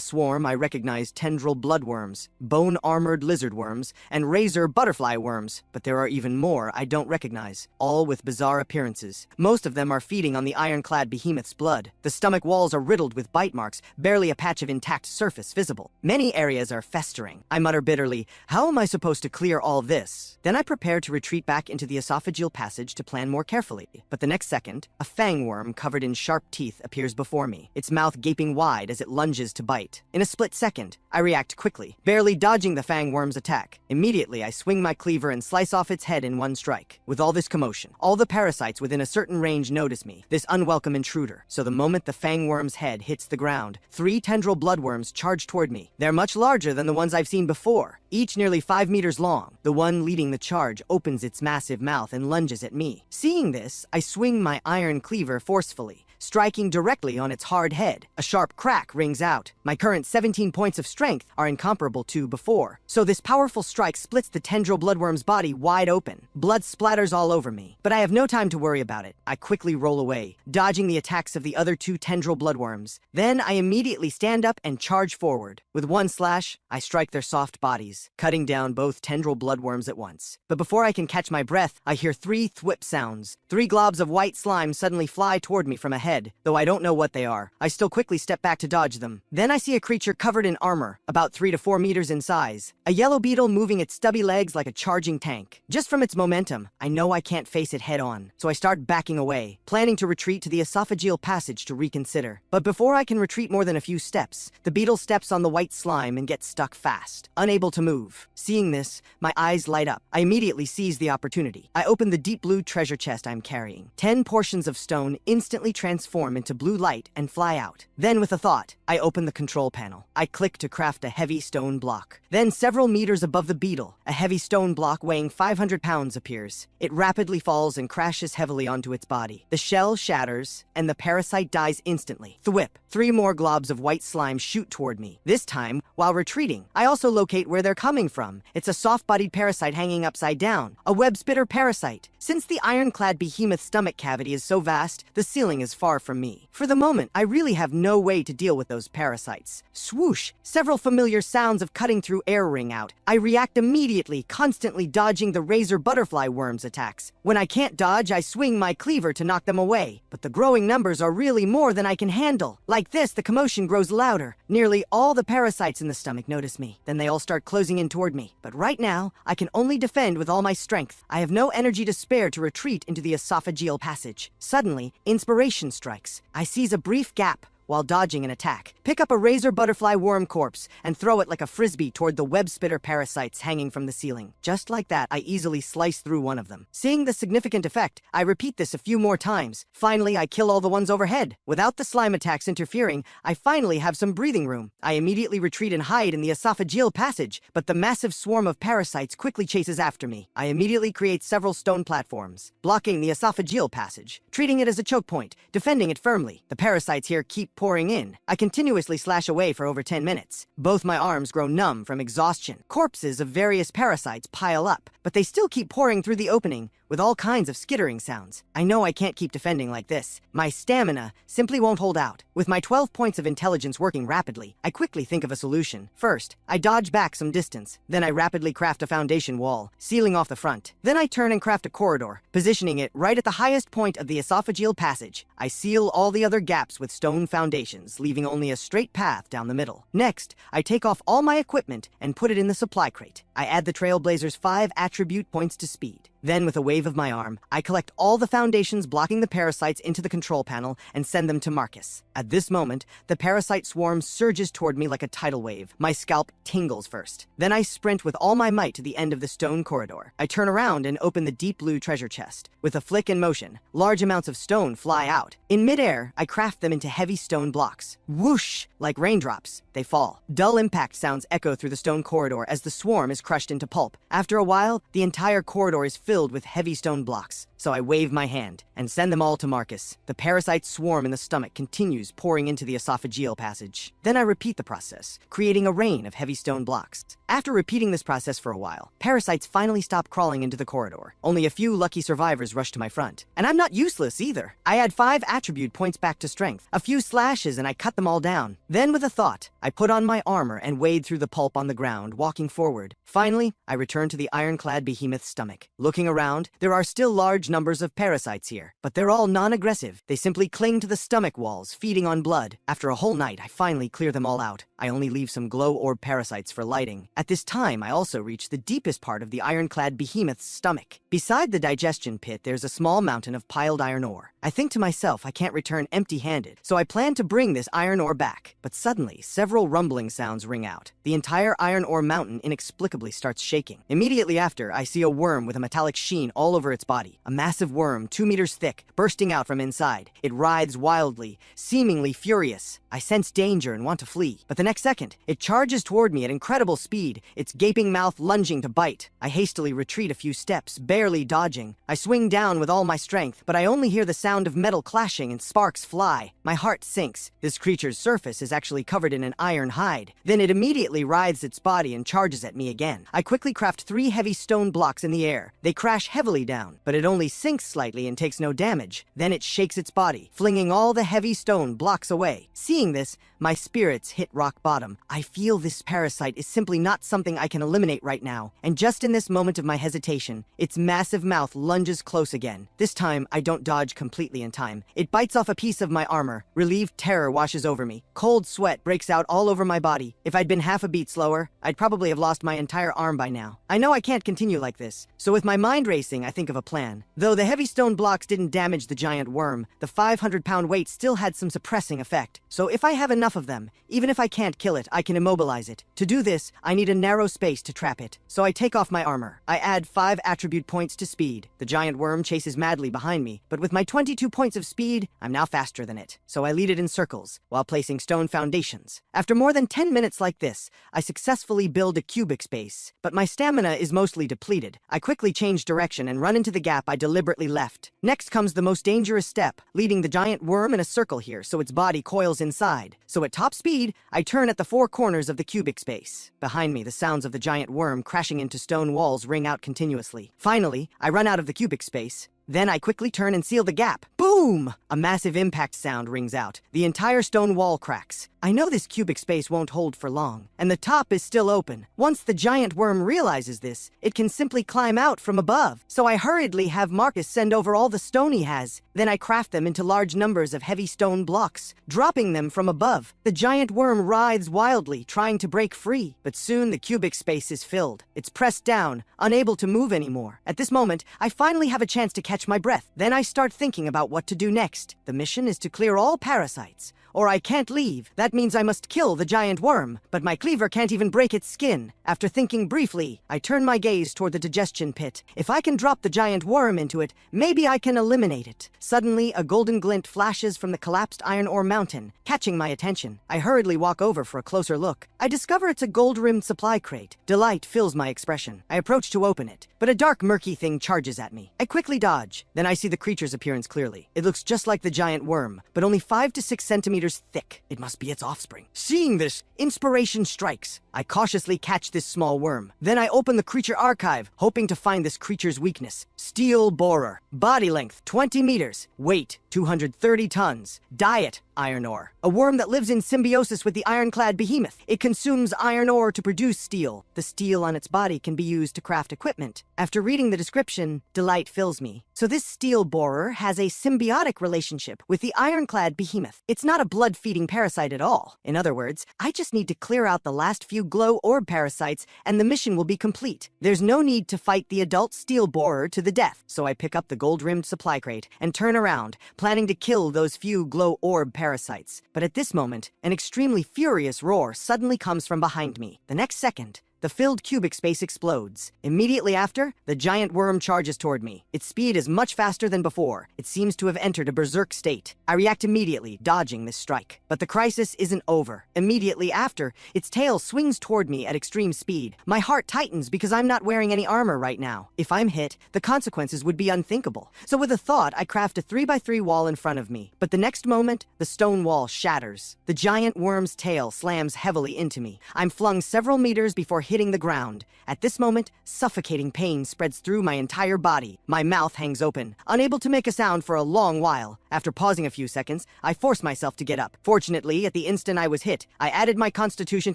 swarm, I recognize tendril bloodworms, bone-armored lizard worms, and razor butterfly worms, but there are even more I don't recognize, all with bizarre appearances. Most of them are feeding on the ironclad behemoth's blood. The stomach walls are riddled with bite marks, barely a patch of intact surface visible. Many areas are festering. I mutter bitterly, how am I supposed to clear all this? Then I prepare to retreat back into the esophageal passage to plan more carefully. But the next second, a fangworm covered in sharp teeth appears before me, its mouth gaping wide as it lunges to bite. In a split second, I react quickly, barely dodging the fangworm's attack. Immediately, I swing my cleaver and slice off its head in one strike. With all this commotion, all the parasites within a certain range notice me, this unwelcome intruder. So the moment the fangworm's head hits the ground, 3 tendril bloodworms charge toward me. They're much larger than the ones I've seen before, each nearly 5 meters long. The one leading the charge opens its massive mouth and lunges at me. Seeing this, I swing my iron cleaver forcefully, striking directly on its hard head. A sharp crack rings out. My current 17 points of strength are incomparable to before, so this powerful strike splits the tendril bloodworm's body wide open. Blood splatters all over me, but I have no time to worry about it. I quickly roll away, dodging the attacks of the other 2 tendril bloodworms. Then I immediately stand up and charge forward. With one slash, I strike their soft bodies, cutting down both tendril bloodworms at once. But before I can catch my breath, I hear 3 thwip sounds. 3 globs of white slime suddenly fly toward me from ahead. Though I don't know what they are, I still quickly step back to dodge them. Then I see a creature covered in armor, about 3 to 4 meters in size. A yellow beetle moving its stubby legs like a charging tank. Just from its momentum, I know I can't face it head on, so I start backing away, planning to retreat to the esophageal passage to reconsider. But before I can retreat more than a few steps, the beetle steps on the white slime and gets stuck fast, unable to move. Seeing this, my eyes light up. I immediately seize the opportunity. I open the deep blue treasure chest I'm carrying. 10 portions of stone instantly transform into blue light and fly out. Then with a thought, I open the control panel. I click to craft a heavy stone block. Then several meters above the beetle, a heavy stone block weighing 500 pounds appears. It rapidly falls and crashes heavily onto its body. The shell shatters, and the parasite dies instantly. Thwip! 3 more globs of white slime shoot toward me. This time, while retreating, I also locate where they're coming from. It's a soft-bodied parasite hanging upside down, a web-spitter parasite. Since the ironclad behemoth's stomach cavity is so vast, the ceiling is far from me. For the moment, I really have no way to deal with those parasites. Swoosh! Several familiar sounds of cutting through air ring out. I react immediately, constantly dodging the razor butterfly worms' attacks. When I can't dodge, I swing my cleaver to knock them away. But the growing numbers are really more than I can handle. Like this, the commotion grows louder. Nearly all the parasites in the stomach notice me. Then they all start closing in toward me. But right now, I can only defend with all my strength. I have no energy to spare to retreat into the esophageal passage. Suddenly, inspiration strikes. I seize a brief gap while dodging an attack. Pick up a razor butterfly worm corpse and throw it like a frisbee toward the web spitter parasites hanging from the ceiling. Just like that, I easily slice through one of them. Seeing the significant effect, I repeat this a few more times. Finally, I kill all the ones overhead. Without the slime attacks interfering, I finally have some breathing room. I immediately retreat and hide in the esophageal passage, but the massive swarm of parasites quickly chases after me. I immediately create several stone platforms, blocking the esophageal passage, treating it as a choke point, defending it firmly. The parasites here keep pouring in. I continuously slash away for over 10 minutes. Both my arms grow numb from exhaustion. Corpses of various parasites pile up, but they still keep pouring through the opening with all kinds of skittering sounds. I know I can't keep defending like this. My stamina simply won't hold out. With my 12 points of intelligence working rapidly, I quickly think of a solution. First, I dodge back some distance. Then I rapidly craft a foundation wall, sealing off the front. Then I turn and craft a corridor, positioning it right at the highest point of the esophageal passage. I seal all the other gaps with stone foundations, leaving only a straight path down the middle. Next, I take off all my equipment and put it in the supply crate. I add the Trailblazer's 5 attribute points to speed. Then, with a wave of my arm, I collect all the foundations blocking the parasites into the control panel and send them to Marcus. At this moment, the parasite swarm surges toward me like a tidal wave. My scalp tingles first. Then I sprint with all my might to the end of the stone corridor. I turn around and open the deep blue treasure chest. With a flick and motion, large amounts of stone fly out. In midair, I craft them into heavy stone blocks. Whoosh! Like raindrops, they fall. Dull impact sounds echo through the stone corridor as the swarm is crushed into pulp. After a while, the entire corridor is filled filled with heavy stone blocks, so I wave my hand and send them all to Marcus. The parasite swarm in the stomach continues pouring into the esophageal passage. Then I repeat the process, creating a rain of heavy stone blocks. After repeating this process for a while, parasites finally stop crawling into the corridor. Only a few lucky survivors rush to my front. And I'm not useless either. I add 5 attribute points back to strength, a few slashes, and I cut them all down. Then with a thought, I put on my armor and wade through the pulp on the ground, walking forward. Finally, I return to the ironclad behemoth's stomach. Looking around, there are still large numbers of parasites here, but they're all non-aggressive. They simply cling to the stomach walls, feeding on blood. After a whole night, I finally clear them all out. I only leave some glow orb parasites for lighting. At this time, I also reach the deepest part of the ironclad behemoth's stomach. Beside the digestion pit, there's a small mountain of piled iron ore. I think to myself I can't return empty-handed, so I plan to bring this iron ore back. But suddenly, several rumbling sounds ring out. The entire iron ore mountain inexplicably starts shaking. Immediately after, I see a worm with a metallic sheen all over its body. A massive worm, 2 meters thick, bursting out from inside. It writhes wildly, seemingly furious. I sense danger and want to flee, but the next second, it charges toward me at incredible speed, its gaping mouth lunging to bite. I hastily retreat a few steps, barely dodging. I swing down with all my strength, but I only hear the sound of metal clashing and sparks fly. My heart sinks. This creature's surface is actually covered in an iron hide. Then it immediately writhes its body and charges at me again. I quickly craft 3 heavy stone blocks in the air. They crash heavily down, but it only sinks slightly and takes no damage. Then it shakes its body, flinging all the heavy stone blocks away. Seeing this, my spirits hit rock bottom. I feel this parasite is simply not something I can eliminate right now. And just in this moment of my hesitation, its massive mouth lunges close again. This time, I don't dodge completely in time. It bites off a piece of my armor. Relieved terror washes over me. Cold sweat breaks out all over my body. If I'd been half a beat slower, I'd probably have lost my entire arm by now. I know I can't continue like this, so with my mind racing, I think of a plan. Though the heavy stone blocks didn't damage the giant worm, the 500-pound weight still had some suppressing effect. So if I have enough of them, even if I can't kill it, I can immobilize it. To do this, I need a narrow space to trap it. So I take off my armor. I add 5 attribute points to speed. The giant worm chases madly behind me, but with my 22 points of speed, I'm now faster than it. So I lead it in circles, while placing stone foundations. After more than 10 minutes like this, I successfully build a cubic space, but my stamina is mostly depleted. I quickly change direction and run into the gap I deliberately left. Next comes the most dangerous step, leading the giant worm in a circle here so its body coils inside. So at top speed, I turn at the 4 corners of the cubic space. Behind me, the sounds of the giant worm crashing into stone walls ring out continuously. Finally, I run out of the cubic space. Then I quickly turn and seal the gap. Boom! A massive impact sound rings out. The entire stone wall cracks. I know this cubic space won't hold for long, and the top is still open. Once the giant worm realizes this, it can simply climb out from above. So I hurriedly have Marcus send over all the stone he has. Then I craft them into large numbers of heavy stone blocks, dropping them from above. The giant worm writhes wildly, trying to break free. But soon the cubic space is filled. It's pressed down, unable to move anymore. At this moment, I finally have a chance to catch my breath. Then I start thinking about what to do next. The mission is to clear all parasites, or I can't leave. That means I must kill the giant worm, but my cleaver can't even break its skin. After thinking briefly, I turn my gaze toward the digestion pit. If I can drop the giant worm into it, maybe I can eliminate it. Suddenly, a golden glint flashes from the collapsed iron ore mountain, catching my attention. I hurriedly walk over for a closer look. I discover it's a gold-rimmed supply crate. Delight fills my expression. I approach to open it, but a dark, murky thing charges at me. I quickly dodge. Then I see the creature's appearance clearly. It looks just like the giant worm, but only 5 to 6 centimeters thick. It must be its offspring. Seeing this, inspiration strikes. I cautiously catch this small worm. Then I open the creature archive, hoping to find this creature's weakness. Steel borer. Body length, 20 meters. Weight, 230 tons. Diet, iron ore. A worm that lives in symbiosis with the ironclad behemoth. It consumes iron ore to produce steel. The steel on its body can be used to craft equipment. After reading the description, delight fills me. So this steel borer has a symbiotic relationship with the ironclad behemoth. It's not a blood-feeding parasite at all. In other words, I just need to clear out the last few glow orb parasites and the mission will be complete. There's no need to fight the adult steel borer to the death. So I pick up the gold-rimmed supply crate and turn around, planning to kill those few glow orb parasites. But at this moment, an extremely furious roar suddenly comes from behind me. The next second, the filled cubic space explodes. Immediately after, the giant worm charges toward me. Its speed is much faster than before. It seems to have entered a berserk state. I react immediately, dodging this strike. But the crisis isn't over. Immediately after, its tail swings toward me at extreme speed. My heart tightens because I'm not wearing any armor right now. If I'm hit, the consequences would be unthinkable. So with a thought, I craft a 3x3 wall in front of me. But the next moment, the stone wall shatters. The giant worm's tail slams heavily into me. I'm flung several meters before hitting the ground. At this moment, suffocating pain spreads through my entire body. My mouth hangs open, unable to make a sound for a long while. After pausing a few seconds, I force myself to get up. Fortunately, at the instant I was hit, I added my constitution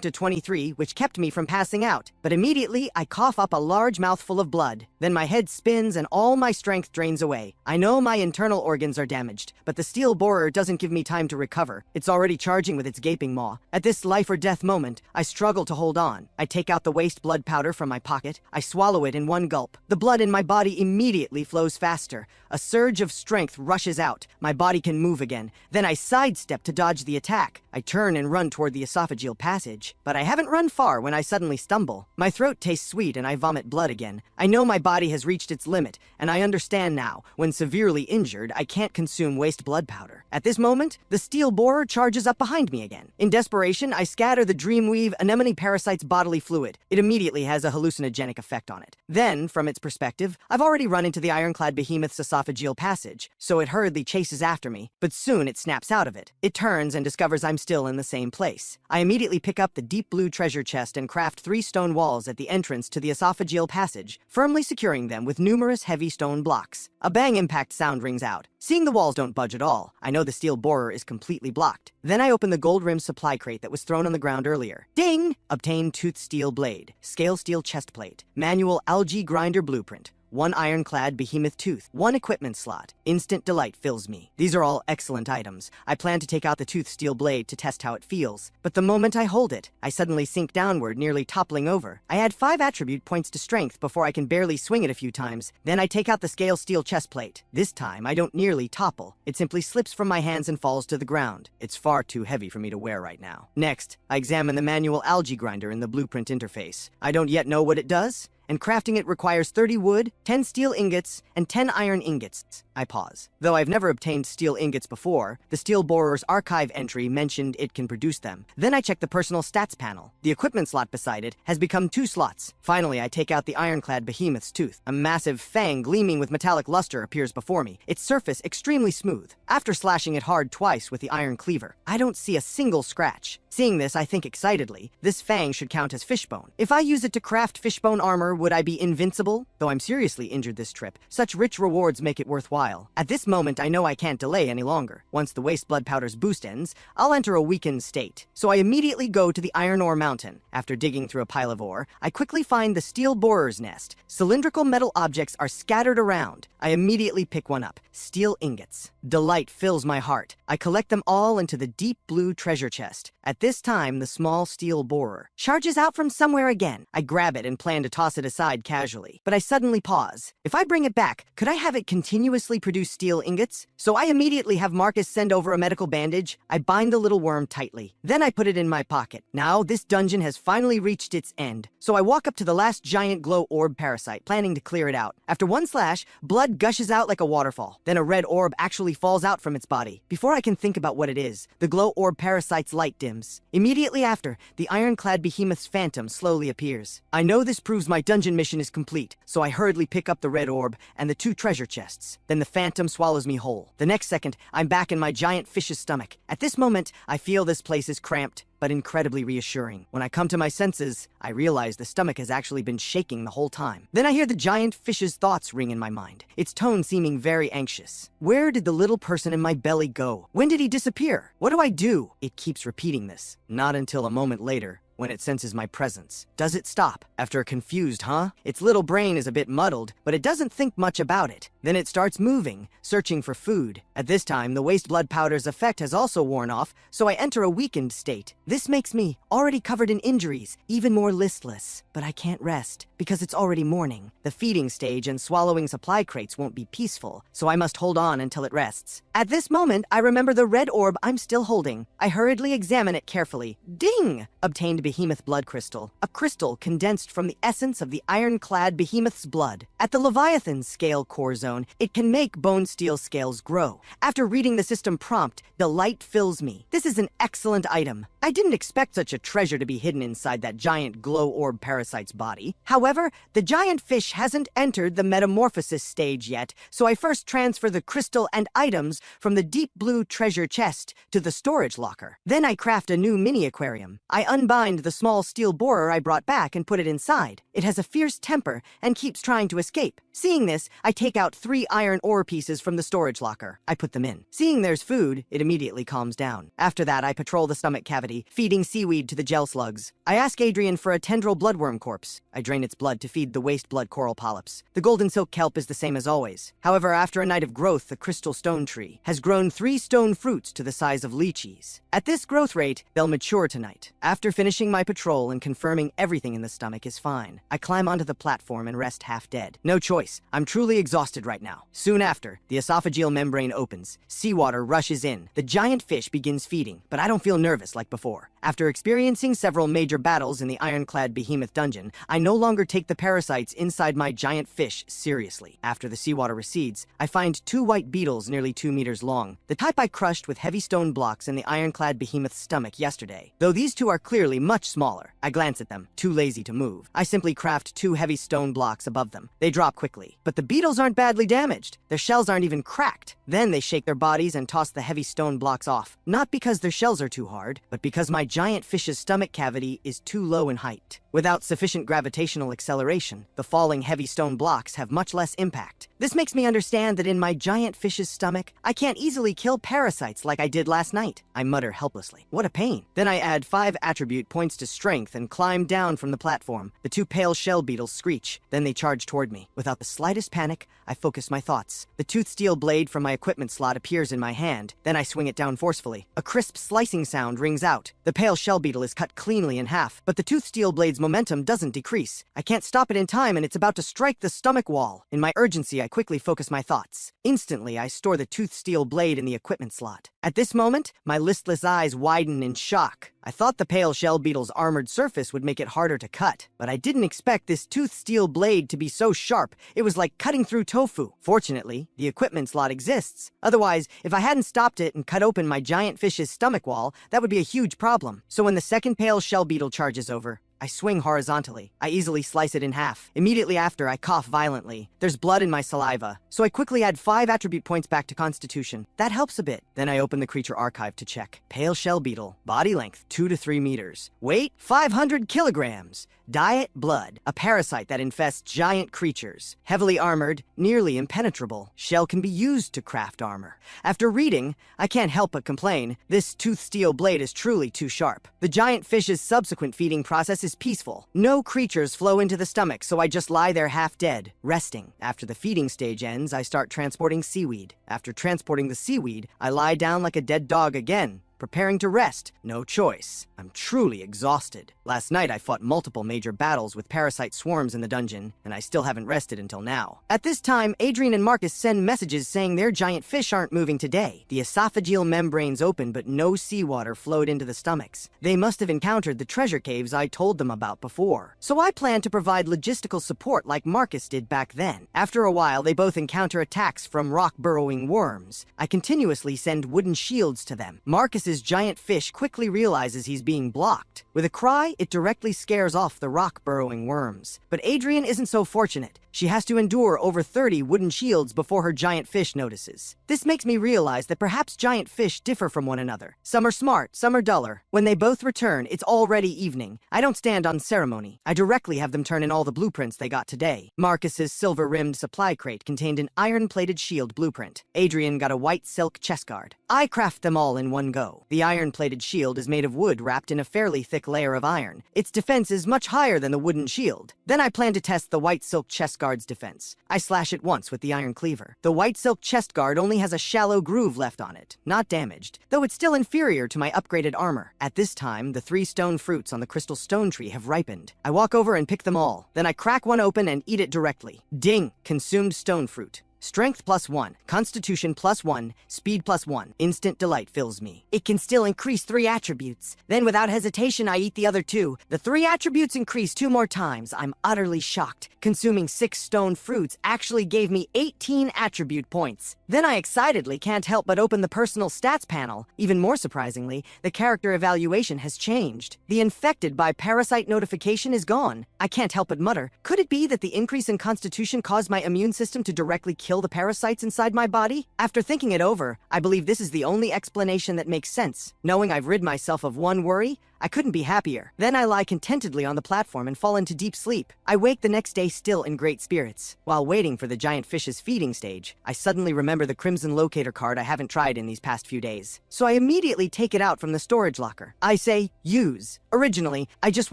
to 23, which kept me from passing out. But immediately, I cough up a large mouthful of blood. Then my head spins and all my strength drains away. I know my internal organs are damaged, but the steel borer doesn't give me time to recover. It's already charging with its gaping maw. At this life or death moment, I struggle to hold on. I take out the waste blood powder from my pocket. I swallow it in one gulp. The blood in my body immediately flows faster. A surge of strength rushes out. My body can move again. Then I sidestep to dodge the attack. I turn and run toward the esophageal passage. But I haven't run far when I suddenly stumble. My throat tastes sweet and I vomit blood again. I know my body has reached its limit, and I understand now, when severely injured, I can't consume waste blood powder. At this moment, the steel borer charges up behind me again. In desperation, I scatter the Dreamweave anemone parasite's bodily fluid. It immediately has a hallucinogenic effect on it. Then, from its perspective, I've already run into the ironclad behemoth's esophageal passage, so it hurriedly chases after me, but soon it snaps out of it. It turns and discovers I'm still in the same place. I immediately pick up the deep blue treasure chest and craft 3 stone walls at the entrance to the esophageal passage, firmly securing them with numerous heavy stone blocks. A bang impact sound rings out. Seeing the walls don't budge at all, I know the steel borer is completely blocked. Then I open the gold-rimmed supply crate that was thrown on the ground earlier. Ding! Obtain tooth steel blade, scale steel chest plate, manual algae grinder blueprint, 1 ironclad behemoth tooth, 1 equipment slot. Instant delight fills me. These are all excellent items. I plan to take out the tooth steel blade to test how it feels. But the moment I hold it, I suddenly sink downward, nearly toppling over. I add 5 attribute points to strength before I can barely swing it a few times. Then I take out the scale steel chest plate. This time, I don't nearly topple. It simply slips from my hands and falls to the ground. It's far too heavy for me to wear right now. Next, I examine the manual algae grinder in the blueprint interface. I don't yet know what it does, and crafting it requires 30 wood, 10 steel ingots, and 10 iron ingots. I pause. Though I've never obtained steel ingots before, the steel borer's archive entry mentioned it can produce them. Then I check the personal stats panel. The equipment slot beside it has become 2 slots. Finally, I take out the ironclad behemoth's tooth. A massive fang gleaming with metallic luster appears before me, its surface extremely smooth. After slashing it hard twice with the iron cleaver, I don't see a single scratch. Seeing this, I think excitedly, this fang should count as fishbone. If I use it to craft fishbone armor, would I be invincible? Though I'm seriously injured this trip, such rich rewards make it worthwhile. At this moment, I know I can't delay any longer. Once the waste blood powder's boost ends, I'll enter a weakened state. So I immediately go to the iron ore mountain. After digging through a pile of ore, I quickly find the steel borer's nest. Cylindrical metal objects are scattered around. I immediately pick one up. Steel ingots. Delight fills my heart. I collect them all into the deep blue treasure chest. At this time, the small steel borer charges out from somewhere again. I grab it and plan to toss it aside casually, but I suddenly pause. If I bring it back, could I have it continuously produce steel ingots? So I immediately have Marcus send over a medical bandage. I bind the little worm tightly. Then I put it in my pocket. Now, this dungeon has finally reached its end. So I walk up to the last giant glow orb parasite, planning to clear it out. After one slash, blood gushes out like a waterfall. Then a red orb actually falls out from its body. Before I can think about what it is, the glow orb parasite's light dims. Immediately after, the ironclad behemoth's phantom slowly appears. I know this proves my dungeon mission is complete, so I hurriedly pick up the red orb and the 2 treasure chests. Then the phantom swallows me whole. The next second, I'm back in my giant fish's stomach. At this moment, I feel this place is cramped, but incredibly reassuring. When I come to my senses, I realize the stomach has actually been shaking the whole time. Then I hear the giant fish's thoughts ring in my mind, its tone seeming very anxious. Where did the little person in my belly go? When did he disappear? What do I do? It keeps repeating this. Not until a moment later, when it senses my presence. Does it stop? After a confused, huh? Its little brain is a bit muddled, but it doesn't think much about it. Then it starts moving, searching for food. At this time, the waste blood powder's effect has also worn off, so I enter a weakened state. This makes me, already covered in injuries, even more listless. But I can't rest, because it's already morning. The feeding stage and swallowing supply crates won't be peaceful, so I must hold on until it rests. At this moment, I remember the red orb I'm still holding. I hurriedly examine it carefully. Ding! Obtained behemoth blood crystal, a crystal condensed from the essence of the ironclad behemoth's blood. At the Leviathan scale core zone, it can make bone steel scales grow. After reading the system prompt, delight fills me. This is an excellent item. I didn't expect such a treasure to be hidden inside that giant glow orb parasite's body. However, the giant fish hasn't entered the metamorphosis stage yet, so I first transfer the crystal and items from the deep blue treasure chest to the storage locker. Then I craft a new mini aquarium. I unbind the small steel borer I brought back and put it inside. It has a fierce temper and keeps trying to escape. Seeing this, I take out 3 iron ore pieces from the storage locker. I put them in. Seeing there's food, it immediately calms down. After that, I patrol the stomach cavity, feeding seaweed to the gel slugs. I ask Adrian for a tendril bloodworm corpse. I drain its blood to feed the waste blood coral polyps. The golden silk kelp is the same as always. However, after a night of growth, the crystal stone tree has grown 3 stone fruits to the size of lychees. At this growth rate, they'll mature tonight. After finishing my patrol and confirming everything in the stomach is fine, I climb onto the platform and rest half dead. No choice. I'm truly exhausted right now. Soon after, the esophageal membrane opens. Seawater rushes in. The giant fish begins feeding, but I don't feel nervous like before. After experiencing several major battles in the ironclad behemoth dungeon, I no longer take the parasites inside my giant fish seriously. After the seawater recedes, I find 2 white beetles nearly 2 meters long, the type I crushed with heavy stone blocks in the ironclad behemoth's stomach yesterday. Though these 2 are clearly much smaller, I glance at them, too lazy to move. I simply craft 2 heavy stone blocks above them. They drop quickly, but the beetles aren't badly damaged. Their shells aren't even cracked. Then they shake their bodies and toss the heavy stone blocks off, not because their shells are too hard, but because my giant fish's stomach cavity is too low in height. Without sufficient gravitational acceleration, the falling heavy stone blocks have much less impact. This makes me understand that in my giant fish's stomach, I can't easily kill parasites like I did last night. I mutter helplessly. What a pain. Then I add 5 attribute points to strength and climb down from the platform. The 2 pale shell beetles screech. Then they charge toward me. Without the slightest panic, I focus my thoughts. The toothed steel blade from my equipment slot appears in my hand. Then I swing it down forcefully. A crisp slicing sound rings out. The pale shell beetle is cut cleanly in half, but the toothed steel blade's momentum doesn't decrease. I can't stop it in time and it's about to strike the stomach wall. In my urgency, I quickly focus my thoughts. Instantly, I store the toothed steel blade in the equipment slot. At this moment, my listless eyes widen in shock. I thought the pale shell beetle's armored surface would make it harder to cut, but I didn't expect this toothed steel blade to be so sharp. It was like cutting through tofu. Fortunately, the equipment slot exists. Otherwise, if I hadn't stopped it and cut open my giant fish's stomach wall, that would be a huge problem. So when the second pale shell beetle charges over, I swing horizontally. I easily slice it in half. Immediately after, I cough violently. There's blood in my saliva, so I quickly add 5 attribute points back to Constitution. That helps a bit. Then I open the creature archive to check. Pale shell beetle. Body length, 2 to 3 meters. Weight, 500 kilograms. Diet, blood. A parasite that infests giant creatures. Heavily armored, nearly impenetrable. Shell can be used to craft armor. After reading, I can't help but complain. This toothed steel blade is truly too sharp. The giant fish's subsequent feeding process is peaceful. No creatures flow into the stomach, so I just lie there half dead, resting. After the feeding stage ends, I start transporting seaweed. After transporting the seaweed, I lie down like a dead dog again, preparing to rest. No choice. I'm truly exhausted. Last night I fought multiple major battles with parasite swarms in the dungeon, and I still haven't rested until now. At this time, Adrian and Marcus send messages saying their giant fish aren't moving today. The esophageal membranes open, but no seawater flowed into the stomachs. They must have encountered the treasure caves I told them about before. So I plan to provide logistical support like Marcus did back then. After a while, they both encounter attacks from rock-burrowing worms. I continuously send wooden shields to them. Marcus's giant fish quickly realizes he's being blocked. With a cry, it directly scares off the rock-burrowing worms. But Adrian isn't so fortunate. She has to endure over 30 wooden shields before her giant fish notices. This makes me realize that perhaps giant fish differ from one another. Some are smart, some are duller. When they both return, it's already evening. I don't stand on ceremony. I directly have them turn in all the blueprints they got today. Marcus's silver-rimmed supply crate contained an iron-plated shield blueprint. Adrian got a white silk chest guard. I craft them all in one go. The iron-plated shield is made of wood wrapped in a fairly thick layer of iron. Its defense is much higher than the wooden shield. Then I plan to test the white silk chest guard's defense. I slash it once with the iron cleaver. The white silk chest guard only has a shallow groove left on it, not damaged, though it's still inferior to my upgraded armor. At this time, the 3 stone fruits on the crystal stone tree have ripened. I walk over and pick them all. Then I crack one open and eat it directly. Ding! Consumed stone fruit. Strength +1, Constitution +1, Speed +1. Instant delight fills me. It can still increase 3 attributes. Then without hesitation, I eat the other 2. The 3 attributes increase 2 more times. I'm utterly shocked. Consuming 6 stone fruits actually gave me 18 attribute points. Then I excitedly can't help but open the personal stats panel. Even more surprisingly, the character evaluation has changed. The infected by parasite notification is gone. I can't help but mutter, could it be that the increase in Constitution caused my immune system to directly kill the parasites inside my body? After thinking it over, I believe this is the only explanation that makes sense. Knowing I've rid myself of one worry, I couldn't be happier. Then I lie contentedly on the platform and fall into deep sleep. I wake the next day still in great spirits. While waiting for the giant fish's feeding stage, I suddenly remember the crimson locator card I haven't tried in these past few days. So I immediately take it out from the storage locker. I say, use. Originally, I just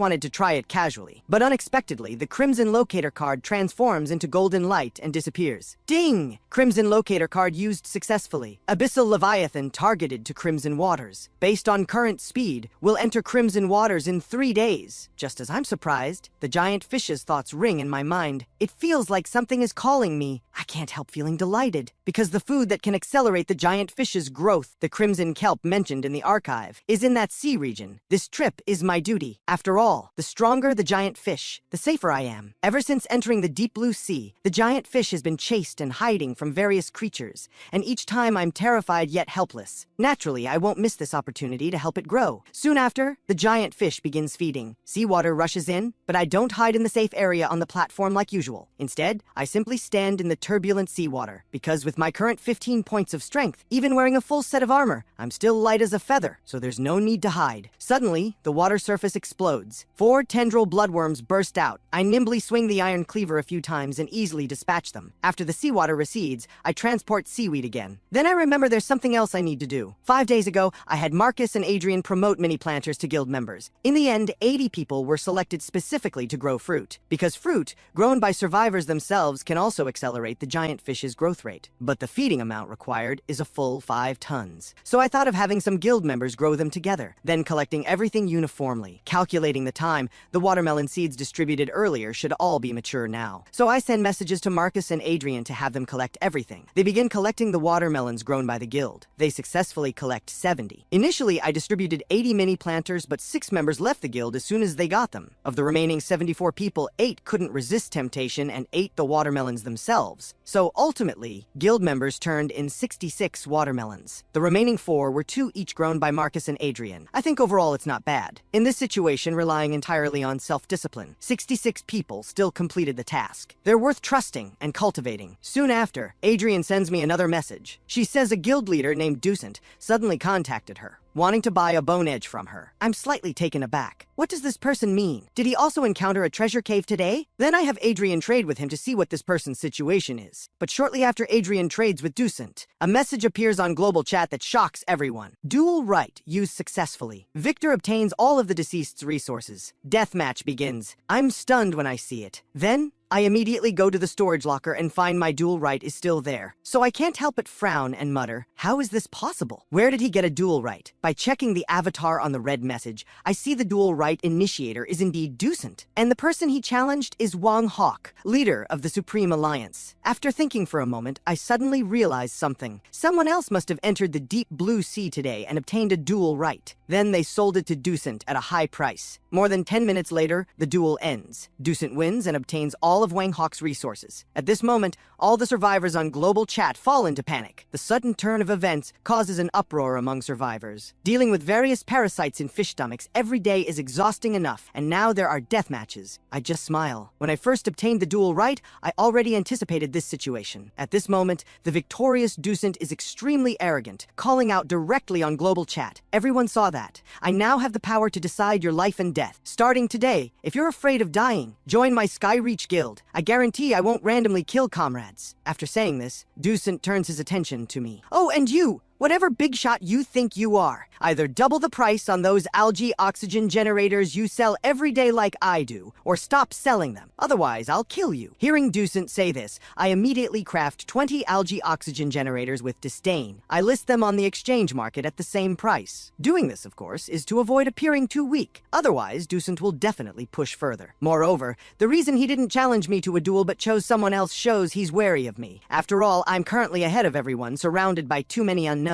wanted to try it casually. But unexpectedly, the crimson locator card transforms into golden light and disappears. Ding! Crimson locator card used successfully. Abyssal Leviathan targeted to crimson waters. Based on current speed, will enter crimson waters in 3 days. Just as I'm surprised, the giant fish's thoughts ring in my mind. It feels like something is calling me. I can't help feeling delighted, because the food that can accelerate the giant fish's growth, the crimson kelp mentioned in the archive, is in that sea region. This trip is my duty. After all, the stronger the giant fish, the safer I am. Ever since entering the deep blue sea, the giant fish has been chased and hiding from various creatures, and each time I'm terrified yet helpless. Naturally, I won't miss this opportunity to help it grow. Soon after, the giant fish begins feeding. Seawater rushes in, but I don't hide in the safe area on the platform like usual. Instead, I simply stand in the turbulent seawater, because with my current 15 points of strength, even wearing a full set of armor, I'm still light as a feather, so there's no need to hide. Suddenly, the water surface explodes. 4 tendril bloodworms burst out. I nimbly swing the iron cleaver a few times and easily dispatch them. After the seawater recedes, I transport seaweed again. Then I remember there's something else I need to do. 5 days ago, I had Marcus and Adrian promote mini planters to guild members. In the end, 80 people were selected specifically to grow fruit, because fruit, grown by survivors themselves, can also accelerate the giant fish's growth rate. But the feeding amount required is a full 5 tons. So I thought of having some guild members grow them together, then collecting everything uniformly. Calculating the time, the watermelon seeds distributed earlier should all be mature now. So I send messages to Marcus and Adrian to have them collect everything. They begin collecting the watermelons grown by the guild. They successfully collect 70. Initially, I distributed 80 mini planters, but 6 members left the guild as soon as they got them. Of the remaining 74 people, 8 couldn't resist temptation and ate the watermelons themselves. So ultimately, guild members turned in 66 watermelons. The remaining 4 were 2 each grown by Marcus and Adrian. I think overall it's not bad. In this situation, relying entirely on self-discipline, 66 people still completed the task. They're worth trusting and cultivating. Soon after, Adrian sends me another message. She says a guild leader named Ducent suddenly contacted her, wanting to buy a bone edge from her. I'm slightly taken aback. What does this person mean? Did he also encounter a treasure cave today? Then I have Adrian trade with him to see what this person's situation is. But shortly after Adrian trades with Ducent, a message appears on global chat that shocks everyone. Dual right used successfully. Victor obtains all of the deceased's resources. Deathmatch begins. I'm stunned when I see it. Then, I immediately go to the storage locker and find my dual right is still there. So I can't help but frown and mutter, how is this possible? Where did he get a dual right? By checking the avatar on the red message, I see the dual right initiator is indeed Ducent, and the person he challenged is Wang Hawk, leader of the Supreme Alliance. After thinking for a moment, I suddenly realize something. Someone else must have entered the deep blue sea today and obtained a dual right. Then they sold it to Ducent at a high price. More than 10 minutes later, the duel ends. Ducent wins and obtains all of Wang Hawk's resources. At this moment, all the survivors on global chat fall into panic. The sudden turn of events causes an uproar among survivors. Dealing with various parasites in fish stomachs every day is exhausting enough, and now there are death matches. I just smile. When I first obtained the dual right, I already anticipated this situation. At this moment, the victorious Ducent is extremely arrogant, calling out directly on global chat. Everyone saw that. I now have the power to decide your life and death. Starting today, if you're afraid of dying, join my Skyreach Guild. I guarantee I won't randomly kill comrades. After saying this, Ducent turns his attention to me. Oh, and you! Whatever big shot you think you are, either double the price on those algae oxygen generators you sell every day like I do, or stop selling them. Otherwise, I'll kill you. Hearing Dusant say this, I immediately craft 20 algae oxygen generators with disdain. I list them on the exchange market at the same price. Doing this, of course, is to avoid appearing too weak. Otherwise, Dusant will definitely push further. Moreover, the reason he didn't challenge me to a duel but chose someone else shows he's wary of me. After all, I'm currently ahead of everyone, surrounded by too many unknowns.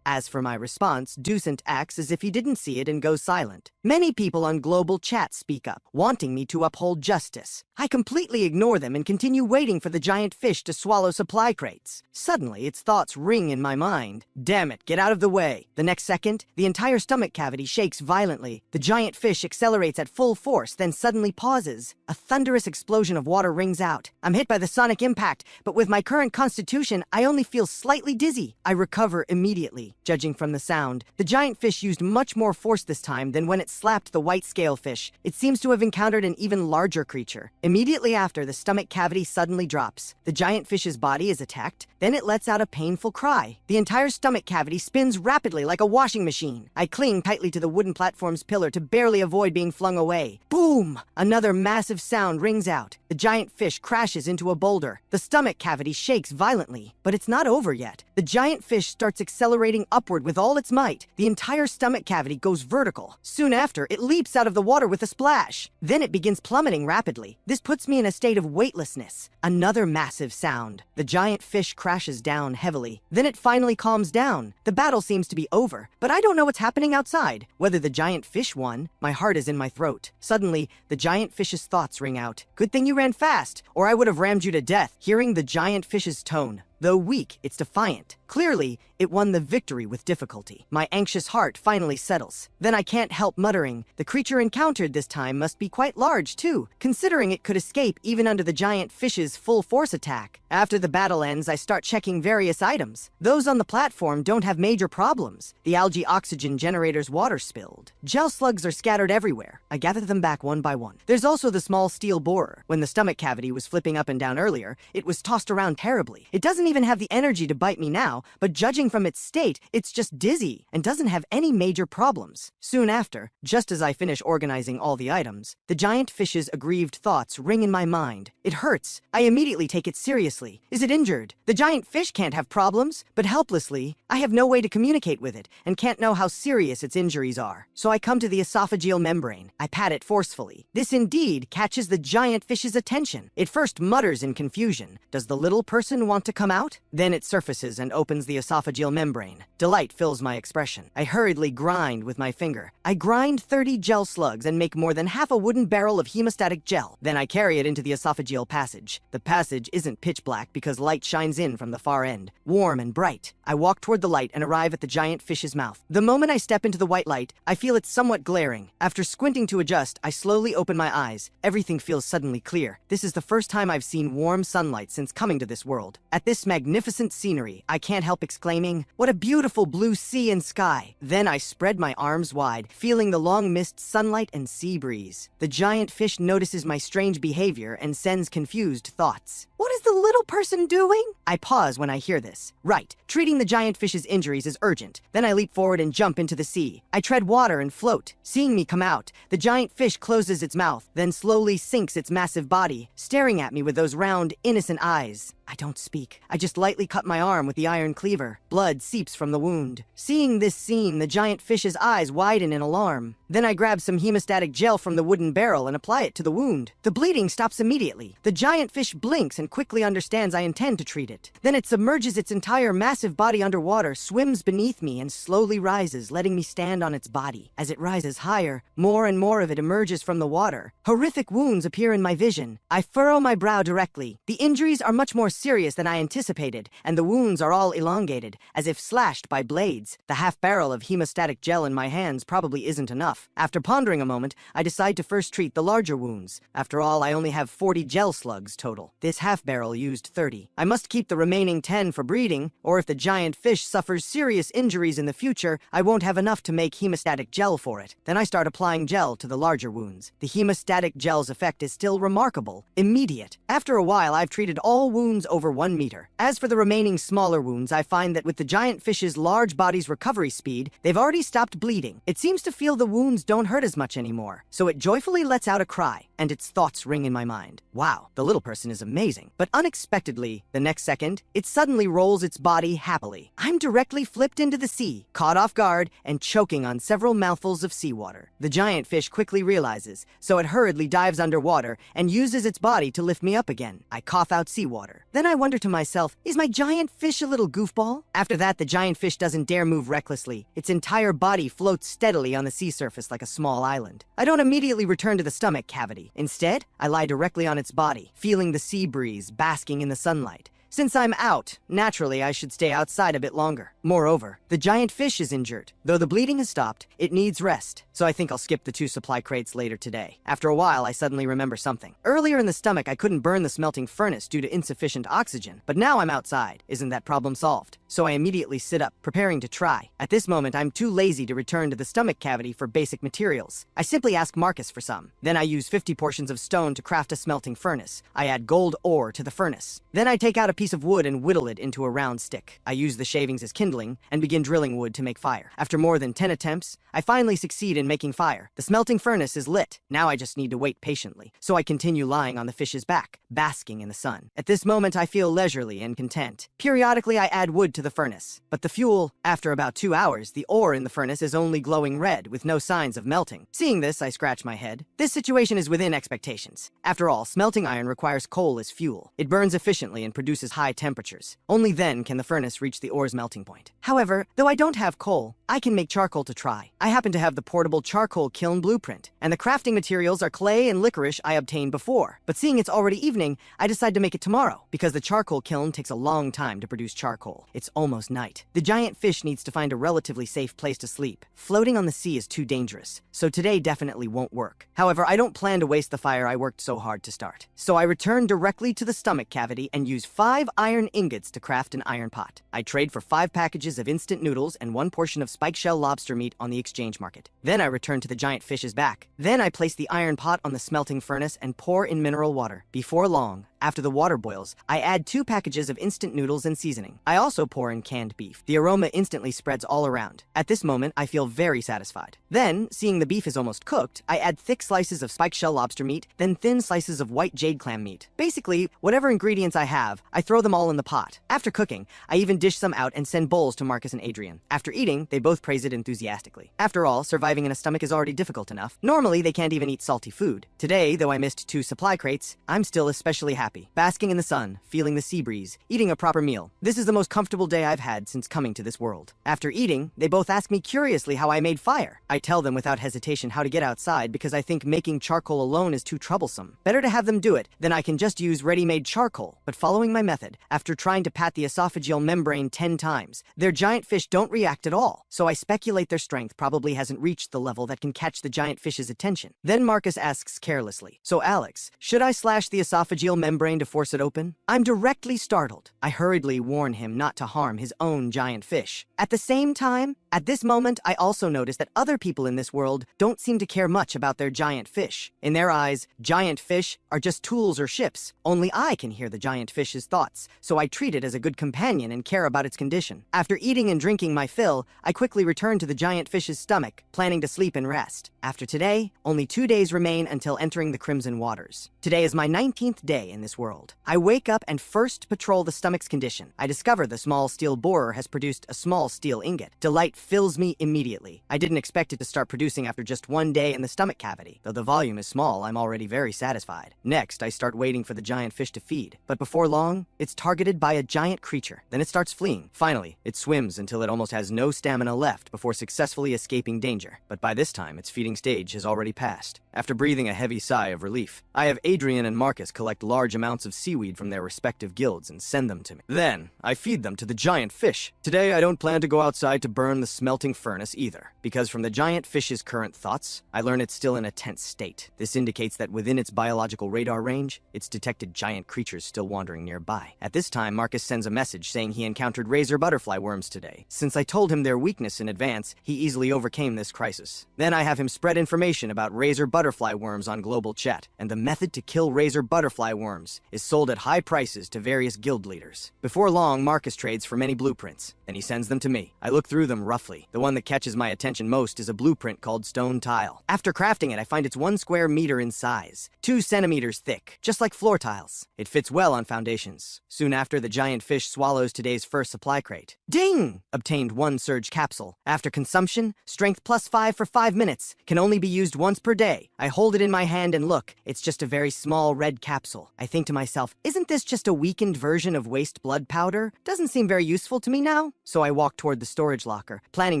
As for my response, Dusant acts as if he didn't see it and goes silent. Many people on global chat speak up, wanting me to uphold justice. I completely ignore them and continue waiting for the giant fish to swallow supply crates. Suddenly, its thoughts ring in my mind. Damn it, get out of the way. The next second, the entire stomach cavity shakes violently. The giant fish accelerates at full force, then suddenly pauses. A thunderous explosion of water rings out. I'm hit by the sonic impact, but with my current constitution, I only feel slightly dizzy. I recover immediately. Judging from the sound, the giant fish used much more force this time than when it slapped the white scale fish. It seems to have encountered an even larger creature. Immediately after, the stomach cavity suddenly drops. The giant fish's body is attacked, then it lets out a painful cry. The entire stomach cavity spins rapidly like a washing machine. I cling tightly to the wooden platform's pillar to barely avoid being flung away. Boom! Another massive sound rings out. The giant fish crashes into a boulder. The stomach cavity shakes violently, but it's not over yet. The giant fish starts accelerating upward with all its might. The entire stomach cavity goes vertical. Soon after, it leaps out of the water with a splash. Then it begins plummeting rapidly. This puts me in a state of weightlessness. Another massive sound. The giant fish crashes down heavily. Then it finally calms down. The battle seems to be over, but I don't know what's happening outside. Whether the giant fish won, my heart is in my throat. Suddenly, the giant fish's thoughts ring out. Good thing you ran fast, or I would have rammed you to death. Hearing the giant fish's tone, though weak, it's defiant. Clearly, it won the victory with difficulty. My anxious heart finally settles. Then I can't help muttering, the creature encountered this time must be quite large too, considering it could escape even under the giant fish's full force attack. After the battle ends, I start checking various items. Those on the platform don't have major problems. The algae oxygen generator's water spilled. Gel slugs are scattered everywhere. I gather them back one by one. There's also the small steel borer. When the stomach cavity was flipping up and down earlier, it was tossed around terribly. It doesn't even have the energy to bite me now, but judging from its state, it's just dizzy and doesn't have any major problems. Soon after, just as I finish organizing all the items, the giant fish's aggrieved thoughts ring in my mind. It hurts. I immediately take it seriously. Is it injured? The giant fish can't have problems, but helplessly, I have no way to communicate with it and can't know how serious its injuries are. So I come to the esophageal membrane. I pat it forcefully. This indeed catches the giant fish's attention. It first mutters in confusion. Does the little person want to come out? Then it surfaces and opens the esophageal membrane. Delight fills my expression. I hurriedly grind with my finger. I grind 30 gel slugs and make more than half a wooden barrel of hemostatic gel. Then I carry it into the esophageal passage. The passage isn't pitch black because light shines in from the far end, warm and bright. I walk toward the light and arrive at the giant fish's mouth. The moment I step into the white light, I feel it somewhat glaring. After squinting to adjust, I slowly open my eyes. Everything feels suddenly clear. This is the first time I've seen warm sunlight since coming to this world. At this magnificent scenery, I can't help exclaiming, "What a beautiful blue sea and sky!" Then I spread my arms wide, feeling the long mist, sunlight, and sea breeze. The giant fish notices my strange behavior and sends confused thoughts. What is the little person doing? I pause when I hear this. Right, treating the giant fish's injuries is urgent. Then I leap forward and jump into the sea. I tread water and float. Seeing me come out, the giant fish closes its mouth, then slowly sinks its massive body, staring at me with those round, innocent eyes. I don't speak. I just lightly cut my arm with the iron cleaver. Blood seeps from the wound. Seeing this scene, the giant fish's eyes widen in alarm. Then I grab some hemostatic gel from the wooden barrel and apply it to the wound. The bleeding stops immediately. The giant fish blinks and quickly understands I intend to treat it. Then it submerges its entire massive body underwater, swims beneath me, and slowly rises, letting me stand on its body. As it rises higher, more and more of it emerges from the water. Horrific wounds appear in my vision. I furrow my brow directly. The injuries are much more serious than I anticipated, and the wounds are all elongated, as if slashed by blades. The half barrel of hemostatic gel in my hands probably isn't enough. After pondering a moment, I decide to first treat the larger wounds. After all, I only have 40 gel slugs total. This half barrel used 30. I must keep the remaining 10 for breeding, or if the giant fish suffers serious injuries in the future, I won't have enough to make hemostatic gel for it. Then I start applying gel to the larger wounds. The hemostatic gel's effect is still remarkable, immediate. After a while, I've treated all wounds over 1 meter. As for the remaining smaller wounds, I find that with with the giant fish's large body's recovery speed, they've already stopped bleeding. It seems to feel the wounds don't hurt as much anymore, so it joyfully lets out a cry, and its thoughts ring in my mind. Wow, the little person is amazing. But unexpectedly, the next second, it suddenly rolls its body happily. I'm directly flipped into the sea, caught off guard, and choking on several mouthfuls of seawater. The giant fish quickly realizes, so it hurriedly dives underwater and uses its body to lift me up again. I cough out seawater. Then I wonder to myself, is my giant fish a little goofball? After that, the giant fish doesn't dare move recklessly. Its entire body floats steadily on the sea surface like a small island. I don't immediately return to the stomach cavity. Instead, I lie directly on its body, feeling the sea breeze, basking in the sunlight. Since I'm out, naturally I should stay outside a bit longer. Moreover, the giant fish is injured. Though the bleeding has stopped, it needs rest. So I think I'll skip the 2 supply crates later today. After a while, I suddenly remember something. Earlier in the stomach, I couldn't burn the smelting furnace due to insufficient oxygen. But now I'm outside. Isn't that problem solved? So I immediately sit up, preparing to try. At this moment, I'm too lazy to return to the stomach cavity for basic materials. I simply ask Marcus for some. Then I use 50 portions of stone to craft a smelting furnace. I add gold ore to the furnace. Then I take out a piece of wood and whittle it into a round stick. I use the shavings as kindling and begin drilling wood to make fire. After more than 10 attempts, I finally succeed in making fire. The smelting furnace is lit. Now I just need to wait patiently. So I continue lying on the fish's back, basking in the sun. At this moment, I feel leisurely and content. Periodically, I add wood to the furnace. But the fuel, after about 2 hours, the ore in the furnace is only glowing red with no signs of melting. Seeing this, I scratch my head. This situation is within expectations. After all, smelting iron requires coal as fuel. It burns efficiently and produces high temperatures. Only then can the furnace reach the ore's melting point. However, though I don't have coal, I can make charcoal to try. I happen to have the portable charcoal kiln blueprint, and the crafting materials are clay and licorice I obtained before. But seeing it's already evening, I decide to make it tomorrow, because the charcoal kiln takes a long time to produce charcoal. It's almost night. The giant fish needs to find a relatively safe place to sleep. Floating on the sea is too dangerous, so today definitely won't work. However, I don't plan to waste the fire I worked so hard to start. So I return directly to the stomach cavity and use 5 iron ingots to craft an iron pot. I trade for 5 packages of instant noodles and 1 portion of spike shell lobster meat on the exchange market. Then I return to the giant fish's back. Then I place the iron pot on the smelting furnace and pour in mineral water. Before long, after the water boils, I add 2 packages of instant noodles and seasoning. I also pour in canned beef. The aroma instantly spreads all around. At this moment, I feel very satisfied. Then, seeing the beef is almost cooked, I add thick slices of spike shell lobster meat, then thin slices of white jade clam meat. Basically, whatever ingredients I have, I throw them all in the pot. After cooking, I even dish some out and send bowls to Marcus and Adrian. After eating, they both praise it enthusiastically. After all, surviving in a stomach is already difficult enough. Normally, they can't even eat salty food. Today, though I missed 2 supply crates, I'm still especially happy. Basking in the sun, feeling the sea breeze, eating a proper meal. This is the most comfortable day I've had since coming to this world. After eating, they both ask me curiously how I made fire. I tell them without hesitation how to get outside because I think making charcoal alone is too troublesome. Better to have them do it, then I can just use ready-made charcoal. But following my method, after trying to pat the esophageal membrane 10 times, their giant fish don't react at all. So I speculate their strength probably hasn't reached the level that can catch the giant fish's attention. Then Marcus asks carelessly, "So Alex, should I slash the esophageal membrane to force it open?" I'm directly startled. I hurriedly warn him not to harm his own giant fish. At the same time, at this moment, I also notice that other people in this world don't seem to care much about their giant fish. In their eyes, giant fish are just tools or ships. Only I can hear the giant fish's thoughts, so I treat it as a good companion and care about its condition. After eating and drinking my fill, I quickly return to the giant fish's stomach, planning to sleep and rest. After today, only 2 days remain until entering the Crimson Waters. Today is my 19th day in this world. I wake up and first patrol the stomach's condition. I discover the small steel borer has produced a small steel ingot. Delight fills me immediately. I didn't expect it to start producing after just 1 day in the stomach cavity. Though the volume is small, I'm already very satisfied. Next, I start waiting for the giant fish to feed. But before long, it's targeted by a giant creature. Then it starts fleeing. Finally, it swims until it almost has no stamina left before successfully escaping danger. But by this time, its feeding stage has already passed. After breathing a heavy sigh of relief, I have Adrian and Marcus collect large amounts of seaweed from their respective guilds and send them to me. Then, I feed them to the giant fish. Today, I don't plan to go outside to burn the smelting furnace either, because from the giant fish's current thoughts, I learn it's still in a tense state. This indicates that within its biological radar range, it's detected giant creatures still wandering nearby. At this time, Marcus sends a message saying he encountered razor butterfly worms today. Since I told him their weakness in advance, he easily overcame this crisis. Then I have him spread information about razor butterfly worms on global chat, and the method to kill razor butterfly worms is sold at high prices to various guild leaders. Before long, Marcus trades for many blueprints, then he sends them to me. I look through them roughly. The one that catches my attention most is a blueprint called stone tile. After crafting it, I find it's 1 square meter in size, 2 centimeters thick, just like floor tiles. It fits well on foundations. Soon after, the giant fish swallows today's first supply crate. Ding! Obtained 1 surge capsule. After consumption, strength +5 for 5 minutes. Can only be used once per day. I hold it in my hand and look. It's just a very small red capsule. I think to myself, isn't this just a weakened version of waste blood powder? Doesn't seem very useful to me now. So I walk toward the storage locker, planning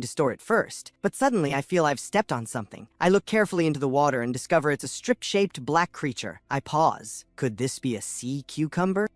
to store it first. But suddenly I feel I've stepped on something. I look carefully into the water and discover it's a strip-shaped black creature. I pause. Could this be a sea cucumber?